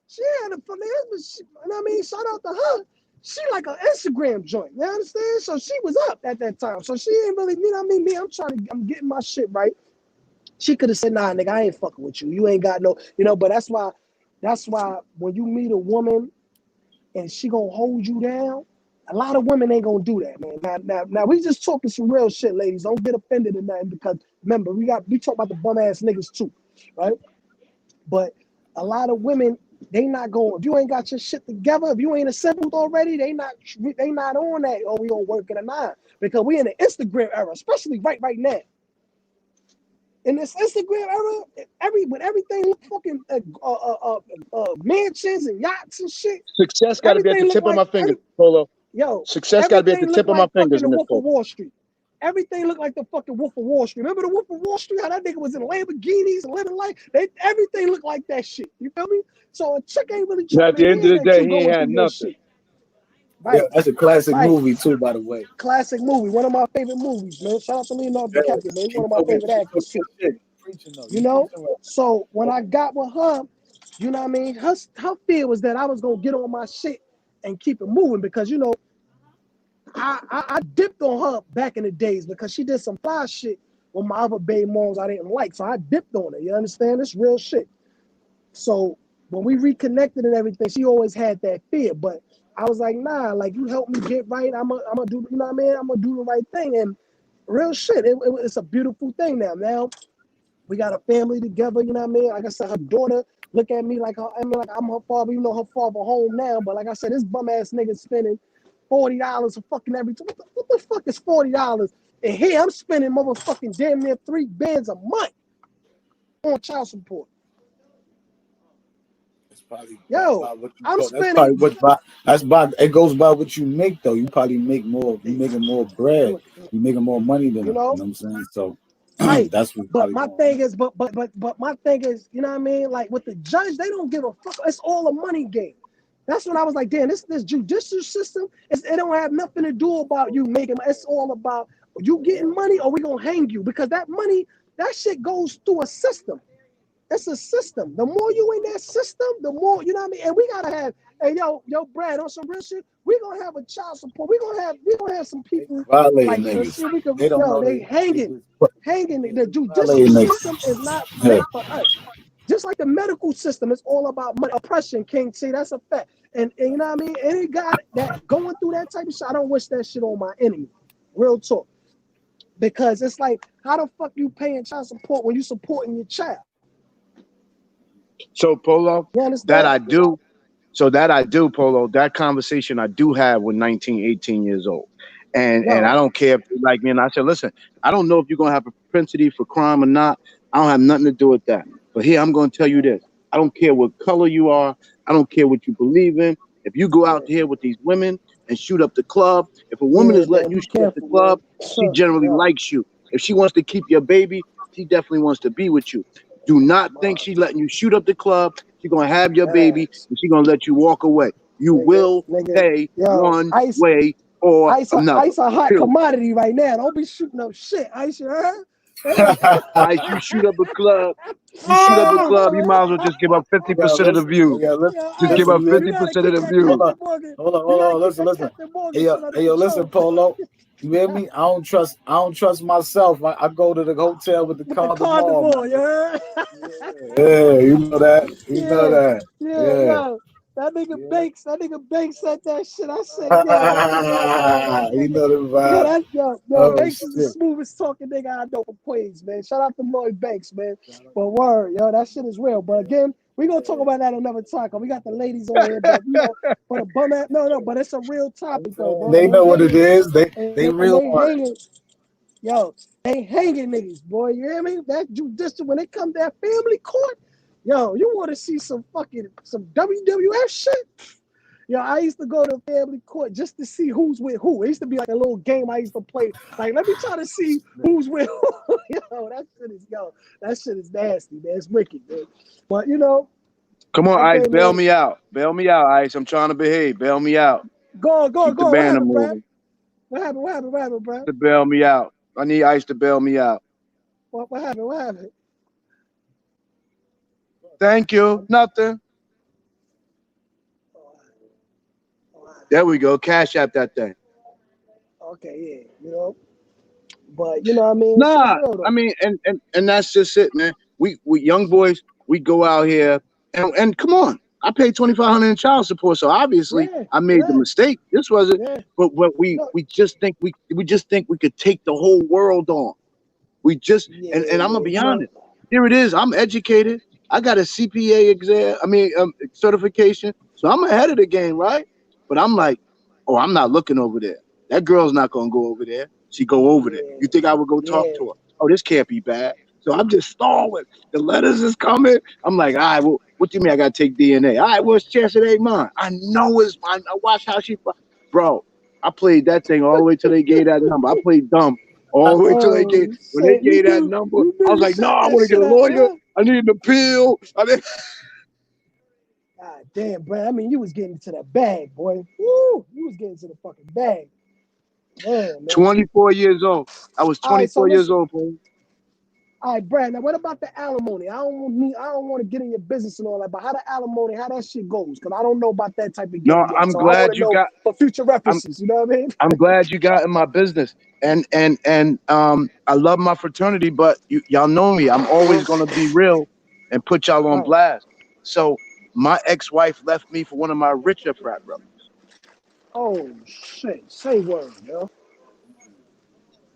She had a, you know what I mean? Shout out to her. she like an Instagram joint. You understand? So she was up at that time. So she ain't really, you know what I mean? Me, I'm getting my shit right. She could have said, nah, nigga, I ain't fucking with you. You ain't got no, but that's why when you meet a woman and she gonna hold you down, a lot of women ain't gonna do that, man. Now we just talking some real shit, ladies. Don't get offended or nothing, because remember, we talk about the bum ass niggas too, right? But a lot of women, they not going. If you ain't got your shit together, if you ain't assembled already, they not on that. Oh, we gonna work it or not, because we in the Instagram era, especially right now. In this Instagram era, when everything look fucking mansions and yachts and shit, Success got to be at the everything look tip of like my fingers, Polo. yo, Success got to be at the everything look tip of my like fingers fucking the in this Wolf of book. Wall Street. Everything looked like the fucking Wolf of Wall Street. Remember the Wolf of Wall Street? How that nigga was in Lamborghinis and living life. Everything looked like that shit. You feel me? So a chick ain't really At trying the to end of hear the that day, you he ain't going had through your nothing. shit. Yeah, Right. that's a classic Right. movie too, by the way. Classic movie. One of my favorite movies, man. Shout out to Leonardo DiCaprio, man. He's one of my favorite actors too. Preaching though. You know? So when I got with her, you know what I mean? Her fear was that I was gonna get on my shit and keep it moving, because I dipped on her back in the days because she did some fly shit with my other baby moms I didn't like. So I dipped on her. You understand? It's real shit. So when we reconnected and everything, she always had that fear. But I was like, nah, like, you help me get right. I'm gonna do, you know what I mean? I'm gonna do the right thing. And real shit, it's a beautiful thing now. Now we got a family together, you know what I mean? Like I said, her daughter look at me like like I'm her father, even though her father home now. But like I said, this bum ass nigga spending $40 for fucking everything. What the fuck is $40? And here I'm spending motherfucking damn near $3 a month on child support. It's probably Yo, by what you I'm go. That's spending. probably it goes by what you make though. You probably make more. You making more bread. You making more money than You them. You know, know what I'm saying? So right. that's what's But probably my going on. thing is, but my thing is, you know what I mean? Like with the judge, they don't give a fuck. It's all a money game. That's when I was like, damn, this judicial system, it don't have nothing to do about you making. It's all about you getting money, or we gonna hang you, because that money, that shit goes through a system. It's a system. The more you in that system, the more, you know what I mean? And we gotta have, hey, yo, Brad, on some real shit, we gonna have a child support. We gonna have some They people violating like, niggas. see, we could, They don't know they they hanging. just put, The they judicial violating system niggas. is not Yeah. meant for us. Just like the medical system, it's all about money. Oppression, King. See, that's a fact. And you know what I mean? Any guy that going through that type of shit, I don't wish that shit on my enemy. Real talk. Because it's like, how the fuck you paying child support when you supporting your child? So, Polo, You that understand? I do. So that I do, Polo. That conversation I do have with 19, 18 years old. And I Yo, don't care if you like me. And I said, listen, I don't know if you're going to have a propensity for crime or not. I don't have nothing to do with that. But here, I'm going to tell you this. I don't care what color you are. I don't care what you believe in. If you go out here with these women and shoot up the club, if a woman yeah, is letting man, you be shoot up the careful, man. club, she generally Yo, likes you. If she wants to keep your baby, she definitely wants to be with you. Do not think she's letting you shoot up the club. She's going to have your baby thanks. and she's going to let you walk away. You will Nigga, pay yo, one way or another. ice a hot Period. commodity right now. Don't be shooting up shit, ice, you heard? Ice, you shoot up a club, you might as well just give up Yeah, 50% of the listen. views. Yeah, Yo, Just give ice, listen. up You hear you me? 50% gotta of keep the that views. Hold on. Captain Morgan. Hold You on. gotta keep Listen, that listen. Captain Morgan Hey, shit under yo, listen, control. Polo. You hear me? I don't trust myself. I go to the hotel with the With the condom on, my carnivore, you nigga. heard? Yeah, you know that. You know Yeah, that. Yeah. yo. Yeah. That nigga Banks said that shit. I said, yo, that You nigga. know the vibe. Yo, Oh Banks is the shit. smoothest talking nigga I know for Queens, man. Shout out to Lloyd Banks, man. But word, yo, that shit is real. But again, we gonna talk about that another time, cause we got the ladies on here. But for the bum ass, no, but it's a real topic though, bro. They And know what it is. They and real they on it. hanging, yo, they hanging niggas, boy. You hear me? That judicial, when they come to that family court, yo, you want to see some WWF shit? Yo, I used to go to family court just to see who's with who. It used to be like a little game I used to play. Like, let me try to see who's with who. That shit is nasty, man. It's wicked, man. But Come on, Ice, okay, bail man. me out. Bail me out, Ice. I'm trying to behave. Bail me out. Go on, go on, Keep the go on. What banner happened, Brad? moving. What happened, Brad? To bail me out. I need Ice to bail me out. What happened? What happened? Thank you. Nothing. All right. There we go. Cash out that thing. Okay, yeah, you know. But you know what I mean? Shit Nah, real though. I mean, and that's just it, man. We young boys, we go out here and come on. I paid $2,500 in child support, so obviously Yeah, I made the yeah, mistake. This wasn't, yeah. but we No, just think we just think we could take the whole world on. We just yeah, and I'm gonna be you know. honest. Here it is. I'm educated. I got a CPA exam. I mean, certification. So I'm ahead of the game, right? But I'm like, oh, I'm not looking over there. That girl's not gonna go over there. She go over there. Yeah, You think I would go talk yeah, to her? Oh, this can't be bad. So I'm just stalling. The letters is coming. I'm like, all right, well, what do you mean I gotta take DNA? All right, what's the chance it ain't mine? I know it's mine. I watch how she, bro. I played that thing all the way till they gave that number. I played dumb all the way till they gave. Oh When they shit! gave that number, You I knew was you like, no, shot I that want to get shit a out, lawyer. bro. I need an appeal. God damn, bro. I mean, you was getting to the bag, boy. Woo! You was getting to the fucking bag. Man. 24 years old. I was All right, so 24 years listen. old, bro. All right, Brad. Now, what about the alimony? I don't want to get in your business and all that, but how the alimony, how that shit goes? Because I don't know about that type of No, game yet. I'm So I want glad to you know got. for future I'm references. You know what I mean? I'm glad you got in my business. And I love my fraternity, but y'all know me. I'm always gonna be real and put y'all on Right. blast. So my ex-wife left me for one of my richer frat brothers. Oh shit! Say word, yo.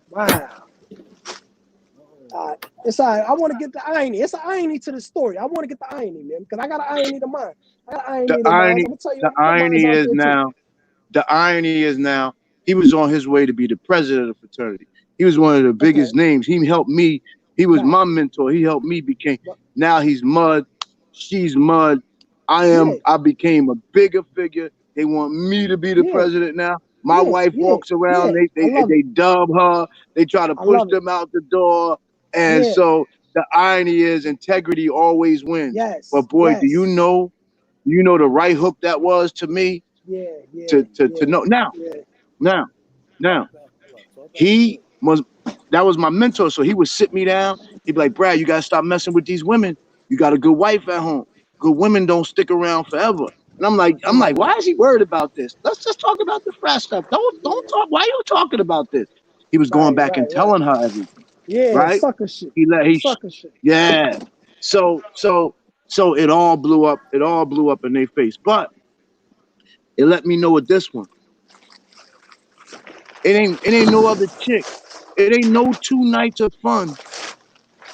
Wow. It's all right. I want to get the irony. It's an irony to the story. I want to get the irony, man, because I got an irony to mine. I got an The irony to mine. I'm irony, gonna tell you the what mine's irony out is there too. now, the irony is now he was on his way to be the president of the fraternity. He was one of the Okay. biggest names. He helped me. He was Right. my mentor. He helped me became. But, Now he's mud. She's mud. yeah. I became a bigger figure. They want me to be the Yeah. president now. My Yeah. wife Yeah. walks around. Yeah. I love They it. dub her. They try to I push love it. them out the door. And Yeah. so the irony is integrity always wins. Yes. But boy, do Yes. you know the right hook that was to me Yeah. Yeah. to Yeah. know Yeah. now now he was that was my mentor. So he would sit me down. He'd be like, Brad, you gotta stop messing with these women. You got a good wife at home. Good women don't stick around forever. And I'm like, why is he worried about this? Let's just talk about the fresh stuff. Don't Yeah. talk. Why are you talking about this? He was going Right. back and Right. Right. telling her everything, Yeah. right? Sucker shit. He Sucker shit. yeah. So it all blew up. It all blew up in their face. But it let me know with this one. It ain't no other chick. It ain't no 2 nights of fun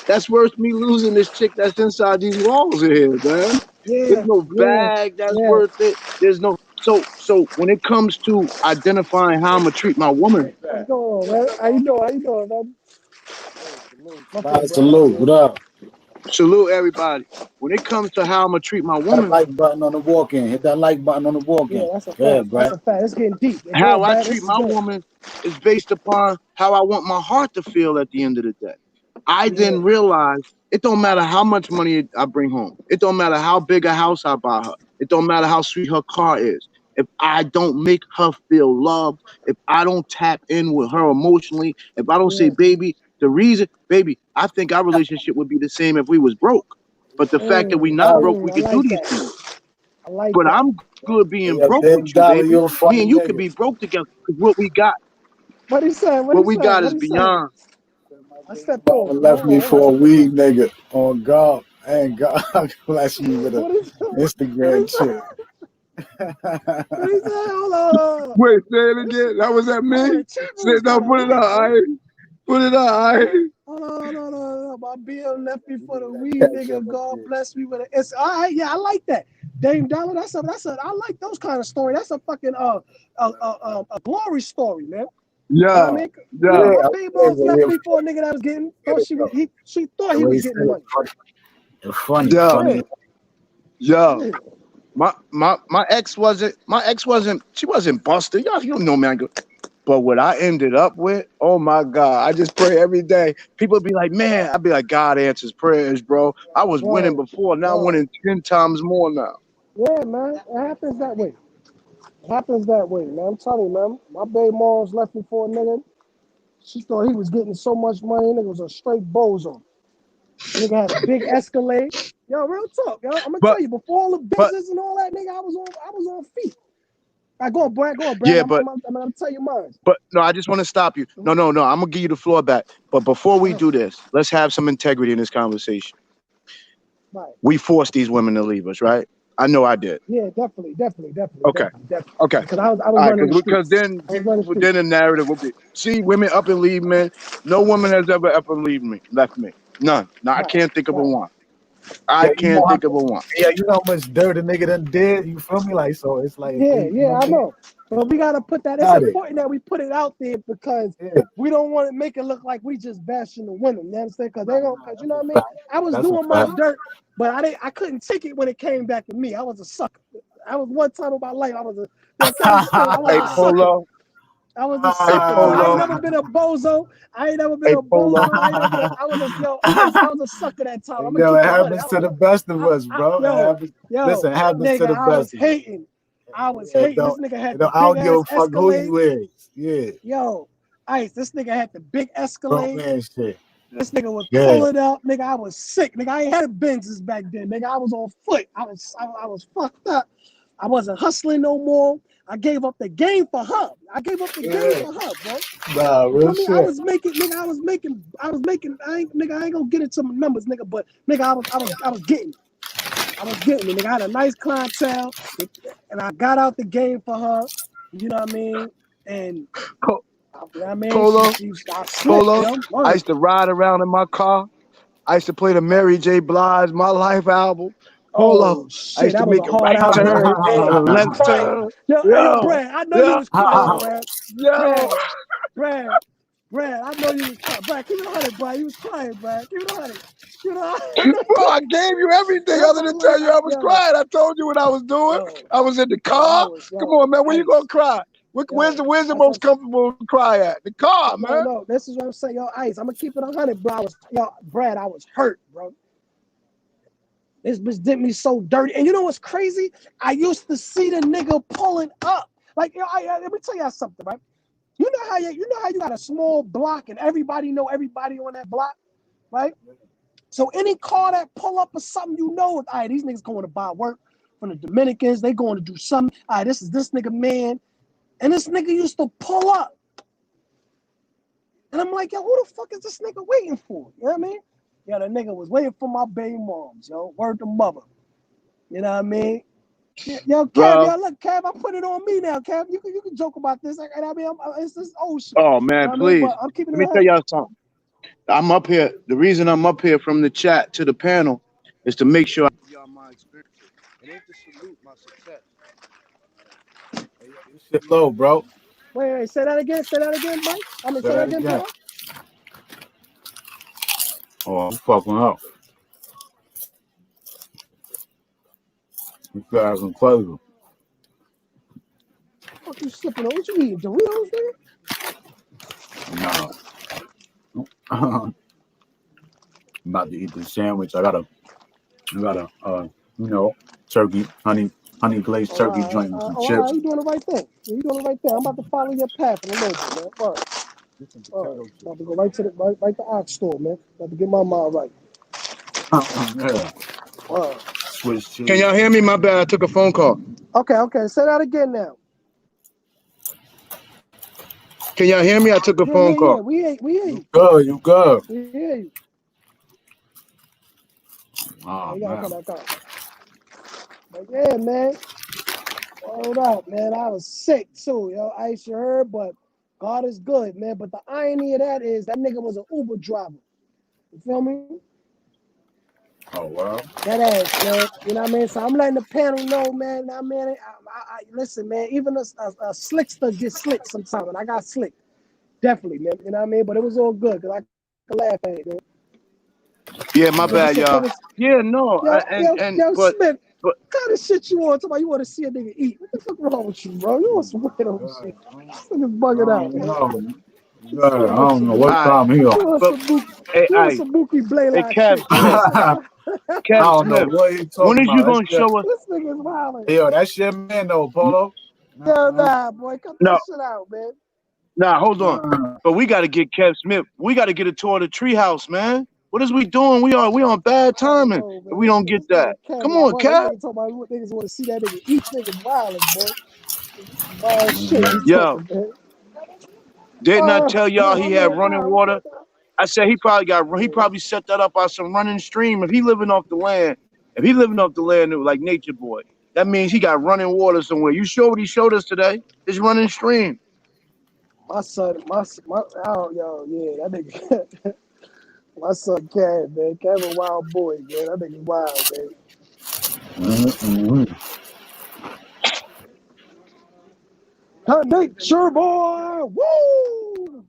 that's worth me losing this chick that's inside these walls here, man. There's Yeah. no Yeah. bag that's Yeah. worth it. There's no so when it comes to identifying how I'm gonna treat my woman, What's going on, man? How you doing? How you doing, man? My fault, bro. Salute. What up? salute everybody. When it comes to how I'm gonna treat my That woman, like button on the walk in. Hit that like button on the walk Yeah, in. that's a Yeah, fact. That's Brad. a fact. It's getting deep. Go how ahead, I Brad. treat This is my good. woman is based upon how I want my heart to feel at the end of the day. I Yeah. then realized it don't matter how much money I bring home. It don't matter how big a house I buy her. It don't matter how sweet her car is. If I don't make her feel loved, if I don't tap in with her emotionally, if I don't say, Yeah. baby, the reason, baby, I think our relationship would be the same if we was broke. But the fact that we not broke, we I could do like these that. things. I like But that. I'm good being Hey, a broke with big you, dollar, baby. you a Me funny and you could nigga. be broke together because what we got. What he said? What he What we said? got What is he said? beyond. I stepped Mama off, man. left me for a weed nigga. On God. And God bless me with a What is what Instagram is chick. what is that? Hold on. Wait, say it This again. That was at oh, me. the chat Say room's no, kind of put it lit, out. man. Put it out. Hold on. My BM left me for the weed nigga. God bless me with it. It's all right. Yeah, I like that. Dame Dollar. I like those kind of story. That's a fucking a glory story, man. You know what I Yeah, mean? You know, yeah. Yeah, my I'm baby saying, boss left me for a nigga that was getting she thought the he way was he said getting money. it's funny, Yeah, Yeah, funny. yeah. yeah. My ex wasn't she wasn't busted. Y'all, you don't know, man. But what I ended up with, oh my God, I just pray every day. People be like, man, I'd be like, God answers prayers, bro. I was winning Word, before, now I'm word. winning 10 times more now. Yeah, man. It happens that way. It happens that way, man. I'm telling you, man. My baby mom's left me for a nigga. She thought he was getting so much money. Nigga was a straight bozo. Nigga had a big Escalade. Yo, real talk, yo. I'm gonna But tell you, before all the but business and all that, nigga, I was on feet. right, go on, Brad. Go on, Brad. Yeah, I'm gonna tell you mine. but no, I just want to stop you. No. I'm gonna give you the floor back. But before we do this, let's have some integrity in this conversation. Right. We forced these women to leave us, right? I know I did. Yeah, definitely. Okay. Because I was All right, running the because streets. then the narrative will be, see, women up and leave men. No woman has ever up and left me. None. No, I can't think of a one. I can't think of a one. Yeah, you know how much dirt a nigga done did. You feel me? Like, so it's like, I know. But we gotta put that. It's important that we put it out there because we don't want to make it look like we just bashing the women. You understand? Because they're gonna, you know what I mean? I was doing my dirt, but I couldn't take it when it came back to me. I was a sucker. I was one time in my life. I was a Polo. I was a sucker. I ain't never been a bozo. I ain't never been a bozo. I was a sucker that time. I'm it happens to the best of us, bro. Listen, it happens to the best. I was hating. This nigga had the I don't big give a ass fuck who Escalade. you is. Yeah. Yo, Ice, this nigga had the big Escalade. Man, shit. This nigga would pull it up. Nigga, I was sick. Nigga, I ain't had Benzes back then. Nigga, I was on foot. I was fucked up. I wasn't hustling no more. I gave up the game for her. I gave up the game for her, bro. Nah, real shit. I was making. I ain't gonna get into my numbers, nigga. But nigga, I was getting it. Nigga, I had a nice clientele, and I got out the game for her. You know what I mean? And you know what I mean? Polo. I used to ride around in my car. I used to play the Mary J. Blige My Life album. Polo. I used to make a right turn, a left turn. Yo, Brad, I know you was crying, Brad. Brad, I know you was crying. Brad, keep it 100, Brad. You was crying, Brad. Keep it 100. Bro, I gave you everything other than tell you I was crying. I told you what I was doing. I was in the car. Come on, man. Where you gonna cry? Where's the most comfortable to cry at? The car, man. No, this is what I'm saying. Yo, Ice, I'm gonna keep it 100, bro. Brad, I was hurt, bro. This bitch did me so dirty. And you know what's crazy? I used to see the nigga pulling up. Like, let me tell y'all something, right? You know how you got a small block and everybody know everybody on that block, right? So any car that pull up or something, you know, all right, these niggas going to buy work from the Dominicans. They going to do something. All right, this is this nigga, man. And this nigga used to pull up. And I'm like, yo, who the fuck is this nigga waiting for? You know what I mean? Yo, the nigga was waiting for my baby moms, yo. Word to mother. You know what I mean? Yo, Kev, look, Kev, I put it on me now, Kev. You can joke about this. I mean, it's this old shit. Oh, man, you know please. I'm keeping Let me tell y'all something. I'm up here. The reason I'm up here from the chat to the panel is to make sure I give y'all my experience. It ain't to salute my success. Hey, shit low, bro. Wait, say that again. Say that again, Mike. Say that again, bro. Oh, I'm fucking up. You guys are crazy. What you sipping on? What you eating? Doritos, nigga? No. I'm about to eat this sandwich. I got a turkey, honey glazed turkey joint with some chips. Right, you doing the right thing. You doing the right thing. I'm about to follow your path in a little bit, man. All right. About to go right to the ox store, man. About to get my mind right. Yeah. Swiss cheese. Can y'all hear me? My bad. I took a phone call. Okay. Say that again now. Can y'all hear me? I took a phone call. Yeah, we hear you. You good. We hear you. Oh, man. But yeah, man. Hold up, man. I was sick too, yo. Ice, you heard, but God is good, man. But the irony of that is that nigga was an Uber driver. You feel me? Oh, wow. That ass, man. You know what I mean? So I'm letting the panel know, man. I mean, listen, man. Even a slickster gets slick sometimes, and I got slick. Definitely, man. You know what I mean? But it was all good because I could laugh at it, man. Yeah, my bad, y'all. Yeah, no. Smith, what kind of shit you want? You want to see a nigga eat? What the fuck wrong with you, bro? You want some weirdo shit? This nigga's bugging out, man. I don't know what time here. You want some Mookie Blaylock shit. Kev Smith, what he talking when is you about. going to show us? This nigga's wilding. Yo, that shit, man, though, Polo. Nah, boy. Cut that shit out, man. Nah, hold on. But we got to get Kev Smith. We got to get a tour of the treehouse, man. What is we doing? We on bad timing. If we don't get that. Come on, Kev. Talking about niggas want to see that nigga eat. Niggas wilding, boy. Wild shit he Yo, talking, man. didn't I tell y'all he I'm had like, running wow. water? I said he probably set that up on some running stream. If he living off the land like Nature Boy, that means he got running water somewhere. You sure what he showed us today? His running stream. My son, oh, yo, yeah, that nigga. My son, Kev, man. Kev a wild boy, man. That nigga wild, man. Nature boy, woo!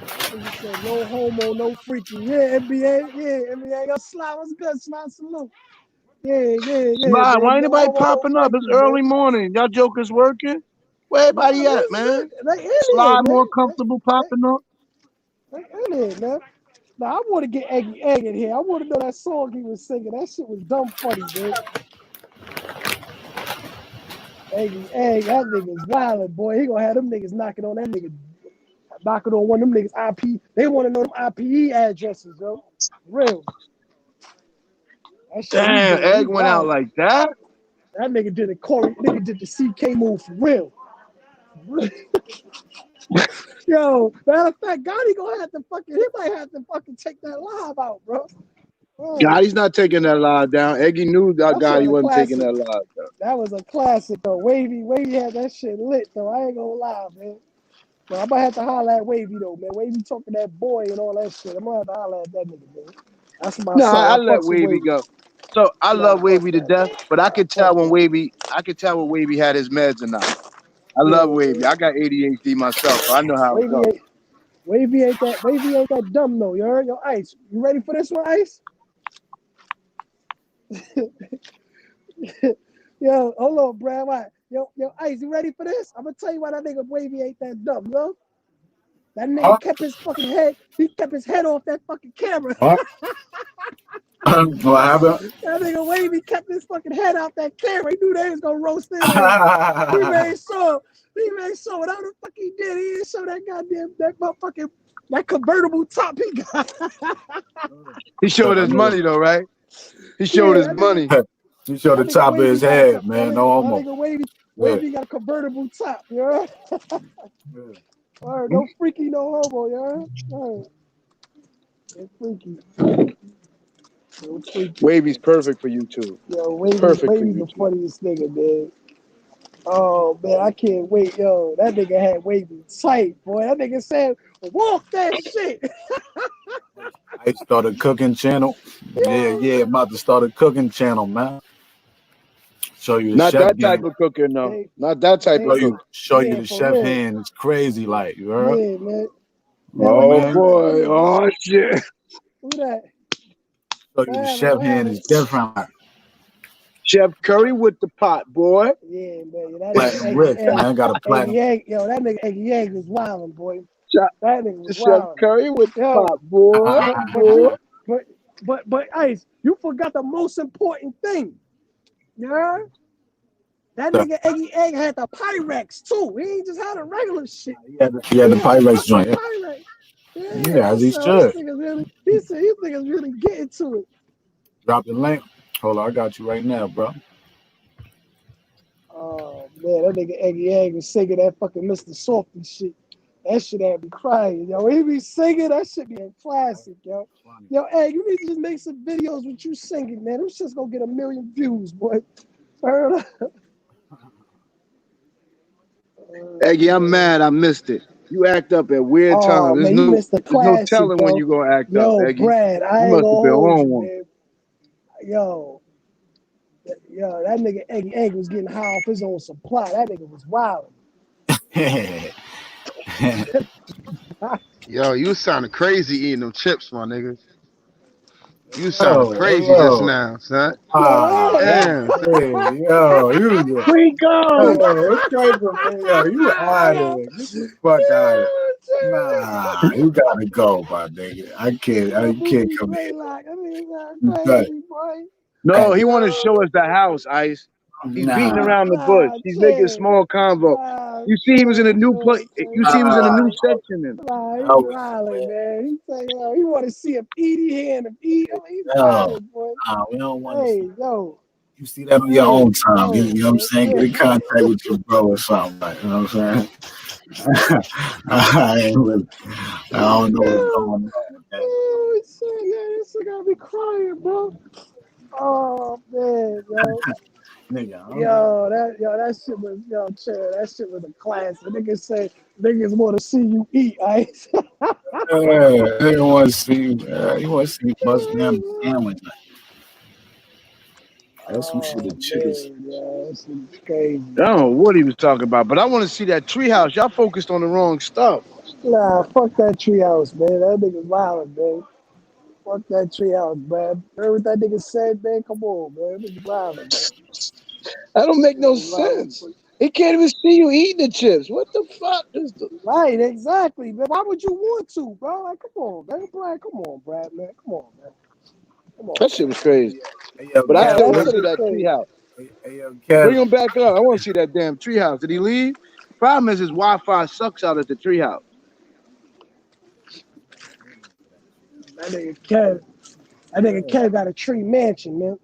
Nigga said no homo, no freaky. Yeah, NBA. Yo, Sly, what's good? Sly, salute. Yeah, Sly, man. why ain't No nobody homo, no popping up? It's freaky, man. early morning. Y'all jokers working? Where everybody Nah, at, man? they in Sly here, man. more comfortable popping up? They in here, man. Now, I want to get Egg in here. I want to know that song he was singing. That shit was dumb funny, man. Egg, that nigga's wildin', boy. He gonna have them niggas knocking on one of them niggas IP. They want to know them IPE addresses, yo. Real. That shit he Damn, doing, he Egg went out wild. like that? That nigga did a Corey, nigga did the CK move for real. Yo, matter of fact, Gotti gonna have to he might have to fucking take that live out, bro. Gotti's not taking that live down. Eggy knew that Gotti wasn't taking that live down. That was a classic though. Wavy had that shit lit though. I ain't gonna lie, man. But I might have to holler at Wavy though, man. Wavy talking that boy and all that shit. I'm gonna have to holler at that nigga, man. That's my No, son. I I let fucks with Wavy Wavy. go. So I Nah, love Wavy fuck to that. death, but I could tell when That. Wavy had his meds or not. I love Yeah, Wavy. man. I got ADHD myself, so I know how it goes. Wavy ain't that dumb though. You heard? Yo, Ice, you ready for this one, Ice? Yo, hold on, Brad. Why? Yo, Ice, you ready for this? I'm gonna tell you why that nigga Wavy ain't that dumb, yo. That nigga kept his fucking head. He kept his head off that fucking camera. What happened? That nigga Wavy kept his fucking head out that camera. He knew they was gonna roast his ass. He made sure whatever the fuck he did, he didn't show that goddamn that convertible top he got. He showed his money though, right? He showed his money. He showed the top of his head, man. No homo. That nigga Wavy got a convertible top, you know? All right, no freaky, no homo, you know? No freaky. No freaky. Wavy's perfect for you too. Yo, Wavy's the funniest nigga, man. Oh man, I can't wait, yo. That nigga had Wavy tight, boy. That nigga said, "Walk that shit." I started cooking channel. Yeah. About to start a cooking channel, man. Show you the Not chef that game. type of cooking, though. Not that type of cooking. Show you the chef hand. It's crazy, like you heard? Yeah, man. Oh boy! Oh shit! Who that? Show you the chef hand is different. Chef Curry with the pot, boy. Yeah, man. That platinum Rick, man. Got a platinum. Yo, that nigga Eggy Egg was wilding, boy. That nigga was Chef wilding. Curry with the pot, boy. But Ice, you forgot the most important thing. Yeah. That nigga Eggy Egg had the Pyrex too. He ain't just had a regular shit. He had the Pyrex joint. Yeah, as he should. These niggas really getting to it. Drop the link. Hold on, I got you right now, bro. Oh man, that nigga Eggy Egg was singing that fucking Mr. Softy shit. That shit had me crying, yo. He be singing, that shit be a classic, yo. Yo, Egg, you need to just make some videos with you singing, man. Them shit's gonna get 1 million views, boy. Eggy, I'm mad I missed it. You act up at weird times. There's no telling when you gonna act up, Eggy. Brad, I you ain't must have been on one. Man. Yo, that nigga Eggy Egg was getting high off his own supply. That nigga was wild. Yo, you sounding crazy eating them chips, my nigga. You sound crazy just now, son. Damn. Yo, you free go. It's crazy, man. Yo, you out of it. Get the fuck out of it. Nah, you gotta go, my nigga. I can't come here. Crazy, boy. No, he want to show us the house, Ice. He's beating around the Nah, bush. He's making Chad. small convo. Nah, You see, he was in a new play. You see, he was in a new Chad. section. And Nah, he I was, wildin', man. He say, yo, he want to see him eat. He hand him eat. I mean, he's yo, wildin', boy. we don't want to see. Hey, yo. You see that on your Hey, own time. You yo, know what I'm man. saying? Get in contact with your bro or something. Like, you know what I'm saying? I ain't really, I don't know what's going on with that. Oh, shit, yeah, this nigga got me crying, bro. Oh, man, yo. Nigga, That shit was, Chad, that shit was a classic. Niggas say, niggas want to see you eat, ice. they want to see you. You want to see you bust down the sandwich. That's some shit that chickens. Man, yo, this is crazy. I don't know what he was talking about, but I want to see that treehouse. Y'all focused on the wrong stuff. Nah, fuck that treehouse, man. That nigga's violent, man. Fuck that treehouse, man. Heard what that nigga said, man? Come on, man. That nigga's violent, man. That don't make no Nigga's violent. sense. He can't even see you eating the chips. What the fuck? Right, exactly, man. Why would you want to, bro? Like, come on, man. Brad, come on, Brad, man. Come on, man. Come on. That shit was crazy. Hey, yo, But I Yeah, still that want to shit see is that crazy. treehouse. Hey, yo, Bring Kev. him back up. I want to see that damn treehouse. Did he leave? Problem is his Wi-Fi sucks out at the treehouse. That nigga Kev got a tree mansion, man.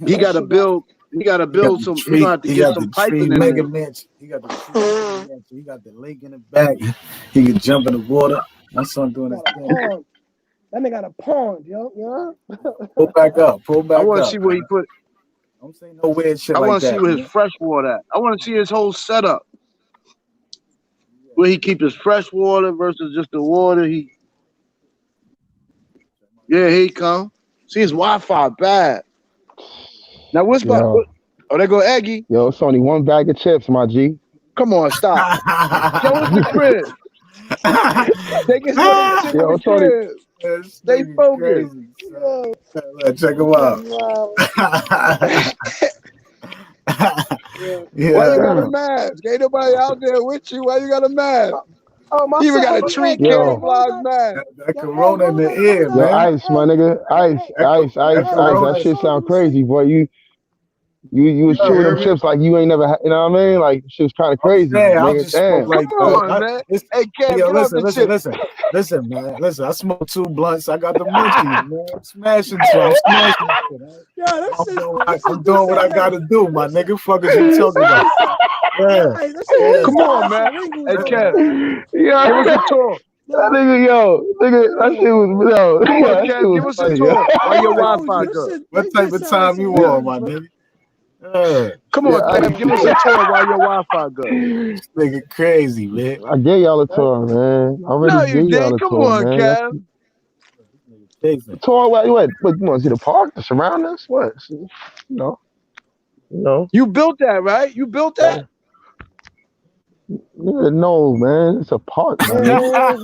He got to shit build. He got to He got build the some. He's tree. gonna have to He get got some the tree piping in mega there. mansion. He got the tree mega mansion. He got the lake in the back. He can jump in the water. My son doing his Got a thing. pond. That nigga got a pond, yo. You know? Pull back up. Pull I back want to up. see where he put. Don't say no weird shit I like want to see that. where his Man. fresh water at. I want to see his whole setup. Where he keep his fresh water versus just the water he. Yeah, here he come. See his Wi-Fi bad. Now what's my? Yo, Oh, there go Eggy. yo, it's only one bag of chips, my G. Come on, stop. Show us the crib. Take us to the chicken Yo, it's only crib. Stay Nigga focused. crazy, Yo, son. Check him out. wow. Yeah. Why you got a damn. mask? Ain't nobody out there with you. Why you got a mask? Oh, my He even son. got a tree Yo. camouflage mask. That corona in the ear, Yo, man. ice, my nigga. That Ice. That corona. shit sound crazy, boy. You was You chewing hear them me? chips like you ain't never, you know what I mean? Like shit was kind of I'm crazy, saying, I nigga. just smoke Damn. like Come on, man. Hey, Kev, yo, get off the chip. listen, man. Listen, I smoke 2 blunts. I got the munchies, man. I'm smashing shit. I'm smashing shit. Yo, I'm doing what I gotta do, my nigga. Fuck is you talking about? Yeah. Come on, man. Hey, Kev, Yo, give us a tour. that nigga, that shit was, Come on, that shit Kev, give was us a funny, tour. Why your What Wi-Fi good? type of time you on, my nigga? Come on, Yeah, Kev, give us a tour while your Wi-Fi good. This nigga crazy, man. I gave y'all a tour, man. I already No, you gave y'all did. a Come tour, on, man. Kev. Tour, what, you want to see the park, the surroundings? What? You know. You built that, right? You built that? Nigga, no, man. It's a park, my nigga.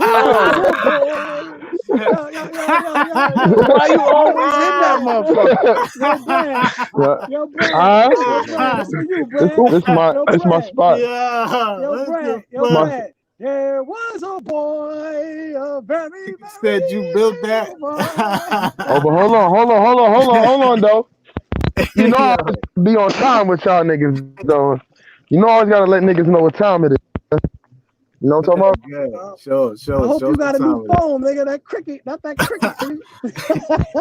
Why you always in that motherfucker? Yo, Brad. This for you, Brad. This my spot. Yo, Brad. There was a boy, a very said you built that. Oh, but hold on, though. You know I always be on time with y'all niggas, though. You know I always gotta let niggas know what time it is. You know what I'm talking about? Sure. I hope you got a new phone, nigga. That cricket, not that cricket.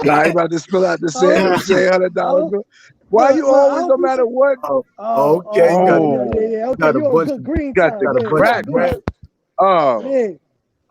Nah, he about to spill out the say $100 bill. Why you always, no matter what? Okay, Okay, got a you on bunch good green got time. the Yeah, crack, good. Oh. Yeah.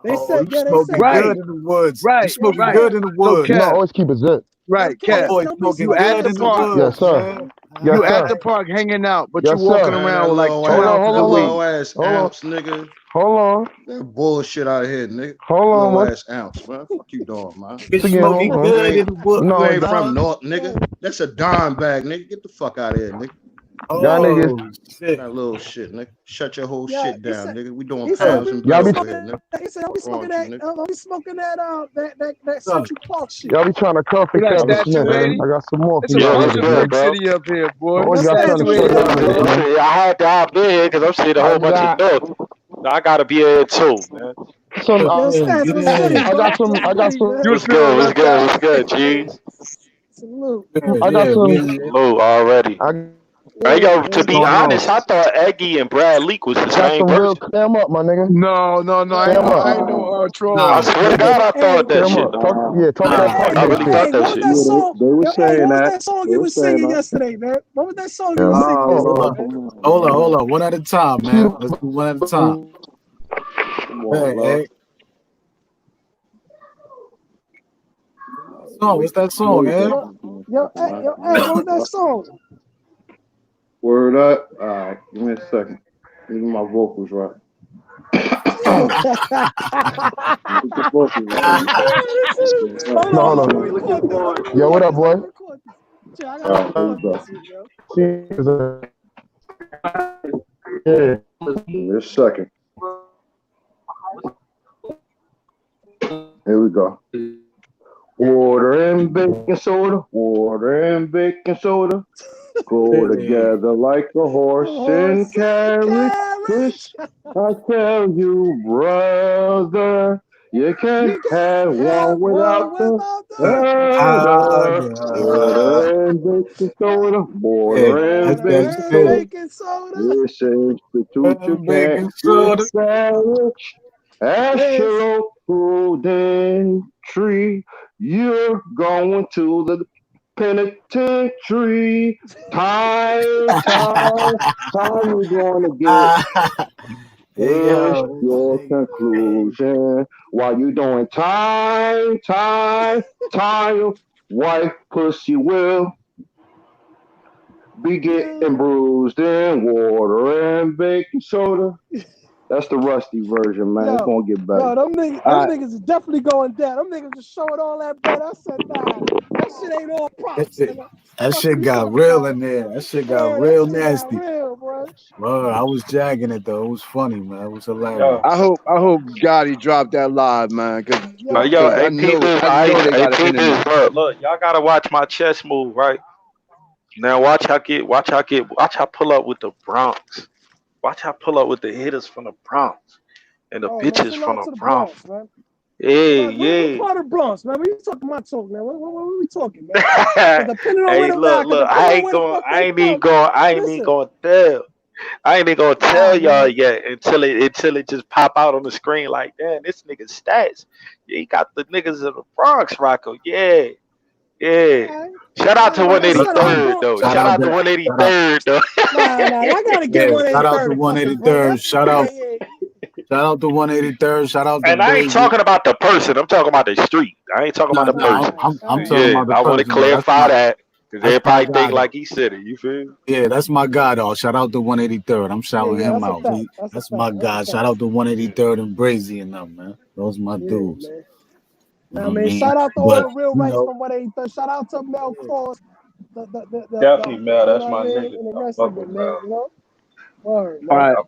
They said, you smoking good in the woods. Right, you smoking right. good in the woods. You know, I always keep it zip. Right, Kev. Smoking You at good the in the park. woods. Yes, sir. Man. Yes, You sir. at the park hanging out, but Yes, you walking sir. around with like 2 hold on, ounces of hold weed. Ass ounce, nigga. Hold on. That bullshit out of here, nigga. Hold on, Low what? ass ounce, man. Fuck you doing, man. Bitch Again, smoking hold on. good in the woods. No, You ain't dog. from North, nigga. That's a dime bag, nigga. Get the fuck out of here, nigga. Y'all niggas. Shit. That little shit, nigga. Shut your whole shit down, nigga. We doing he pounds said, and Y'all bills be- over here, nigga. he said, I'll be smoking Wrong with that, you, I'll be smoking that Central Park shit. Y'all be trying to cuff You each got other, statue Smith. lady? I got some more for It's a y'all fucking niggas, big man. city up here, boy. Always What's got that, something to show y'all niggas, man. Yeah, I had to hop in here because I'm seeing a whole bunch of dope. So I gotta be here too, man. Some, Yo, Stats, what's good, I got some, You What's feel good? What's left good? out? What's good, G's? Salute. I got some. Salute already. I Hey, yo, to What's be going on? honest, I thought Eggy and Brad Leak was the Got same some real person. clam up, my nigga. No, I Clam ain't up. no troll. Nah, I swear to God, I thought that Clam shit. up. Talk nah. that I talk really shit. thought that What was shit. that song? They were Yo, saying what was that. that song They you were was saying singing that. yesterday, man? What was that song you Yeah, was singing Hold yesterday, on, man? hold on. One at a time, man. Let's do one at a time. Come on, Hey, love. hey. What's that song, eh? Yo, what was that song? Word up. All right, give me a second. Get my vocals right. Get the vocals right. Hold on. Yo, what up, boy? I All gotta right, here we record go. this shit, yo. Yeah. Give me a second. Here we go. Water and baking soda, water and baking soda go together like a horse and carriage. I tell you, brother, you can't have one without the other. Water and baking soda, Hey, water and that's that baking soda. shit. Baking soda. This institute you can't Baking get soda. sandwich. At Yes. your local tree, you're going to the penitentiary. Time you're gonna get. Hey, It's yo, this your nigga crazy. conclusion. While you doing time, your wife pussy will be getting bruised in water and baking soda. That's the rusty version, man. It's gonna get better. Them niggas is definitely going down. Them niggas just showing all that bread. I said, nah, that shit ain't all props, nigga. That Fuck shit you got talking real about? in there. That shit got Yeah, real that shit got nasty. real, bro. Bro, I was jagging it though. It was funny, man. It was hilarious. Yo, I hope Gotti dropped that live, man, because yo, I hey, know this, they hey, got an internet. this, look, y'all gotta watch my chess move, right? Now watch how pull up with the Bronx. Watch how pull up with the hitters from the Bronx and the Oh man, bitches so from loud the to the Bronx. Bronx, man. Yeah, What yeah. part of Bronx, man? What you talking my talk, man? What are we talking, man? Because depending on Hey, where look, I ain't going, I ain't even going, I ain't even going to tell. I ain't even gonna tell y'all yet until it just pop out on the screen like, damn, this nigga stats. Yeah, he got the niggas of the Bronx, Rocco. Yeah, yeah. Shout out to Shout out to 183rd though. Shout out to 183rd though. Nah, y'all gotta give Yeah, shout out 183rd to a fucking break. 183rd. Shout out to 183rd. Shout out to And I ain't Brazy. talking about the person. I'm talking about the street. I ain't talking about the person. I'm talking Yeah, about the I want to person though. clarify that because That's my everybody guy think though. like he said it. You feel? Yeah, that's my guy though. Shout out to 183rd. I'm shouting him that's a out. fact. That's a That's fact. my That's a guy. fact. Shout out to 183rd and Brazy and them, man. Those my dudes. Man. You know what I mean? Shout out to all But the real you rights know, from 183rd. Shout out to Mel Cross. Definitely, Mel. You That's know my what I mean? nigga. And the I rest fuck of it, with man. Mel. You know? Word, All man. right,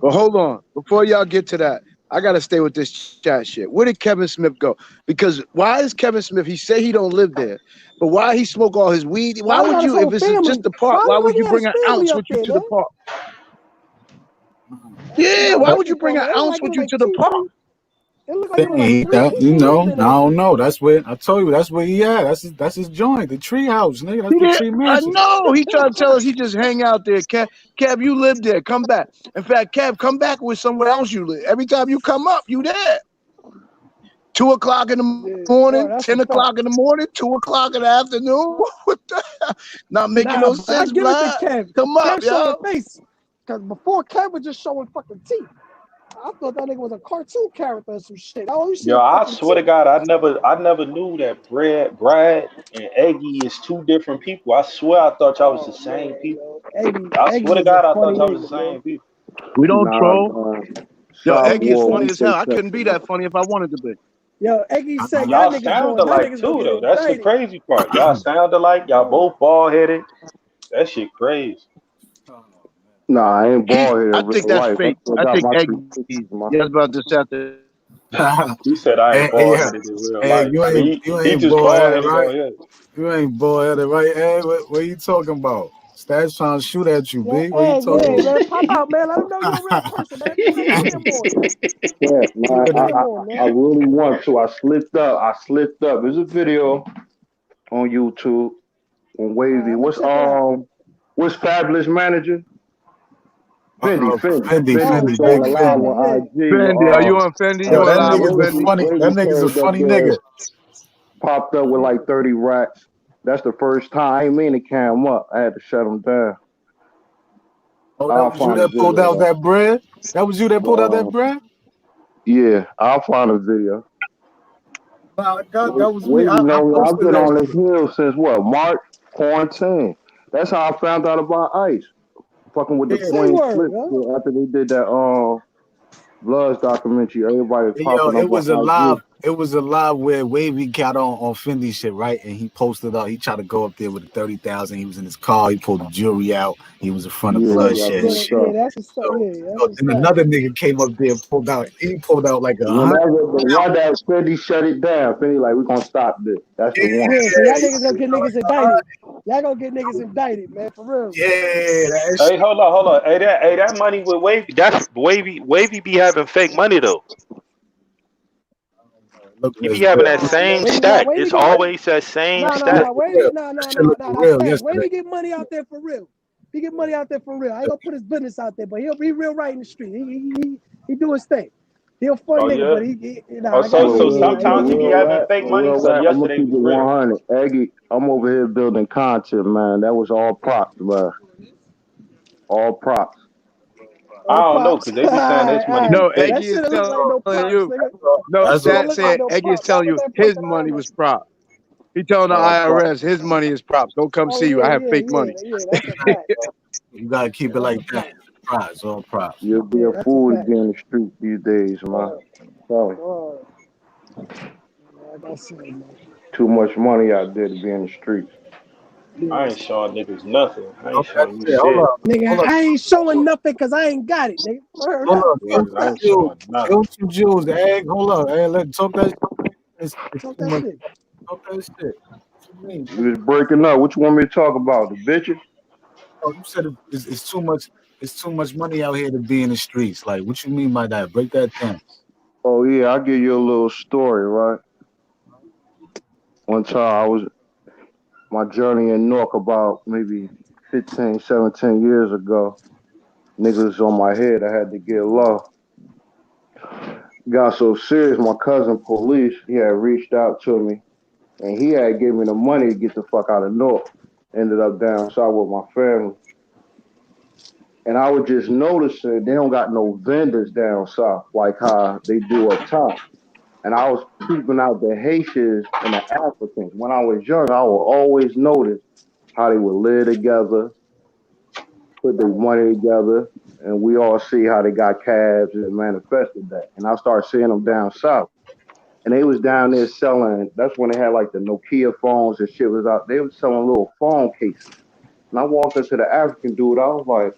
but hold on. Before y'all get to that, I gotta stay with this chat shit. Where did Kevin Smith go? Because why is Kevin Smith? He say he don't live there, but why he smoke all his weed? Why would you, if it's just the park? Why would you bring an ounce with you to the park? Yeah, why would you bring an ounce with you to the park? It look like you know, I don't know. That's where I told you. That's where he at. That's his joint, the tree house, nigga. That's the tree I mansion. know. He trying to tell us he just hang out there. Kev, you live there. Come back. In fact, Kev, come back with somewhere else you live. Every time you come up, you there. 2 o'clock in the morning, 10 o'clock in the morning, 2 o'clock in the afternoon. What the hell? Not making no sense, blood. Come up, yo. Because before Kev was just showing fucking teeth. I thought that nigga was a cartoon character or some shit. Yo, I swear to God, I never knew that Brad and Eggy is two different people. I swear I thought y'all was the same people. I swear to God, I thought y'all was the same people. We don't troll. Yo, Eggy is funny as hell. I Shop couldn't be that funny if I wanted to be. Yo, Eggy said Y'all y'all niggas sound going, y'all alike niggas gonna too, get though. it That's the dirty. crazy part. Y'all sound alike. Y'all both bald headed. That shit crazy. Nah, I ain't bald here I in think real that's life. fake. I I got think my Eggy. 360s, man. Yeah, I was about to say that. He said I ain't bald Yeah. headed in real Hey, life. you But ain't he just bald bald headed, headed right? on here. You ain't bald headed, right? Hey, what you talking about? Stats trying to shoot at you, B. What you talking about? Man, pop out, man. Let him know you're a real person, man. Put that cam on, man. Yeah, man. Put that cam on, man. I really want to. I slipped up. There's a video on YouTube on Wavy. What's Fabulous manager? Fendi Fendi, going big live Fendi. on IG. Fendi, are you on Fendi? You Yo, on that live with nigga's a Fendi? funny. That nigga's a came up funny there, nigga. popped up with like 30 racks. That's the first time. I ain't mean to cam up. I had to shut him down. Oh, that I'll was you find a that pulled video. out that bread. That was you that pulled out that Uh, bread. yeah, I'll find a video. Nah, that was me. Wavy I know me. I've posted been that on the shit. hill since what? March quarantine. That's how I found out about Ice. Fucking with the Yeah. Say Queen word, Flip huh? shit after they did that Bloods documentary. Everybody was Hey, yo, popping up on IG. it was a live where Wavy got on Fendi shit, right? And he posted up. He tried to go up there with the 30,000. He was in his car. He pulled the jewelry out. He was in front of Yeah, blood that's shit and what's shit. up. That's what's up. So, Yeah, that's so what's then up. another nigga came up there and pulled out. He pulled out like 100. Whenever the one that Fendi shut it down, Fendi like, we're gonna stop this. That's the one. Yeah, so y'all He niggas gonna get niggas indicted. Y'all gonna get niggas indicted, man, for real. yeah, that Hey, shit. hold on. That money with Wavy, that's Wavy. Wavy be having fake money though. Look He at be this having bill. that same stack. Wavy It's get always that same no, That stack. no, look Wavy, real. no, That no, shit no, look no, no, real fact. yesterday. Wavy get money out there for real. He get money out there for real. I ain't gonna put his business out there, but he'll be real right in the street. He do his thing. He a fun Oh nigga, yeah. but he Oh, I gotta so say, yeah, he sometimes he be he having fake money. real So rap. I'm gonna yesterday keep it was real. 100. Aggie, I'm over here building content, man. That was all props, man. All props. I all don't know props. because they be saying this money be No, fake. That Eggy shit is look like telling no props, you. nigga. No, That That's shit all. don't Stat look like said no Eggy is props. Not telling with you that his fucking money armor. was prop. He telling the All props. IRS his money is props. Don't come Oh see you. I have fake money. yeah. That's a fact. You gotta keep it That's like a that. fact. Props, all props. You'll be Yeah, a that's a fool to fact. be in the street these days, man. Sorry. Like I said, man. Too much money out there to be in the streets. Yeah. I ain't showing niggas nothing. I ain't Talk that showing you shit. Hold shit. up. Nigga, Hold up. I ain't showing nothing because I ain't got it, nigga. Word Hold up. up. Give him Word, I some ain't jewels. showing Give nothing. him some jewels, egg. Hold up. Hey, let talk that shit. It's Talk too that much. shit. Talk that shit. What you mean? You was breaking up. What you want me to talk about? The bitches? Oh, you said it's too much. It's too much money out here to be in the streets. Like, what you mean by that? Break that down. Oh yeah, I'll give you a little story, right? One time I was my journey in Newark about maybe 15, 17 years ago. Niggas on my head, I had to get low. Got so serious, my cousin police, he had reached out to me and he had given me the money to get the fuck out of Newark. Ended up down south with my family. And I was just noticing they don't got no vendors down south like how they do up top. And I was peeping out the Haitians and the Africans. When I was young, I would always notice how they would live together, put their money together, and we all see how they got cabs and manifested that. And I started seeing them down south. And they was down there selling, that's when they had like the Nokia phones and shit was out. They was selling little phone cases. And I walked up to the African dude, I was like,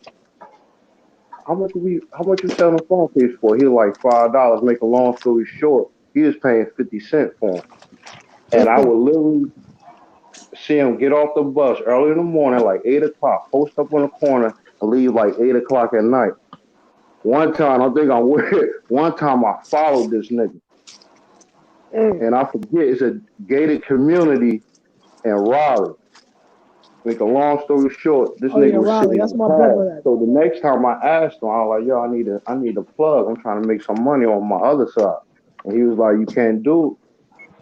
how much you selling a phone case for? He was like $5. Make a long story short, he was paying 50 cents for them. And I would literally see him get off the bus early in the morning, like 8 o'clock, post up on the corner and leave like 8 o'clock at night. One time, I think I'm weird. One time I followed this nigga. And I forget, it's a gated community in Raleigh. Make a long story short, this Oh yeah, nigga was Raleigh. sitting That's on my cash. brother. So the next time I asked him, I was like, yo, I need a plug. I'm trying to make some money on my other side. And he was like, you can't do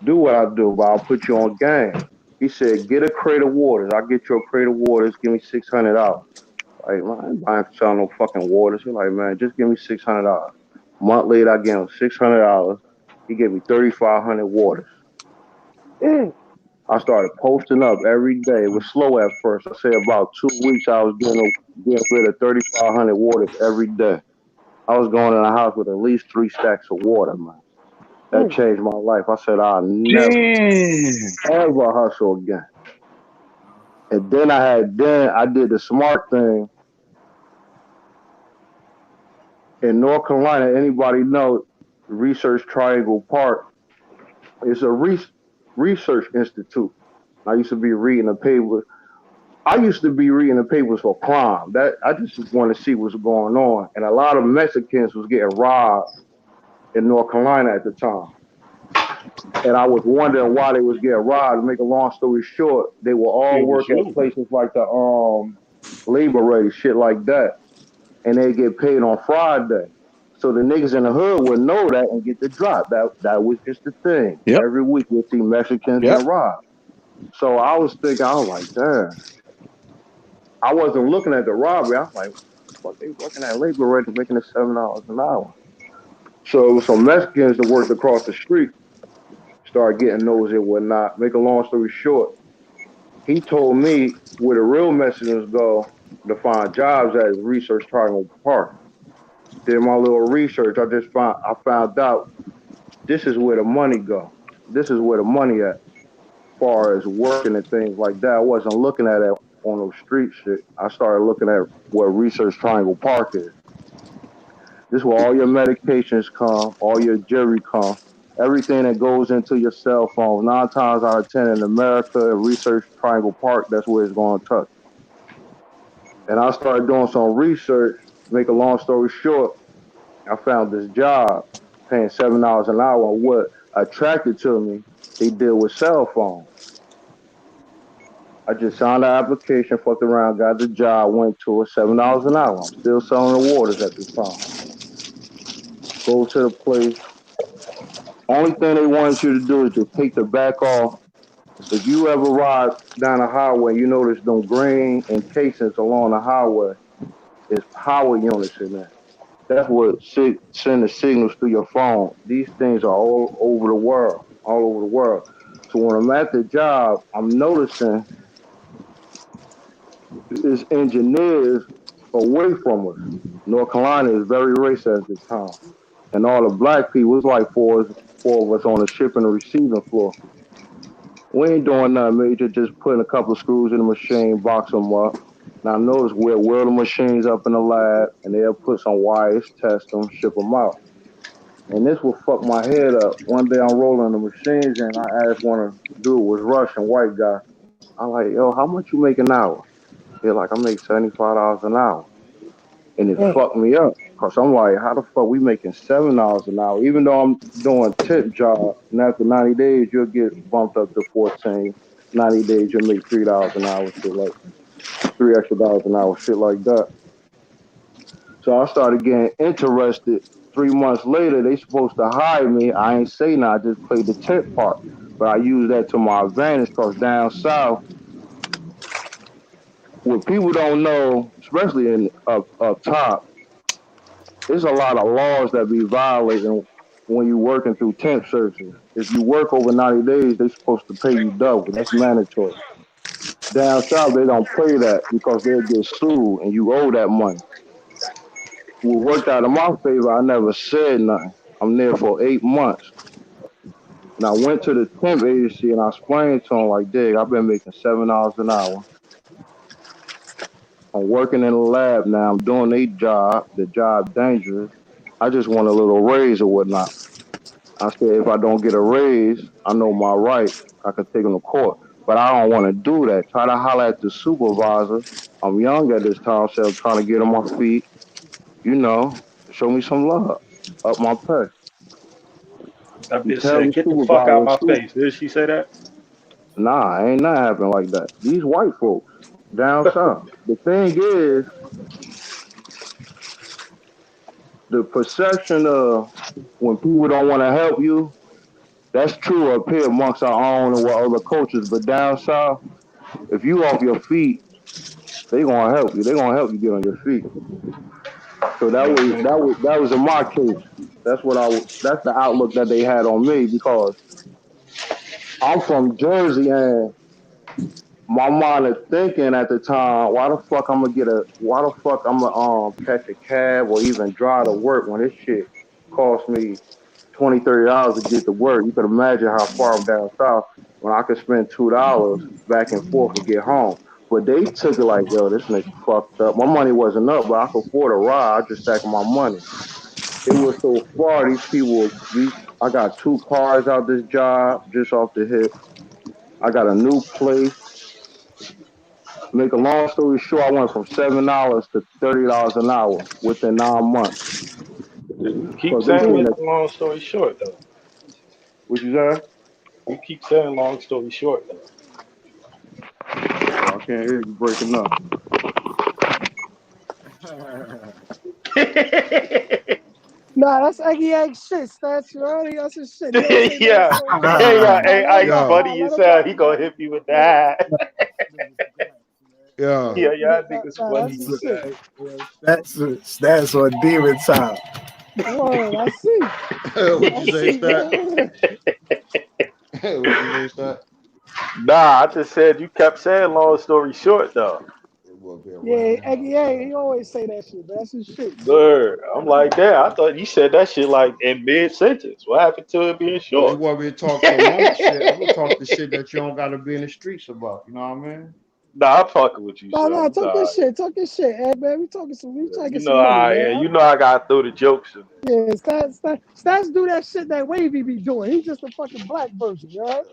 what I do, but I'll put you on game. He said, get a crate of waters. I'll get you a crate of waters. Give me $600. Like, man, I ain't buying selling no fucking waters. He's like, man, just give me $600. Month later, I gave him $600. He gave me 3,500 waters. I started posting up every day. It was slow at first. I say about 2 weeks, I was getting rid of 3,500 waters every day. I was going in the house with at least 3 stacks of water, man. That changed my life. I said I'll never, Damn. ever hustle again. And then I did the smart thing in North Carolina. Anybody know Research Triangle Park? It's a research institute. I used to be reading the paper. I used to be reading the papers for crime. That I just want to see what's going on. And a lot of Mexicans was getting robbed in North Carolina at the time. And I was wondering why they was getting robbed. To make a long story short, they will all It was work at you. places like the labor ready, shit like that, and they get paid on Friday. So the niggas in the hood would know that and get the drop. That was just the thing. Yep. Every week you'll see Mexicans Yep. getting robbed. So I was thinking, I was like, damn. I wasn't looking at the robbery. I was like, what the fuck, they working at labor ready, making it $7 an hour. So it was some Mexicans that worked across the street, started getting nosy and whatnot. Make a long story short, he told me where the real Mexicans go to find jobs at is Research Triangle Park. Did my little research. I found out this is where the money go. This is where the money at, far as working and things like that. I wasn't looking at it on those street shit. I started looking at where Research Triangle Park is. This is where all your medications come, all your jewelry come, everything that goes into your cell phone. 9 times out of 10 in America, Research Triangle Park, that's where it's going to touch. And I started doing some research. Make a long story short, I found this job paying $7 an hour. What attracted to me, they deal with cell phones. I just signed the application, fucked around, got the job, went to it, $7 an hour. I'm still selling the waters at this time. Go to the place. Only thing they want you to do is just take the back off. If you ever ride down a highway, you notice them green encasings along the highway. There's power units in there. That's what send the signals through your phone. These things are all over the world, all over the world. So when I'm at the job, I'm noticing it's engineers away from us. North Carolina is very racist at this time. And all the black people, it's like four of us on the shipping and receiving floor. We ain't doing nothing major, just putting a couple of screws in the machine, box them up. Now notice we'll weld the machines up in the lab and they'll put some wires, test them, ship them out. And this will fuck my head up. One day I'm rolling the machines and I asked one of the dude was Russian, white guy. I'm like, yo, how much you make an hour? They're like, I make $75 an hour. And it fucked me up. Cause I'm like, how the fuck we making $7 an hour? Even though I'm doing tip job, and after 90 days you'll get bumped up to 14. 90 days you'll make $3 an hour, shit like $3 extra an hour, shit like that. So I started getting interested. 3 months later, they supposed to hire me. I ain't say nothing. I just played the tip part. But I use that to my advantage because down south, what people don't know, especially in up top, there's a lot of laws that be violating when you working through temp services. If you work over 90 days, they supposed to pay you double. That's mandatory. Down south, they don't play that because they'll get sued and you owe that money. What worked out in my favor, I never said nothing. I'm there for 8 months. And I went to the temp agency and I explained to them like, dig, I've been making $7 an hour. I'm working in the lab now. I'm doing a job. The job dangerous. I just want a little raise or whatnot. I said, if I don't get a raise, I know my rights. I can take them to court. But I don't want to do that. Try to holler at the supervisor. I'm young at this time, so I'm trying to get on my feet. You know, show me some love. Up my pay. That You bitch tell said, the "Get the fuck out supervisor, my face." Did she say that? nah, ain't not happen like that. These white folks down south. The thing is, the perception of when people don't want to help you, that's true up here amongst our own and what other cultures. But down south, if you off your feet, they gonna help you. They gonna help you get on your feet. So You know what I'm saying? that was in my case. That's the outlook that they had on me because I'm from Jersey and my mind is thinking at the time, why the fuck I'm gonna catch a cab or even drive to work when this shit cost me 20, $30 to get to work. You could imagine how far I'm down south when I could spend $2 back and forth to get home. But they took it like, yo, this nigga fucked up. My money wasn't up, but I could afford a ride. I just stacking my money. It was so far. I got 2 cars out this job just off the hip. I got a new place. Make a long story short, I went from $7 to $30 an hour within 9 months. You keep Cause they saying seen it. that. Long story short, though. What you say? You keep saying long story short, though. Oh, I can't hear you breaking up. Nah, that's Eggy Egg shit, Stats. You already got some shit. He don't say nothing Yeah. so. Yeah. Nah, Hey, let him Ice rock. Yo, funny Nah, let as him hell. rock, He gonna man. hit me with Yeah, that. yo. Yeah, y'all niggas nah, funny that's his with shit. that. That's on demon time. Word, I see. What I you say, see. Stat? What you say, Stat? Nah, I just said you kept saying long story short though. It will be Yeah, around Eggy now. Egg, he always say that shit, but that's his shit, man. Bird. I'm like, damn, I thought you said that shit like in mid sentence. What happened to it being Well, you short? want me to talk some more shit? I'm gonna talk the shit that you don't gotta be in the streets about. You know what I mean? Nah, I'm fucking with you, Nah, son. nah, You know, how talk your shit, Ed, man. We trying to get you know some money, how I man. am. You know I gotta throw the jokes in. Yeah, Stats do that shit that Wavy be doing. He's just a fucking black version, you know?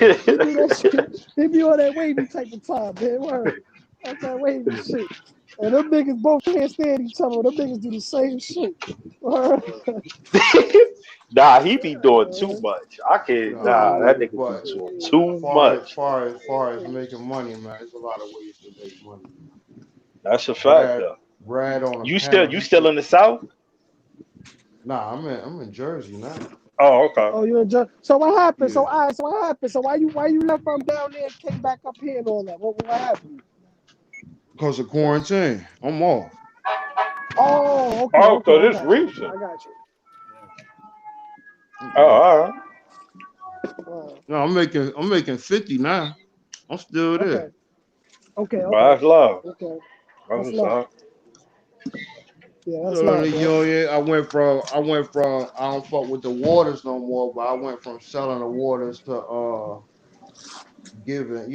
Yeah. He do that shit. He be on that Wavy type of time, man. Word. That's that Wavy shit. And them niggas both can't stand each other. Them niggas do the same shit. Word. Nah, he be doing too much. I can't. Nah, Nah, that but nigga be but doing too far as much. far as making money, man, there's a lot of ways to make money. That's a fact, Brad though. Brad on a You panel, you he still said, in the south? "Nah, I'm in Jersey now." Oh, okay. Oh, you enjoy. So what happened? Yeah, So what happened? So why you left from down there and came back up here and all that? What happened? cause of quarantine, I'm off. Oh, Oh, okay. so I this got you. recent. I got you. Oh, Mm-mm. all right. No, I'm making 50 now. I'm still Okay. there. Well, that's love. Okay. That's That's what's love. up. Yeah, that's So, love, you man. know, yeah, I went from I don't fuck with the waters no more, but I went from selling the waters to giving,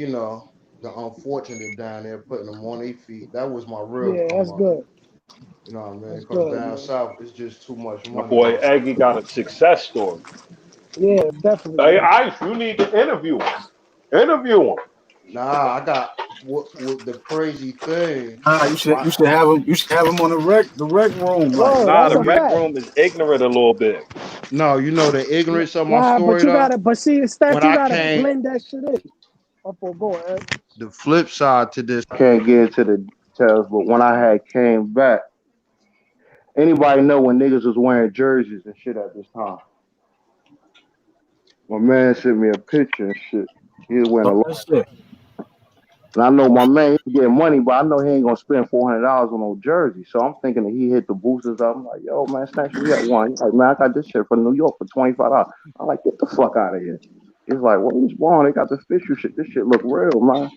the unfortunate down there, putting them on their feet. That was my real Yeah, come that's up. good. You know what I mean? That's Because good, down man. south, it's just too much My money boy down Eggy got a success story. Yeah, definitely, Hey, man. Ice, you need to interview him. Interview him. there. Nah, I got what the crazy thing. Ah, My you should have him. You should have him on the rec room, like Word, Nah, that's the a you rec fact. room is ignorant a little bit. No, the ignorance of my Nah, but story you though. gotta, but see, stats, When you I gotta came, blend that shit in. Up or go ahead. the flip side to this. Can't get into the details, but when I had came back, anybody know when niggas was wearing jerseys and shit at this time? My man sent me a picture and shit. He was wearing a talk lot. that shit. And I know my man, he getting money, but I know he ain't gonna spend $400 on no jersey. So I'm thinking that he hit the boosters up. I'm like, yo, man, snatch me up one. He's like, man, I got this shit from New York for $25. I'm like, get the fuck out of here. He's like, what was wrong? They got the official shit. This shit look real, man.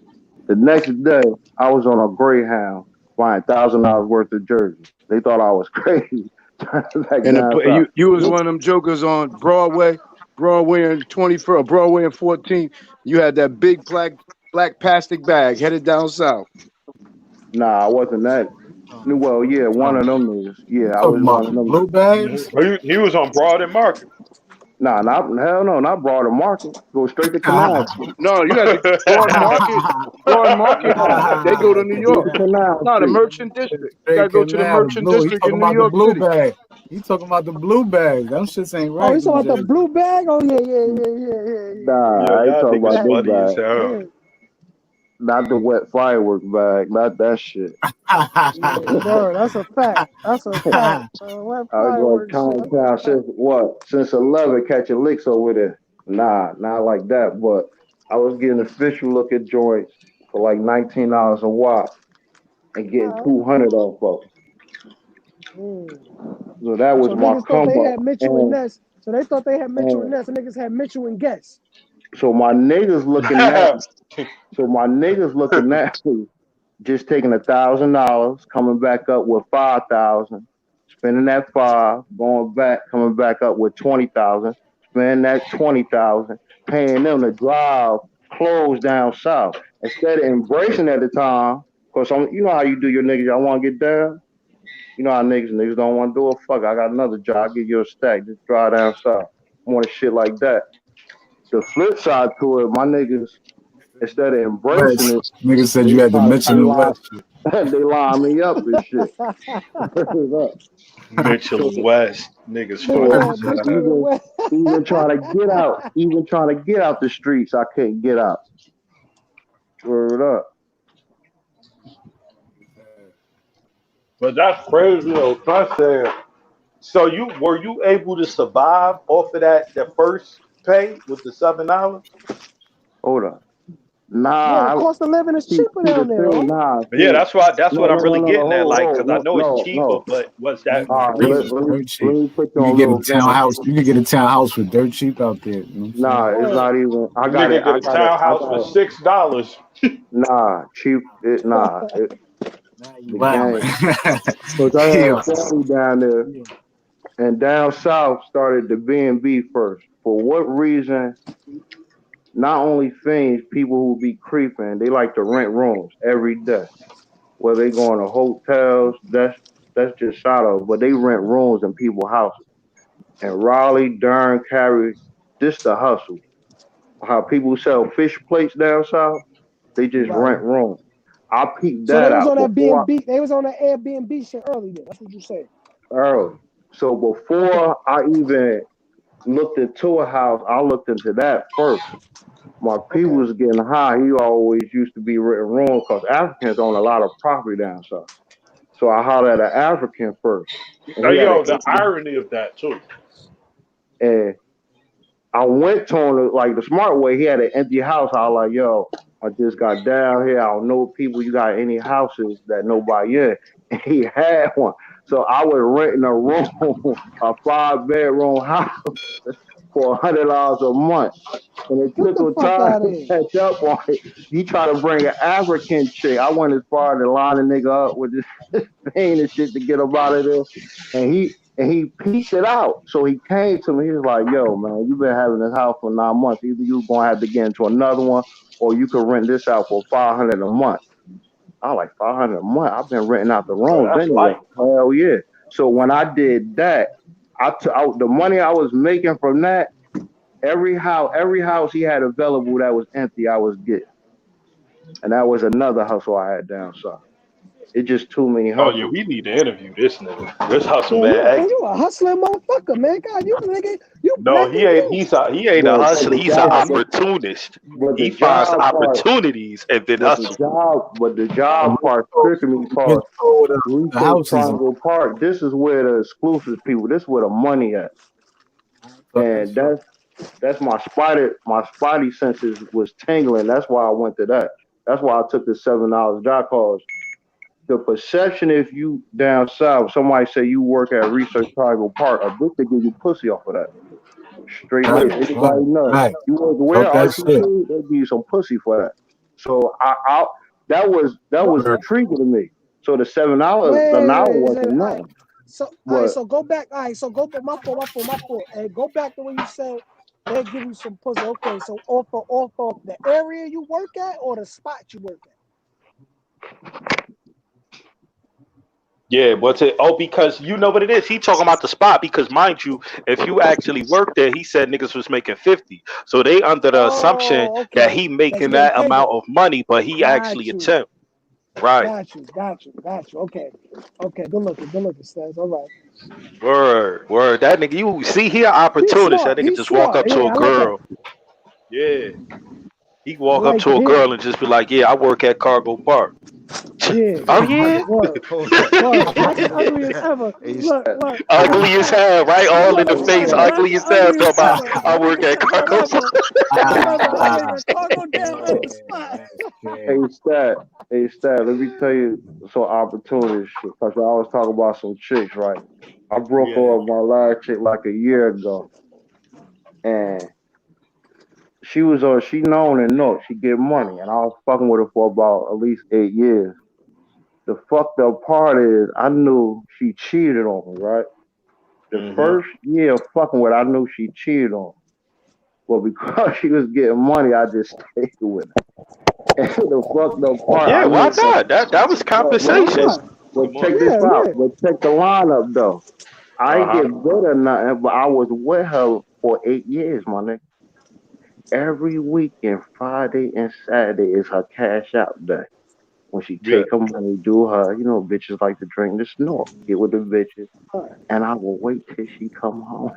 The next day, I was on a Greyhound buying $1,000 worth of jerseys. They thought I was crazy. Turning back And down south. you was one of them jokers on Broadway and 21st, Broadway and 14th. You had that big black plastic bag headed down south. Nah, I wasn't that. Well, yeah, one Um, of them niggas. you Yeah, I was talking one about of the them. blue bags? He was on Broad and Market. Nah, not hell no, not Broader Market. Go straight to Canal Street. No, you had the Broad Market. Broad Market, they go to New Straight York. to Canal No, the Street. Merchant District. You Straight gotta go to the canal, the Merchant blue. He District talking in New about the York blue City. bag. He talking about the blue bags. Them shits ain't Oh, right. you Them talking about the jerseys. blue bag? Oh yeah. Yeah, Nah, I ain't y'all talking niggas about Yeah, this funny as bag. hell. yeah, Not the wet firework bag. Not that shit. yeah. Word, that's a fact. That's a fact. What I was going fireworks shit? That's a Chinatown fact. since what? Since 11, catching licks over there. Nah, not like that. But I was getting official look at joints for like $19 a watt and getting All right. 200 off of them. Mm. So that was So my niggas thought come they up. had Mitchell and And, Ness. So they thought they had Mitchell and and Ness, and niggas had Mitchell and Guess. so my niggas looking at so my niggas looking at me just taking $1,000, coming back up with 5,000, spending that five, going back, coming back up with 20,000, spending that 20,000, paying them to drive clothes down south instead of embracing at the time. Cause you know how you do your niggas. Y'all want to get down. You know how niggas don't want to do it. Fuck, I got another job. I'll give you a stack. Just drive down south. More shit like that. The flip side to it, my niggas instead of embracing it, West. Nigga said they you had to try to mention the West. they line me up and shit. Mitchell So, and West. Niggas Nigga funny so had as hell. Mitchell and even West. even trying to get out, the streets, I couldn't get out. Word up. But that's crazy though. I said, so were you able to survive off of that first pay with the $7? Hold up. Yeah, the Nah, cost of living is see, cheaper see the down there, thing. right? Nah, Yeah, see, that's what I'm really no. getting at. Like, Hold cause I on. know it's cheaper, No. but was Man, that All right, dirt really? is dirt let cheap. me put you You can on a get a little game. townhouse. You can get a townhouse for dirt cheap out there. You know what I'm Nah, saying? it's Word. not even. I You got it. nigga get a townhouse for $6. Nah, cheap. Nah, you The wow. game. Cause I Yeah. had family down there, Yeah. and down south started the B&B first. For what reason? Not only things, people who be creeping, they like to rent rooms every day. Whether they going to hotels, that's just shot of, but they rent rooms in people's houses. And Raleigh, Durham, Cary, this the hustle. How people sell fish plates down south, they just Right. rent rooms. I peeped So that they was out on that before B&B. They was on that Airbnb shit early. Then. That's what you said. early. So Okay. before I even looked into a house, I looked into that first. My people Okay. was getting high. He always used to be written wrong because Africans own a lot of property down south. So I hollered at an African first, and Now, he had an yo, the empty. irony of that too. And I went to him like the smart way. He had an empty house. I was like, yo, I just got down here. I don't know people. You got any houses that nobody in? And he had one. So I was renting a room, a 5-bedroom house for $100 a month. And it Get took the him fuck time out of to here. catch up on it. He tried to bring an African chick. I went as far to line the nigga up with this pain and shit to get him out of there. And he pieced it out. So he came to me. He was like, yo, man, you've been having this house for 9 months. Either you're gonna have to get into another one or you could rent this out for 500 a month. I was like 500 a month. I've been renting out the Bro, rooms that's anyway. light. Hell yeah. So when I did that, the money I was making from that, every house he had available that was empty, I was getting. And that was another hustle I had down south. It's just too many Oh yeah, hustles. we need to interview this nigga. This hustle Yeah, man. Hey, you a hustling motherfucker, man. God, you nigga, you no, black he and ain't. blue. He ain't a But hustler. the He's an job, opportunist. but He the finds job part, opportunities and then hustle. but the job part tricking me Get because sold we the say houses. Triangle Park. This is where the exclusive people. This is where the money at, and that's my spidey senses was tingling. That's why I went to that. That's why I took the $7 job cause the perception if you down south, somebody say you work at Research Triangle Park, a bitch they give you pussy off of that. Straight up. Right, Anybody know. right. You work where Talk that shit. RTC, they give you some pussy for that. So I that was What? Word. intriguing to me. So the $7 an hour Wait. wasn't All right. nothing. So, all right. But So go back. All right. So go back. My fault. And go back to when you said they give you some pussy. Okay. So off of the area you work at or the spot you work at. Yeah, what's it? Oh, because you know what it is. He talking about the spot because, mind you, if you actually work there, he said niggas was making 50. So they under the assumption Oh, that okay. he That's making getting that paid. amount of money, but he actually Got a you. temp. Right. Got you. Okay. Good looking, Stas. All right. Word. That nigga, you see here He's opportunist. That smart. nigga He's just walk smart. up to Yeah, a I like that. girl. Yeah. He I walk up like to that. a Yeah. girl and just be like, yeah, I work at Cargo Park. Yeah. Oh yeah. Word. Hold up. Word. Hey, Black and ugly as ever. hey, Look. Ugly as hell, right? All in the Look. face, Black ugly and as hell. ugly Talking as about ever. I work at Cargo Park. Whatever. I Ah, make a cargo down at the man, spot. that's crazy. hey Stat, let me tell you some opportunities because I was talking about some chicks, right? I broke Yeah. up my last chick like a year ago, and she known and know she get money, and I was fucking with her for about at least 8 years. The fucked up part is I knew she cheated on me, right? The Hmm. first year of fucking with her, I knew she cheated on me. Well, because she was getting money, I just stayed with her. And the fucked up part, Yeah, I why knew that. not? That was But, Why compensation. not? but Come on. check this Yeah. out. But check the lineup though. I Uh ain't get huh. good or nothing, but I was with her for 8 years, my nigga. Every weekend, Friday and Saturday is her cash out day. When she Yeah. take her money, do her, bitches like to drink the snort, get with the bitches, All right. and I will wait till she come home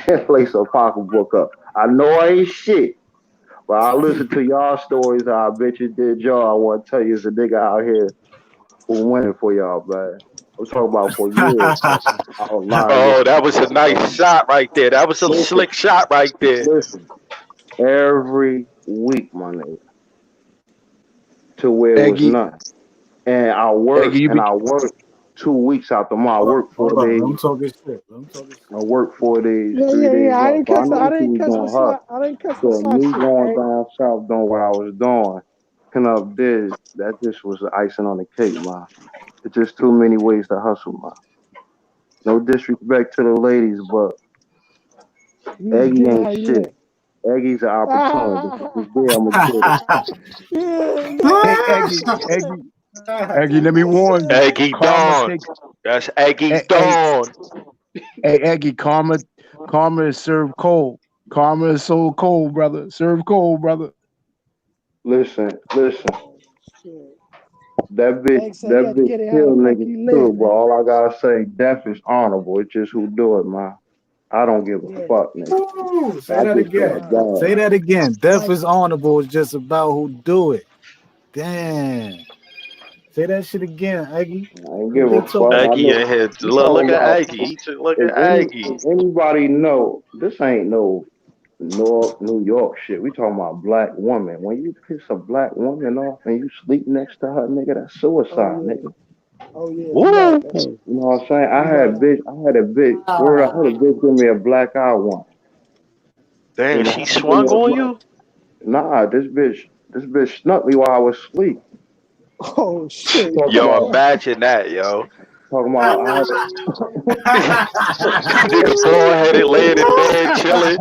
and lace her pocketbook up. I know I ain't shit, but I listen to y'all stories how bitches did y'all. I want to tell you, there's a nigga out here. who winning for y'all, man. I'm talking about for years. I was lying. Oh, that was a nice shot right there. That was a Listen, slick shot right there. listen. Every week, my nigga, to where it was Eggy, nothing. And I Eggy, worked you and be I worked 2 weeks out the month. I worked four Hold on. days. Let me talk this shit. Let me talk this I worked 4 days, Yeah, yeah, 3 days yeah. I off. didn't So I catch the. I know she didn't was catch the doing her. slot. I didn't catch the So slot me shit. going Hey, down south doing what I was doing, picking up this, that just was the icing on the cake, man. It's just too many ways to hustle, man. No disrespect to the ladies, but you just Eggy get it how ain't you shit. live. Eggy's an opportunity. If it's there, I'm gonna get it. shit. Yeah, hey yeah. Eggy, let me warn you. Aggie Karma Dawn. takes That's Aggie hey, Dawn. Eggy, karma is served cold. Karma is so cold, brother. Served cold, brother. Listen. Shit. That bitch, Egg said he that had to bitch get it how kill the fuck niggas he too, live, but man. all I gotta say, death is honorable. It's just who do it, man. I don't give a Yeah. fuck, nigga. Ooh, say I that just feel again. Nah. bad. Say that again. Death Like, is honorable. It's just about who do it. Damn. Say that shit again, Aggie. I ain't What give they a talking fuck. I about? Aggie know in here. you Look talking at about Aggie. Look at Aggie. if anybody know this ain't no North New York shit. We talking about black woman. When you piss a black woman off and you sleep next to her, nigga, that's oh suicide, yeah, nigga. oh yeah, you right. Woo! You know what I'm saying? You right. I had a bitch give me a black eye once. Damn, You know, she she give me swung a on black. you? Nah, this bitch snuck me while I was asleep. Oh shit. Talking Yo, about, imagine that, yo. I had Nigga bald headed laying in bed chilling.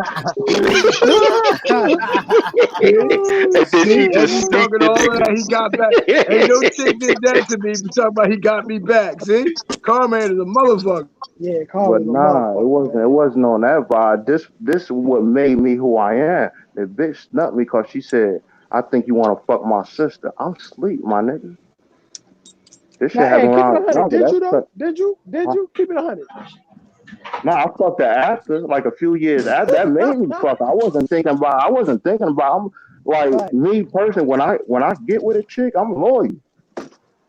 Oh And then she See, shit. just Eggy sneaked talking the all nigga. that. He got back. Ain't no chick did that to me. But talking about he got me back. See, Karma is a motherfucker. Yeah, but Carmen's a nah, motherfucker, man. it wasn't on that vibe. This is what made me who I am. The bitch snuck me because she said, I think you want to fuck my sister. I'm asleep, my nigga. This Now, shit hey, happened when keep I it was 100. younger. Did you That's though? Did you? Did huh? you keep it 100? Nah, I fucked her after, like a few years after. That made me fuck her. I wasn't thinking about I'm like Right, me personally, when I get with a chick, I'm loyal.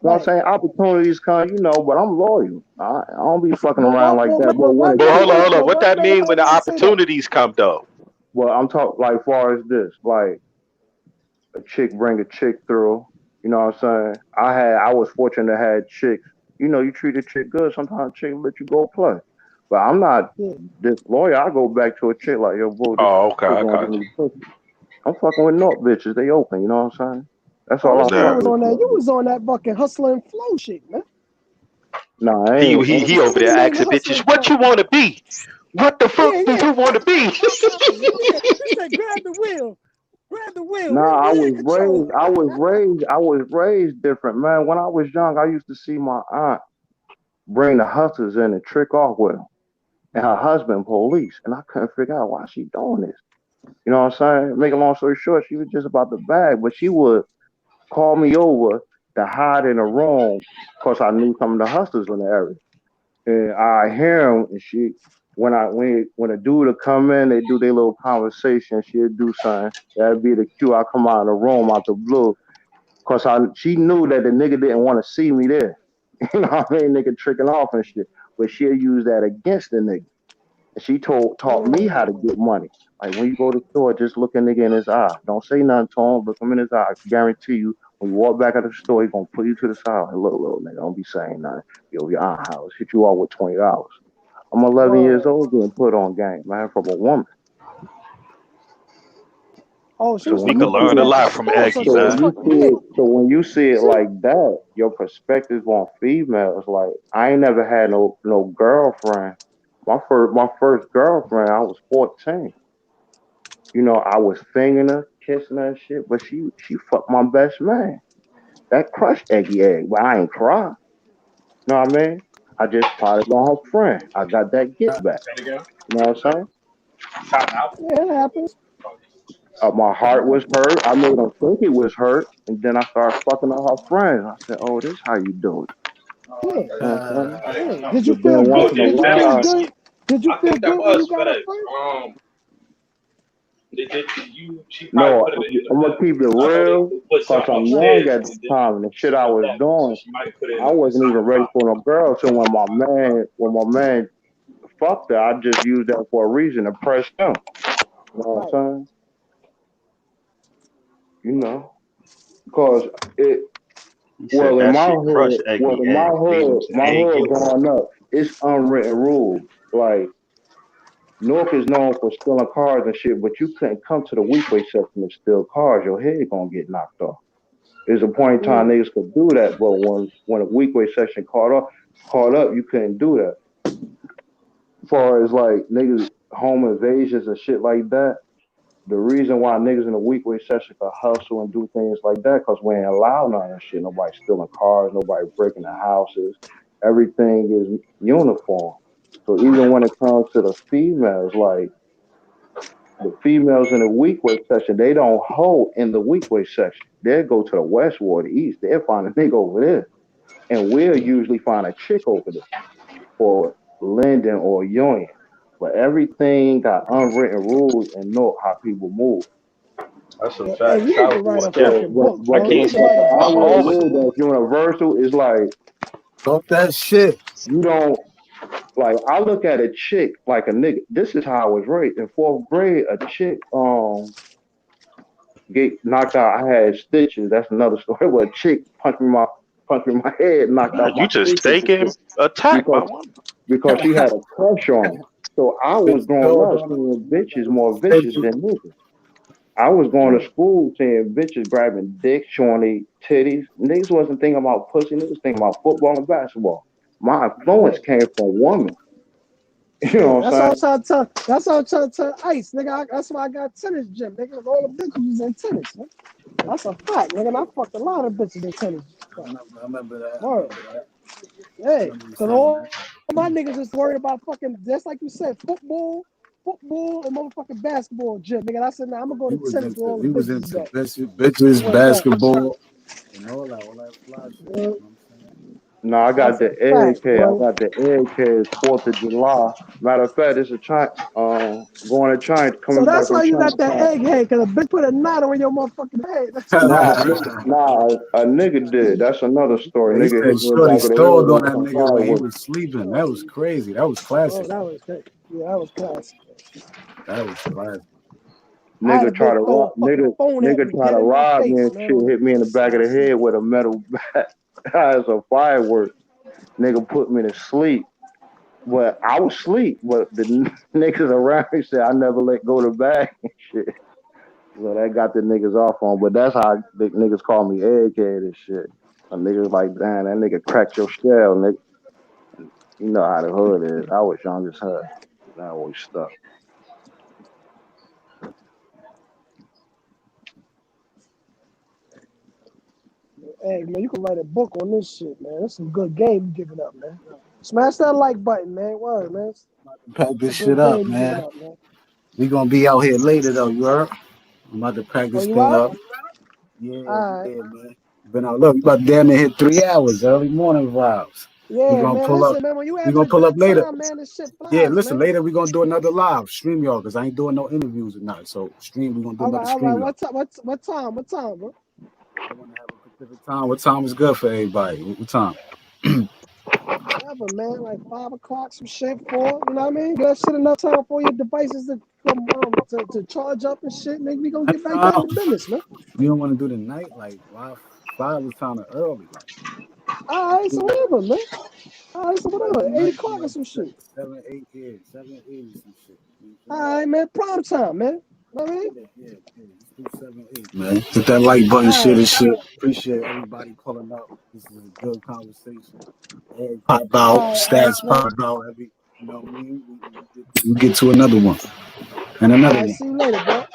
You know what I'm right. saying? Opportunities come, but I'm loyal. I don't be fucking But around what? like But, that. But but when what a But made chick, her? hold on. But What what that made mean when her the not say that? opportunities come though? well, I'm talking like far as this, like a chick bring a chick through. You know what I'm saying? I was fortunate to have chicks. You treat a chick good. Sometimes a chick let you go play. But I'm not Yeah. disloyal. I go back to a chick like, yo, bro, this Oh, okay, chick I gonna give got me you. pussy. I'm fucking with North bitches. They open. You know what I'm saying? That's all Oh I'm shit! You Nah. was fucking with. on that. You Shorty. was on that fucking hustler and flow shit, man. Nah, I He ain't. he What he the over city there name? The asking hustler bitches, and what flow. you wanna be? What the fuck Yeah, do yeah. you wanna be? He said, grab the wheel. Grab the wheel. Nah, We in control. I was raised different, man. When I was young, I used to see my aunt bring the hustlers in and trick off with them, and her husband police, and I couldn't figure out why she doing this. You know what I'm saying? Make a long story short, she was just about the bag, but she would call me over to hide in a room because I knew some of the hustlers in the area. And I hear him, and when a dude would come in, they do their little conversation. She'd do something. That'd be the cue. I come out of the room out the blue, cause she knew that the nigga didn't want to see me there. You know what I mean? Nigga tricking off and shit. But she'll use that against the nigga. And she taught me how to Mm. get money. Like when you go to the store, just look a nigga in his eye. Don't say nothing to him. Look him in his eye. I guarantee you, when you walk back out of the store, he's gonna put you to the side. Hey, look, little nigga, don't be saying nothing. Yo, your eye house hit you out with $20. I'm 11 years Word. old getting put on game, man, from a woman. Oh, she So used to We when could you put see learn a pussy it, at the lot from store, so Aggie, she was man. fucking big. when you see it She, like that, your perspective on females, like I ain't never had no girlfriend. My first girlfriend, I was 14. I was fingering her, kissing her and shit, but she fucked my best man. That crushed Eggy Egg, but I ain't cry. You know what I mean? I just potted on her friend. I got that get back. You know what I'm saying? yeah, it happens. My It heart was happens. hurt. I made them think it was hurt, and then I started fucking on her friends. I said, "Oh, this how you do it." Yeah, You know what I'm saying? yeah. Did you But feel then once good? in a Did you feel while, good? Did you feel good when you got her first? No, I'm gonna keep it real because I'm young at the time and the shit I was doing, I wasn't even ready for no girl. So when my man fucked her, I just used that for a reason to press him. You know what I'm Right. saying? You know, because it. He said Well, that shit crushed Eggy in egg, leave him to my egg hood yolks. growing up, it's unwritten rules. Like Newark is known for stealing cars and shit, but you couldn't come to the weekway section and steal cars. Your head gonna get knocked off. There's a point in time Mm. niggas could do that, but when a weekway section caught up, you couldn't do that. As far as like niggas home invasions and shit like that, the reason why niggas in the weekway section could hustle and do things like that, cause we ain't allowed none of that shit. Nobody stealing cars, nobody breaking the houses. Everything is uniform. So even when it comes to the females, like the females in the weekway section, they don't hold in the weekway section. They'll go to the west or the east. They'll find a nigga over there. And we'll usually find a chick over there for Linden or Union. But everything got unwritten rules and know how people move. That's a Hey, fact. you need to Shout write out a to them. So, fucking book, I bro. You can't need to but write the a see my fucking unwritten book. officer. rule that's universal is like Talk that shit. you don't like. I look at a chick like a nigga. This is how I was raised. In fourth grade, a chick get knocked out. I had stitches. That's another story. Where a chick punched me in my head, knocked out my You just stitches stay and getting shit attacked by because one. she had a crush on me. So I was Bitch, growing dog up on seeing the bitches more vicious schedule. than niggas. I was going to Mm. school seeing bitches grabbing dicks, showing their titties. Niggas wasn't thinking about pussy. Niggas thinking about football and basketball. My influence Right. came from women. You know Right. what I'm saying? That's all I'm trying to tell Ice, nigga. That's why I got tennis gym, nigga. All the bitches was in tennis, man. That's a fact, nigga. And I fucked a lot of bitches in tennis. I remember that. I Word. remember that. I Hey, remember you cause saying that. all my niggas is worried about fucking just like you said, football and motherfucking basketball gym, nigga. I said, nah, I'm gonna go He to was tennis where into all the he was bitches is into at. bitches, Word up. basketball, and all that fly shit. You know what I'm saying? No, I got That's the a fact, egg I boy. got the egg case 4th of July. Matter of fact, it's a China, going to China, So coming back that's from why you got that Chinatown. egghead, cause a bitch put a knot on your motherfucking head. That's why you got that shit. A nigga did. That's another story. Yeah, he Nigga hit said me in the Shorty back of the head stalled on with that some nigga when he fireworks. was sleeping. That was crazy. That was Oh, classic. that was great. Yeah, that was classic. That was classic. I had a Nigga try bitch to throw rob a fucking phone at me, try dead to in my rob me face, and man. shit. On Hit me in the back of the head with a metal bat as a firework. Nigga put me to sleep. But I was asleep. But the niggas around me said I never let go of the bag and shit. So that got the niggas off on. But that's how the niggas call me egghead and shit. A niggas like, damn, that nigga cracked your shell, nigga. You know how the hood is. I was young as hell. I always stuck. Hey, man, you can write a book on this shit, man. That's some good game you giving up, man. Smash that like button, man. Word, man. Pack It's a this shit good up, game you giving man. up, man. We gonna be out here later though, you heard? I'm about to pack Oh, this you thing out? up. Yeah, All right. yeah, man. Been out. Look, we about to damn near hit 3 hours. Early morning vibes. We Yeah, gonna man. pull up. Listen, man, when you We have gonna a pull up good later. time, man, this shit Yeah, flies, listen. man. Later we gonna do another live stream, y'all, because I ain't doing no interviews or nothing. So stream. We gonna do another All right. stream, y'all. What time? What time, bro? I wanna have a specific time. What time is good for everybody? What time? Whatever, man. Like 5 o'clock, some shit, 4. You know what I mean? Get that shit enough time for your devices to come to charge up and shit. Nigga, we gonna get right back Nighttime. to business, man. You don't want to do the night like 5 is kind of early. Like All right, so do whatever, man. All right, so like the whatever. 8 night be o'clock or like some shit. 7, 8, yeah, 7, 8 or some shit. You know All what I'm right, man. Prime time, man. You know what I mean? saying? Yeah. Let's do 7, 8, man. Hit that like button, All shit right. and shit. Appreciate everybody pulling up. This is a good conversation. Egg pop out, All right, stats Ice, man. pop out. You know what I mean? We get to another one and All another right, one. see you later, bro.